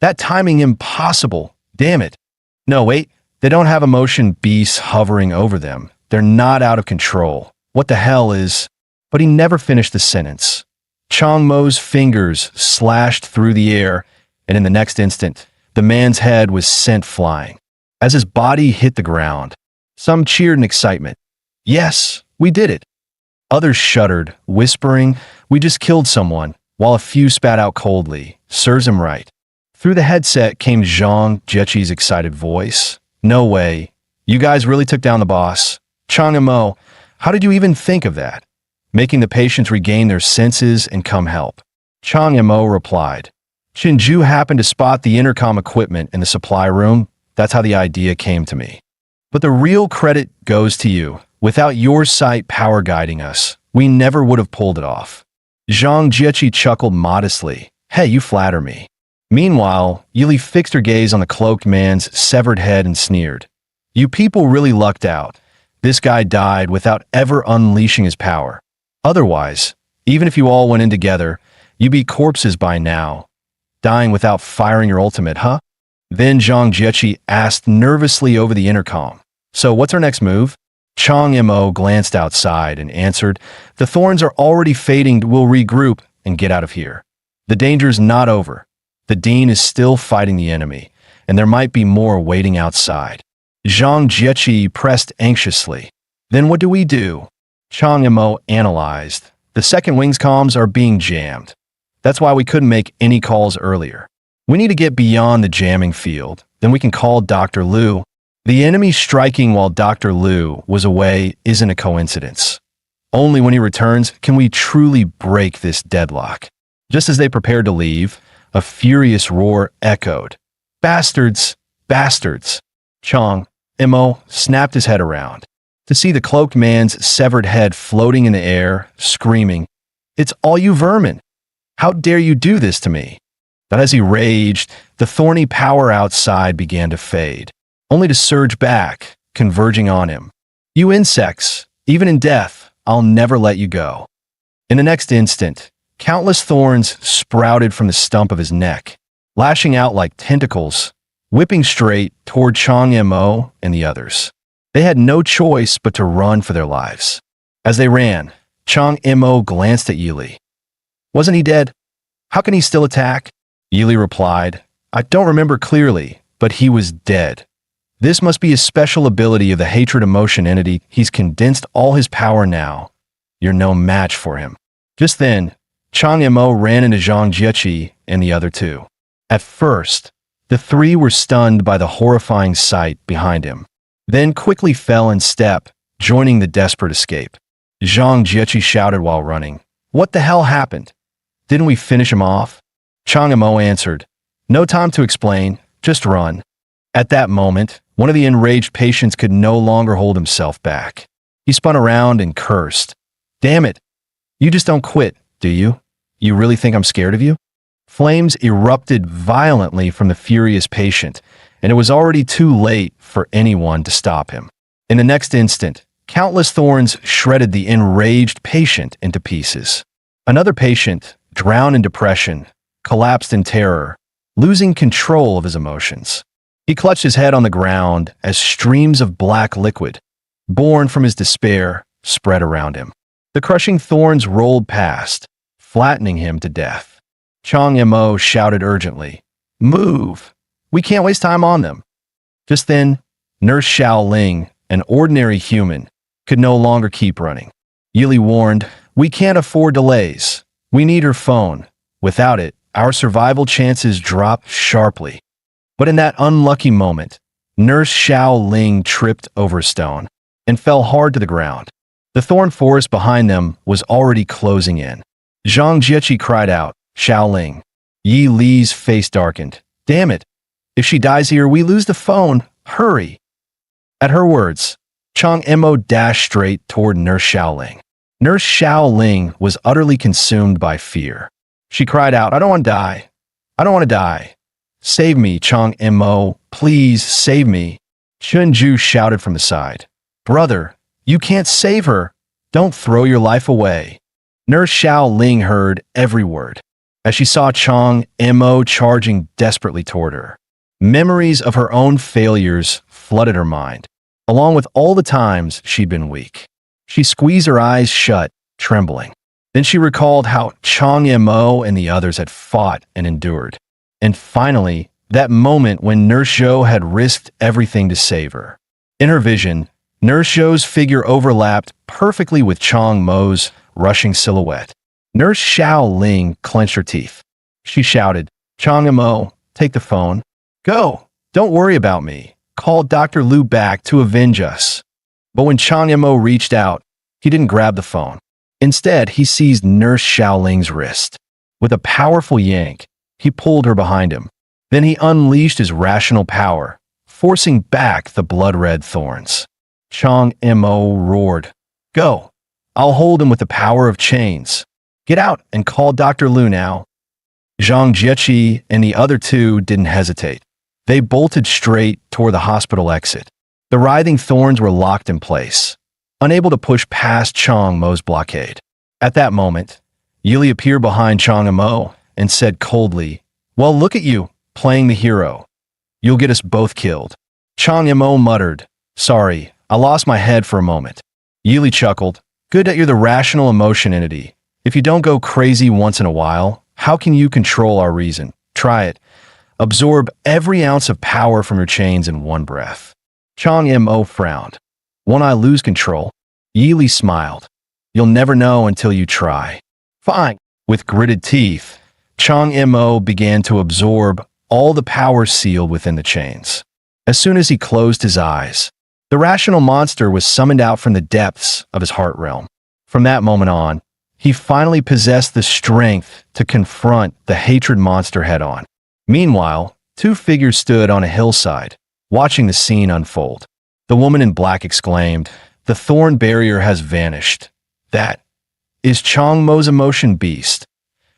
That timing impossible. Damn it. No, wait. They don't have emotion beasts hovering over them. They're not out of control. What the hell is—" But he never finished the sentence. Chang Mo's fingers slashed through the air, and in the next instant, the man's head was sent flying. As his body hit the ground, some cheered in excitement. "Yes, we did it." Others shuddered, whispering, "We just killed someone," while a few spat out coldly, "Serves him right." Through the headset came Zhang Jiechi's excited voice. "No way. You guys really took down the boss. Chang Mo, how did you even think of that? Making the patients regain their senses and come help." Chang Mo replied, "Chinju happened to spot the intercom equipment in the supply room. That's how the idea came to me. But the real credit goes to you. Without your sight power guiding us, we never would have pulled it off." Zhang Jiechi chuckled modestly. "Hey, you flatter me." Meanwhile, Yili fixed her gaze on the cloaked man's severed head and sneered. "You people really lucked out. This guy died without ever unleashing his power. Otherwise, even if you all went in together, you'd be corpses by now. Dying without firing your ultimate, huh?" Then Zhang Jiechi asked nervously over the intercom, "So what's our next move?" Chang Mo glanced outside and answered, "The thorns are already fading. We'll regroup and get out of here. The danger's not over. The Dean is still fighting the enemy, and there might be more waiting outside." Zhang Jiechi pressed anxiously. "Then what do we do?" Chang Mo analyzed. "The second wing's comms are being jammed. That's why we couldn't make any calls earlier. We need to get beyond the jamming field. Then we can call Dr. Liu. The enemy striking while Dr. Liu was away isn't a coincidence. Only when he returns can we truly break this deadlock." Just as they prepared to leave, a furious roar echoed. "Bastards! Bastards!" Chang Mo snapped his head around to see the cloaked man's severed head floating in the air, screaming, "It's all you vermin! How dare you do this to me?" But as he raged, the thorny power outside began to fade, only to surge back, converging on him. "You insects, even in death, I'll never let you go." In the next instant, countless thorns sprouted from the stump of his neck, lashing out like tentacles, whipping straight toward Chang Mo and the others. They had no choice but to run for their lives. As they ran, Chang Mo glanced at Yili. "Wasn't he dead? How can he still attack?" Yili replied, "I don't remember clearly, but he was dead. This must be a special ability of the hatred emotion entity. He's condensed all his power now. You're no match for him." Just then, Chang Mo ran into Zhang Jieqi and the other two. At first, the three were stunned by the horrifying sight behind him, then quickly fell in step, joining the desperate escape. Zhang Jieqi shouted while running, "What the hell happened? Didn't we finish him off?" Chang Mo answered, "No time to explain, just run." At that moment, one of the enraged patients could no longer hold himself back. He spun around and cursed. "Damn it! You just don't quit, do you? You really think I'm scared of you?" Flames erupted violently from the furious patient, and it was already too late for anyone to stop him. In the next instant, countless thorns shredded the enraged patient into pieces. Another patient, drowned in depression, collapsed in terror, losing control of his emotions. He clutched his head on the ground as streams of black liquid, born from his despair, spread around him. The crushing thorns rolled past, flattening him to death. Chang Mo shouted urgently, "Move! We can't waste time on them." Just then, Nurse Xiao Ling, an ordinary human, could no longer keep running. Yili warned, "We can't afford delays. We need her phone. Without it, our survival chances drop sharply." But in that unlucky moment, Nurse Xiao Ling tripped over a stone and fell hard to the ground. The thorn forest behind them was already closing in. Zhang Jieqi cried out, "Xiao Ling." Yi Li's face darkened. "Damn it! If she dies here, we lose the phone. Hurry!" At her words, Chang Mo dashed straight toward Nurse Xiao Ling. Nurse Xiao Ling was utterly consumed by fear. She cried out, "I don't want to die. I don't want to die. Save me, Chang Mo. Please save me." Chunju shouted from the side, "Brother, you can't save her. Don't throw your life away." Nurse Xiao Ling heard every word as she saw Chang Mo charging desperately toward her. Memories of her own failures flooded her mind, along with all the times she'd been weak. She squeezed her eyes shut, trembling. Then she recalled how Chang Mo and the others had fought and endured. And finally, that moment when Nurse Zhou had risked everything to save her. In her vision, Nurse Zhou's figure overlapped perfectly with Chang Mo's rushing silhouette. Nurse Xiao Ling clenched her teeth. She shouted, "Chang Mo, take the phone. Go! Don't worry about me. Call Dr. Liu back to avenge us." But when Chang Mo reached out, he didn't grab the phone. Instead, he seized Nurse Xiao Ling's wrist. With a powerful yank, he pulled her behind him. Then he unleashed his rational power, forcing back the blood-red thorns. Chang Mo roared, "Go! I'll hold him with the power of chains. Get out and call Dr. Liu now." Zhang Jieqi and the other two didn't hesitate. They bolted straight toward the hospital exit. The writhing thorns were locked in place, unable to push past Chang Mo's blockade. At that moment, Yili appeared behind Chang Mo and said coldly, "Well, look at you, playing the hero. You'll get us both killed." Chang Mo muttered, "Sorry, I lost my head for a moment." Yili chuckled, "Good that you're the rational emotion entity. If you don't go crazy once in a while, how can you control our reason? Try it. Absorb every ounce of power from your chains in one breath." Chang Mo frowned. "Won't I lose control?" Yili smiled. "You'll never know until you try." "Fine." With gritted teeth, Chang Mo began to absorb all the power sealed within the chains. As soon as he closed his eyes, the rational monster was summoned out from the depths of his heart realm. From that moment on, he finally possessed the strength to confront the hatred monster head-on. Meanwhile, two figures stood on a hillside, watching the scene unfold. The woman in black exclaimed, "The thorn barrier has vanished. That is Chang Mo's emotion beast.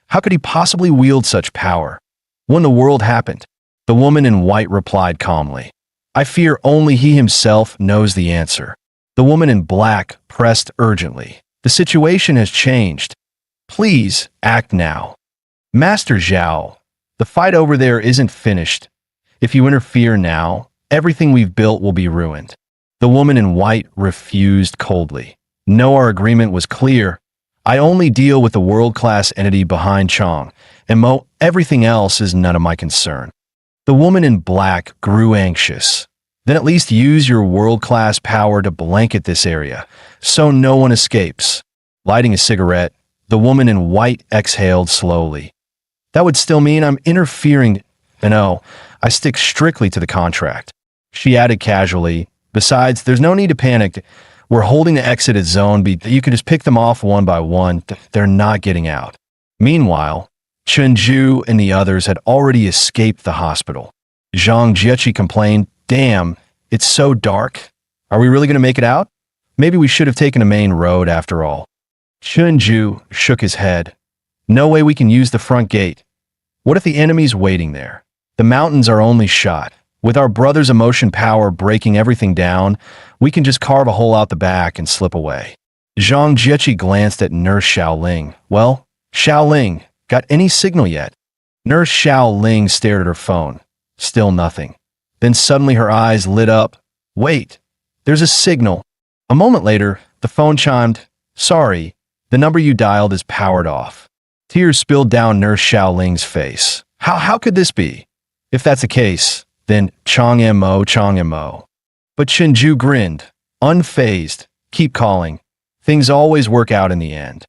How could he possibly wield such power? When the world happened?" The woman in white replied calmly, "I fear only he himself knows the answer." The woman in black pressed urgently, "The situation has changed. Please act now." "Master Zhao, the fight over there isn't finished. If you interfere now, everything we've built will be ruined." The woman in white refused coldly. "No, our agreement was clear. I only deal with the world-class entity behind Chang Mo. Everything else is none of my concern." The woman in black grew anxious. "Then at least use your world-class power to blanket this area, so no one escapes." Lighting a cigarette, The woman in white exhaled slowly. That would still mean I'm interfering. No, I stick strictly to the contract. She added casually, besides, there's no need to panic. We're holding the exit at zone B. You can just pick them off one by one. They're not getting out. Meanwhile, Chunju and the others had already escaped the hospital. Zhang Jiechi complained, damn, it's so dark. Are we really going to make it out? Maybe we should have taken a main road after all. Chunju shook his head. No way we can use the front gate. What if the enemy's waiting there? The mountains are only shot. With our brother's emotion power breaking everything down, we can just carve a hole out the back and slip away. Zhang Jiechi glanced at Nurse Xiaoling. Well, Xiaoling, got any signal yet? Nurse Xiaoling stared at her phone. Still nothing. Then suddenly her eyes lit up. Wait, there's a signal. A moment later, the phone chimed. Sorry, the number you dialed is powered off. Tears spilled down Nurse Xiaoling's face. How could this be? If that's the case, then Changmo. But Chunju grinned, unfazed. Keep calling. Things always work out in the end.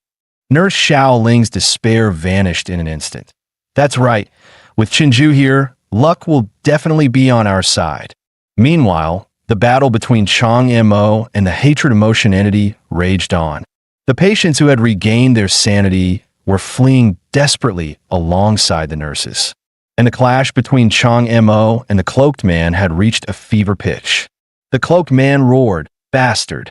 Nurse Xiaoling's despair vanished in an instant. That's right. With Chunju here, luck will definitely be on our side. Meanwhile, the battle between Changmo and the hatred emotion entity raged on. The patients who had regained their sanity were fleeing desperately alongside the nurses. And the clash between Changmo and the cloaked man had reached a fever pitch. The cloaked man roared, bastard.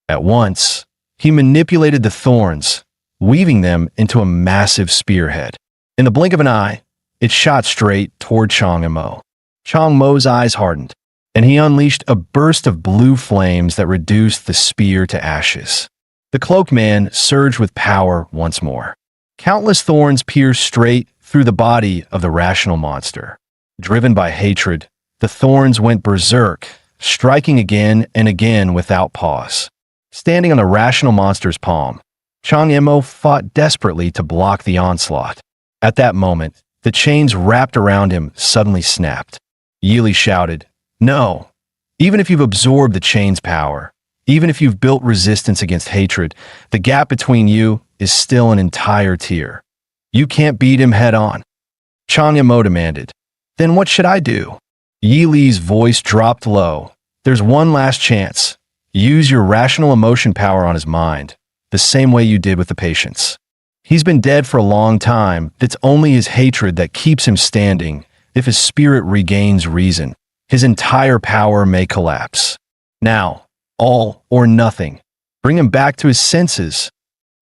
At once, he manipulated the thorns, weaving them into a massive spearhead. In the blink of an eye, it shot straight toward Changmo. Changmo's eyes hardened, and he unleashed a burst of blue flames that reduced the spear to ashes. The cloaked man surged with power once more. Countless thorns pierced straight through the body of the rational monster. Driven by hatred, the thorns went berserk, striking again and again without pause. Standing on the rational monster's palm, Changmo fought desperately to block the onslaught. At that moment, the chains wrapped around him suddenly snapped. Yili shouted, No! Even if you've absorbed the chain's power, even if you've built resistance against hatred, the gap between you is still an entire tier. You can't beat him head on. Changmo demanded. Then what should I do? Yili's voice dropped low. There's one last chance. Use your rational emotion power on his mind, the same way you did with the patients. He's been dead for a long time. It's only his hatred that keeps him standing. If his spirit regains reason, his entire power may collapse. Now, all or nothing. Bring him back to his senses.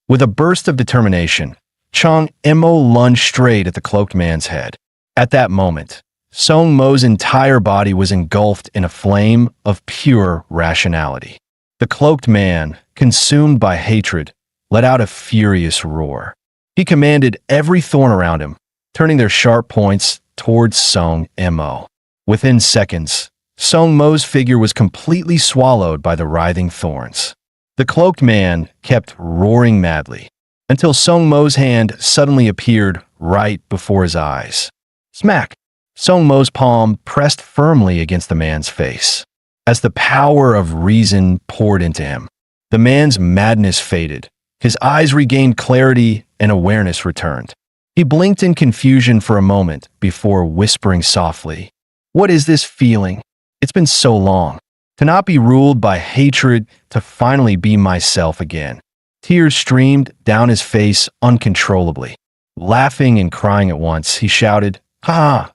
With a burst of determination, Changmo lunged straight at the cloaked man's head. At that moment, Songmo's entire body was engulfed in a flame of pure rationality. The cloaked man, consumed by hatred, let out a furious roar. He commanded every thorn around him, turning their sharp points towards Songmo. Within seconds, Songmo's figure was completely swallowed by the writhing thorns. The cloaked man kept roaring madly, until Songmo's hand suddenly appeared right before his eyes. Smack! Songmo's palm pressed firmly against the man's face. As the power of reason poured into him, the man's madness faded. His eyes regained clarity and awareness returned. He blinked in confusion for a moment before whispering softly, "What is this feeling? It's been so long. To not be ruled by hatred, to finally be myself again." Tears streamed down his face uncontrollably. Laughing and crying at once, he shouted, "Ha!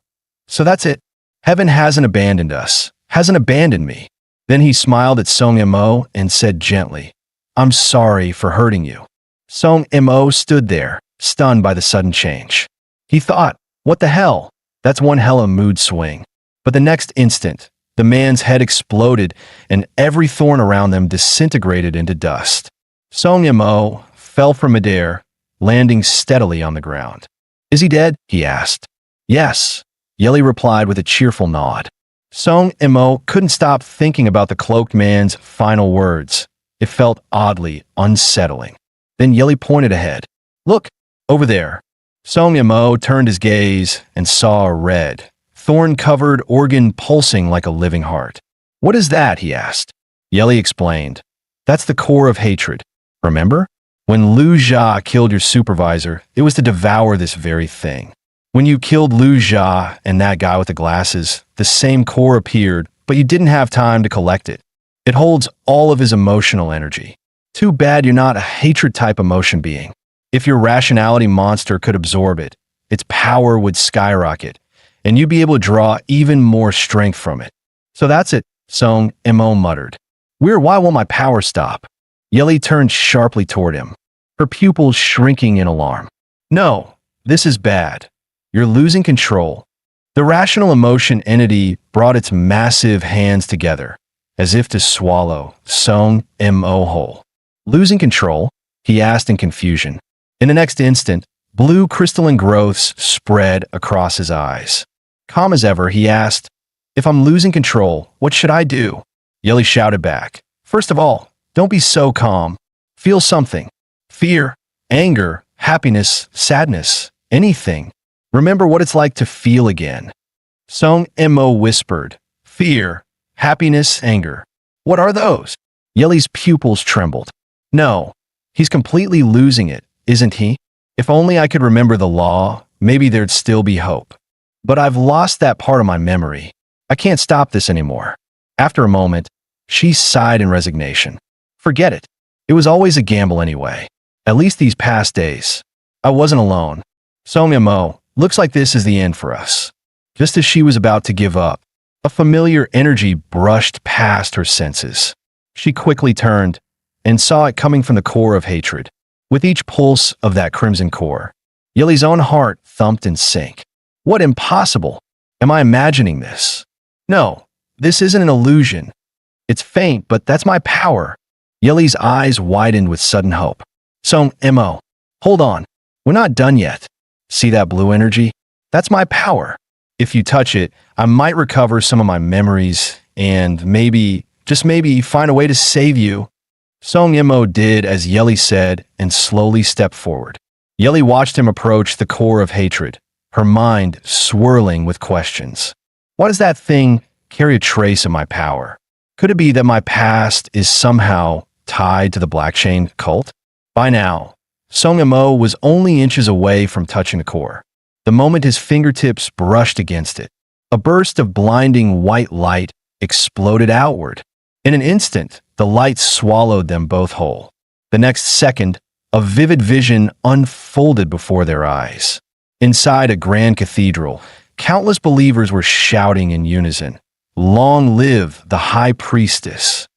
So that's it. Heaven hasn't abandoned us, hasn't abandoned me." Then he smiled at Songmo and said gently, "I'm sorry for hurting you." Songmo stood there, stunned by the sudden change. He thought, what the hell? That's one hell of a mood swing. But the next instant, the man's head exploded and every thorn around them disintegrated into dust. Songmo fell from midair, landing steadily on the ground. "Is he dead?" he asked. "Yes," Yeli replied with a cheerful nod. Songmo couldn't stop thinking about the cloaked man's final words. It felt oddly unsettling. Then Yeli pointed ahead. "Look, over there." Songmo turned his gaze and saw a red, thorn-covered organ pulsing like a living heart. "What is that?" he asked. Yeli explained. "That's the core of hatred. Remember? When Lu Jia killed your supervisor, it was to devour this very thing. When you killed Lu Jia and that guy with the glasses, the same core appeared, but you didn't have time to collect it. It holds all of his emotional energy. Too bad you're not a hatred-type emotion being. If your rationality monster could absorb it, its power would skyrocket, and you'd be able to draw even more strength from it. So that's it, Song Mo muttered. Weird, why won't my power stop? Yeli turned sharply toward him, her pupils shrinking in alarm. No, this is bad. You're losing control. The rational emotion entity brought its massive hands together, as if to swallow Song Mo whole. Losing control? He asked in confusion. In the next instant, blue crystalline growths spread across his eyes. Calm as ever, he asked, if I'm losing control, what should I do? Yeli shouted back. First of all, don't be so calm. Feel something. Fear, anger, happiness, sadness, anything. Remember what it's like to feel again. Song Mo whispered. Fear, happiness, anger. What are those? Yeli's pupils trembled. No, he's completely losing it, isn't he? If only I could remember the law, maybe there'd still be hope. But I've lost that part of my memory. I can't stop this anymore. After a moment, she sighed in resignation. Forget it. It was always a gamble anyway. At least these past days. I wasn't alone. Song Mo, looks like this is the end for us. Just as she was about to give up, a familiar energy brushed past her senses. She quickly turned and saw it coming from the core of hatred. With each pulse of that crimson core, Yeli's own heart thumped and sank. What impossible? Am I imagining this? No, this isn't an illusion. It's faint, but that's my power. Yeli's eyes widened with sudden hope. Song Mo, hold on. We're not done yet. See that blue energy? That's my power. If you touch it, I might recover some of my memories and maybe, just maybe, find a way to save you. Song Mo did as Yeli said and slowly stepped forward. Yeli watched him approach the core of hatred, her mind swirling with questions. Why does that thing carry a trace of my power? Could it be that my past is somehow tied to the Black Chain cult? By now, Song Mo was only inches away from touching the core. The moment his fingertips brushed against it, a burst of blinding white light exploded outward. In an instant, the light swallowed them both whole. The next second, a vivid vision unfolded before their eyes. Inside a grand cathedral, countless believers were shouting in unison, "Long live the High Priestess!"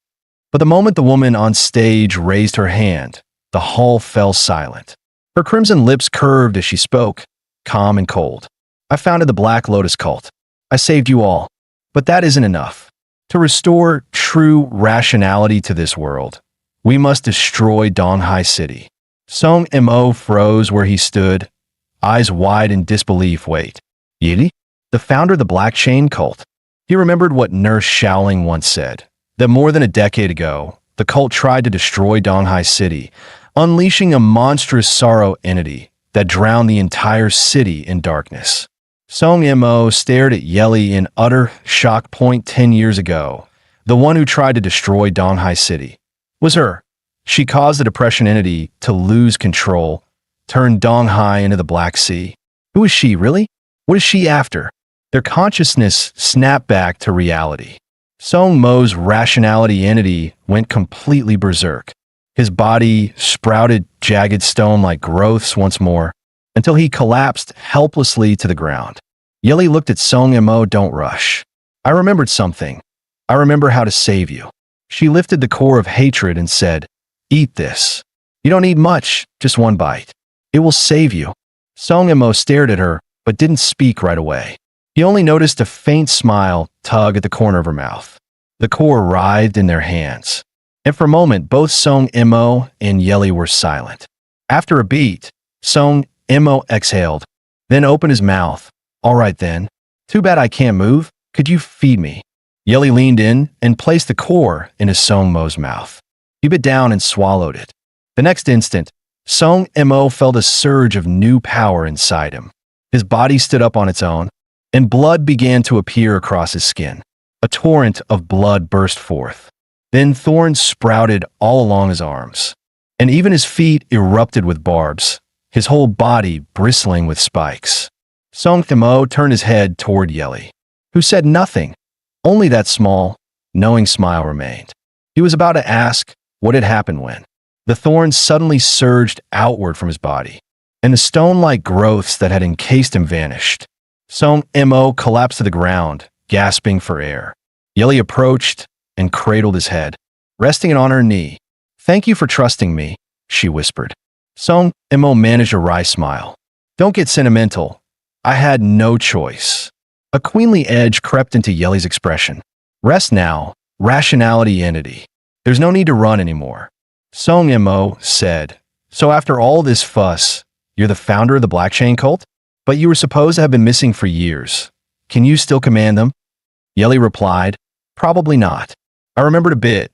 But the moment the woman on stage raised her hand, the hall fell silent. Her crimson lips curved as she spoke, calm and cold. I founded the Black Lotus cult. I saved you all. But that isn't enough. To restore true rationality to this world, we must destroy Donghai City. Song Mo froze where he stood, eyes wide in disbelief. Wait, Yili? The founder of the Black Chain cult? He remembered what Nurse Shaoling once said, that more than a decade ago, the cult tried to destroy Donghai City, unleashing a monstrous sorrow entity that drowned the entire city in darkness. Song Mo stared at Yeli in utter shock. 10 years ago, the one who tried to destroy Donghai City was her. She caused the depression entity to lose control, turned Donghai into the Black Sea. Who is she, really? What is she after? Their consciousness snapped back to reality. Song Mo's rationality entity went completely berserk. His body sprouted jagged stone-like growths once more, until he collapsed helplessly to the ground. Yeli looked at Song Mo. Don't rush. I remembered something. I remember how to save you. She lifted the core of hatred and said, eat this. You don't need much, just one bite. It will save you. Song Mo stared at her, but didn't speak right away. He only noticed a faint smile tug at the corner of her mouth. The core writhed in their hands. And for a moment, both Song Mo and Yeli were silent. After a beat, Song Mo exhaled, then opened his mouth. All right then. Too bad I can't move. Could you feed me? Yeli leaned in and placed the core into Song Mo's mouth. He bit down and swallowed it. The next instant, Song Mo felt a surge of new power inside him. His body stood up on its own, and blood began to appear across his skin. A torrent of blood burst forth. Then thorns sprouted all along his arms. and even his feet erupted with barbs, his whole body bristling with spikes. Song Thimo turned his head toward Yeli, who said nothing. Only that small, knowing smile remained. He was about to ask what had happened when the thorns suddenly surged outward from his body, and the stone-like growths that had encased him vanished. Song Mo collapsed to the ground, gasping for air. Yeli approached and cradled his head, resting it on her knee. "Thank you for trusting me," she whispered. Song Mo managed a wry smile. "Don't get sentimental. I had no choice." A queenly edge crept into Yeli's expression. "Rest now, rationality entity. There's no need to run anymore." Song Mo said, "So after all this fuss, you're the founder of the Black Chain cult? But you were supposed to have been missing for years. Can you still command them?" Yeli replied, "Probably not. I remembered a bit.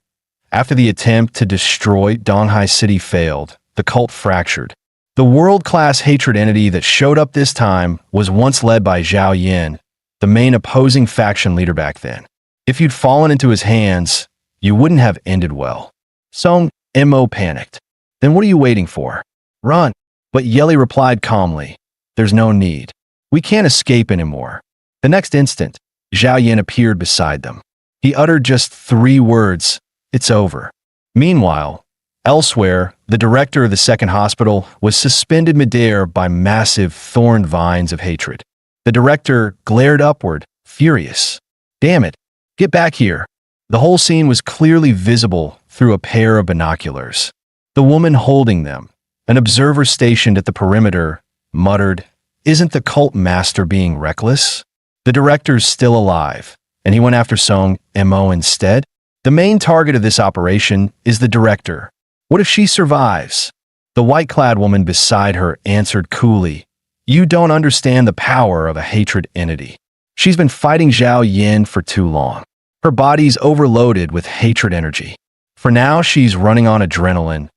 After the attempt to destroy Donghai City failed, the cult fractured. The world-class hatred entity that showed up this time was once led by Zhao Yin, the main opposing faction leader back then. If you'd fallen into his hands, you wouldn't have ended well." Song Mo panicked. "Then what are you waiting for? Run." But Yeli replied calmly, "There's no need. We can't escape anymore." The next instant, Zhao Yin appeared beside them. He uttered just 3 words, "It's over." Meanwhile, elsewhere, the director of the second hospital was suspended midair by massive thorn vines of hatred. The director glared upward, furious. "Damn it, get back here." The whole scene was clearly visible through a pair of binoculars. The woman holding them, an observer stationed at the perimeter, muttered, "Isn't the cult master being reckless? The director's still alive, and he went after Song Mo instead? The main target of this operation is the director. What if she survives?" The white-clad woman beside her answered coolly, "You don't understand the power of a hatred entity. She's been fighting Zhao Yin for too long. Her body's overloaded with hatred energy. For now, she's running on adrenaline,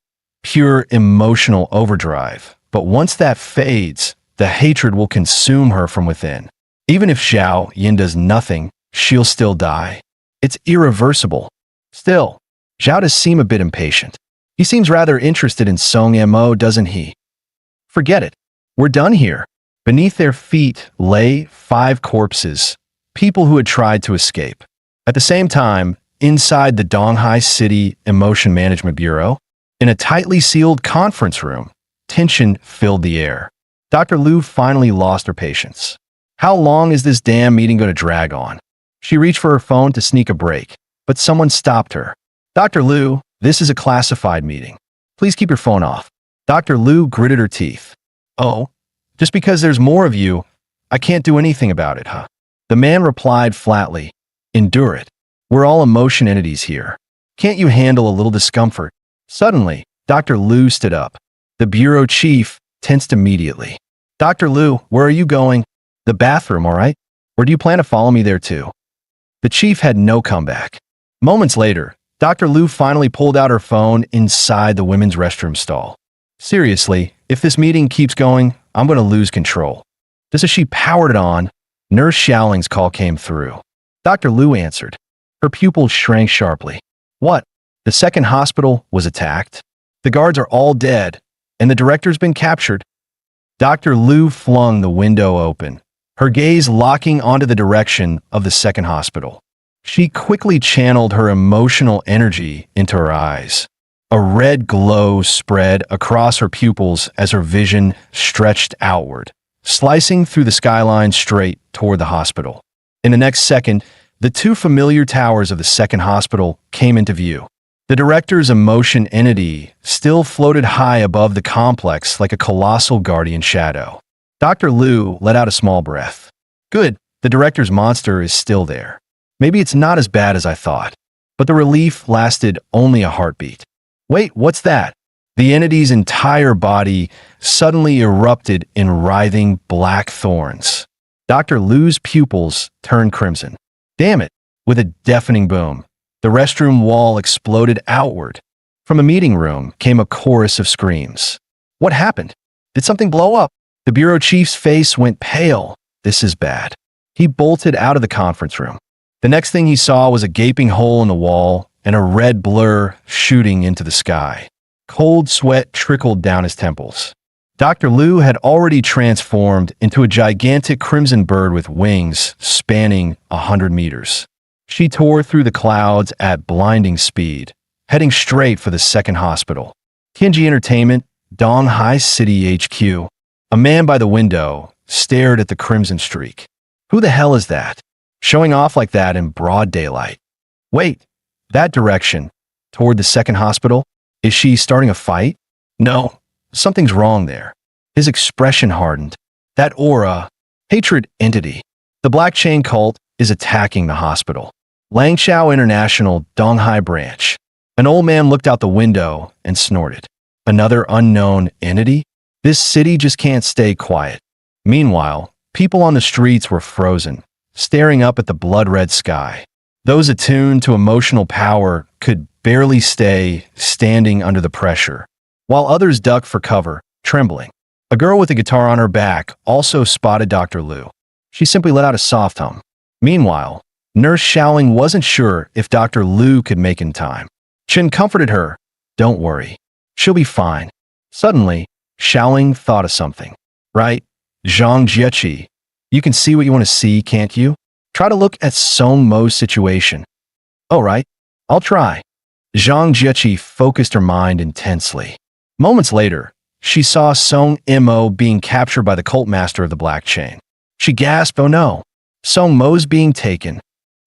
pure emotional overdrive. But once that fades, the hatred will consume her from within. Even if Zhao Yin does nothing, she'll still die. It's irreversible." Still, Zhao does seem a bit impatient. He seems rather interested in Song Mo, doesn't he? "Forget it. We're done here." Beneath their feet lay 5 corpses, people who had tried to escape. At the same time, inside the Donghai City Emotion Management Bureau, in a tightly sealed conference room, tension filled the air. Dr. Liu finally lost her patience. How long is this damn meeting going to drag on? She reached for her phone to sneak a break, but someone stopped her. "Dr. Liu, this is a classified meeting. Please keep your phone off." Dr. Liu gritted her teeth. "Oh, just because there's more of you, I can't do anything about it, huh?" The man replied flatly, "Endure it. We're all emotion entities here. Can't you handle a little discomfort?" Suddenly, Dr. Liu stood up. The bureau chief tensed immediately. "Dr. Liu, where are you going?" "The bathroom, all right? Or do you plan to follow me there too?" The chief had no comeback. Moments later, Dr. Liu finally pulled out her phone inside the women's restroom stall. "Seriously, if this meeting keeps going, I'm going to lose control." Just as she powered it on, Nurse Xiaoling's call came through. Dr. Liu answered. Her pupils shrank sharply. "What? The second hospital was attacked? The guards are all dead, and the director's been captured?" Dr. Liu flung the window open, her gaze locking onto the direction of the second hospital. She quickly channeled her emotional energy into her eyes. A red glow spread across her pupils as her vision stretched outward, slicing through the skyline straight toward the hospital. In the next second, the 2 familiar towers of the second hospital came into view. The director's emotion entity still floated high above the complex like a colossal guardian shadow. Dr. Liu let out a small breath. "Good, the director's monster is still there. Maybe it's not as bad as I thought." But the relief lasted only a heartbeat. "Wait, what's that?" The entity's entire body suddenly erupted in writhing black thorns. Dr. Liu's pupils turned crimson. Damn it! With a deafening boom, the restroom wall exploded outward. From a meeting room came a chorus of screams. What happened? Did something blow up? The bureau chief's face went pale. This is bad. He bolted out of the conference room. The next thing he saw was a gaping hole in the wall and a red blur shooting into the sky. Cold sweat trickled down his temples. Dr. Liu had already transformed into a gigantic crimson bird with wings spanning 100 meters. She tore through the clouds at blinding speed, heading straight for the second hospital. Tianji Entertainment, Donghai City HQ. A man by the window stared at the crimson streak. Who the hell is that? Showing off like that in broad daylight. Wait, that direction, toward the second hospital? Is she starting a fight? No, something's wrong there. His expression hardened. That aura, hatred entity. The Black Chain cult is attacking the hospital. Langshao International Donghai branch. An old man looked out the window and snorted. Another unknown entity? This city just can't stay quiet. Meanwhile, people on the streets were frozen, staring up at the blood-red sky. Those attuned to emotional power could barely stay standing under the pressure, while others ducked for cover, trembling. A girl with a guitar on her back also spotted Dr. Liu. She simply let out a soft hum. Meanwhile, Nurse Xiaoling wasn't sure if Dr. Liu could make in time. Chen comforted her. Don't worry. She'll be fine. Suddenly, Xiaoling thought of something. Right, Zhang Jieqi, you can see what you want to see, can't you? Try to look at Song Mo's situation. All right, I'll try. Zhang Jieqi focused her mind intensely. Moments later, she saw Song Mo being captured by the cult master of the Black Chain. She gasped, oh no, Song Mo's being taken.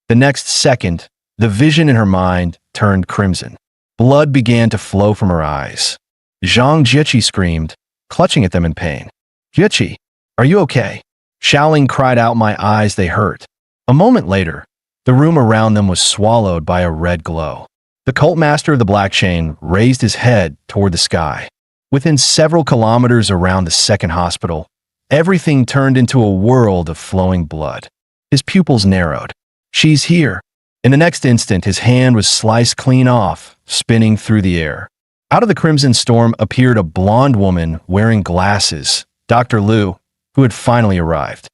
The next second, the vision in her mind turned crimson. Blood began to flow from her eyes. Zhang Jieqi screamed, clutching at them in pain. Jieqi, are you okay? Xiaoling cried out, my eyes, they hurt. A moment later, the room around them was swallowed by a red glow. The cult master of the Black Chain raised his head toward the sky. Within several kilometers around the second hospital, everything turned into a world of flowing blood. His pupils narrowed. She's here. In the next instant, his hand was sliced clean off, spinning through the air. Out of the crimson storm appeared a blonde woman wearing glasses, Dr. Liu, who had finally arrived.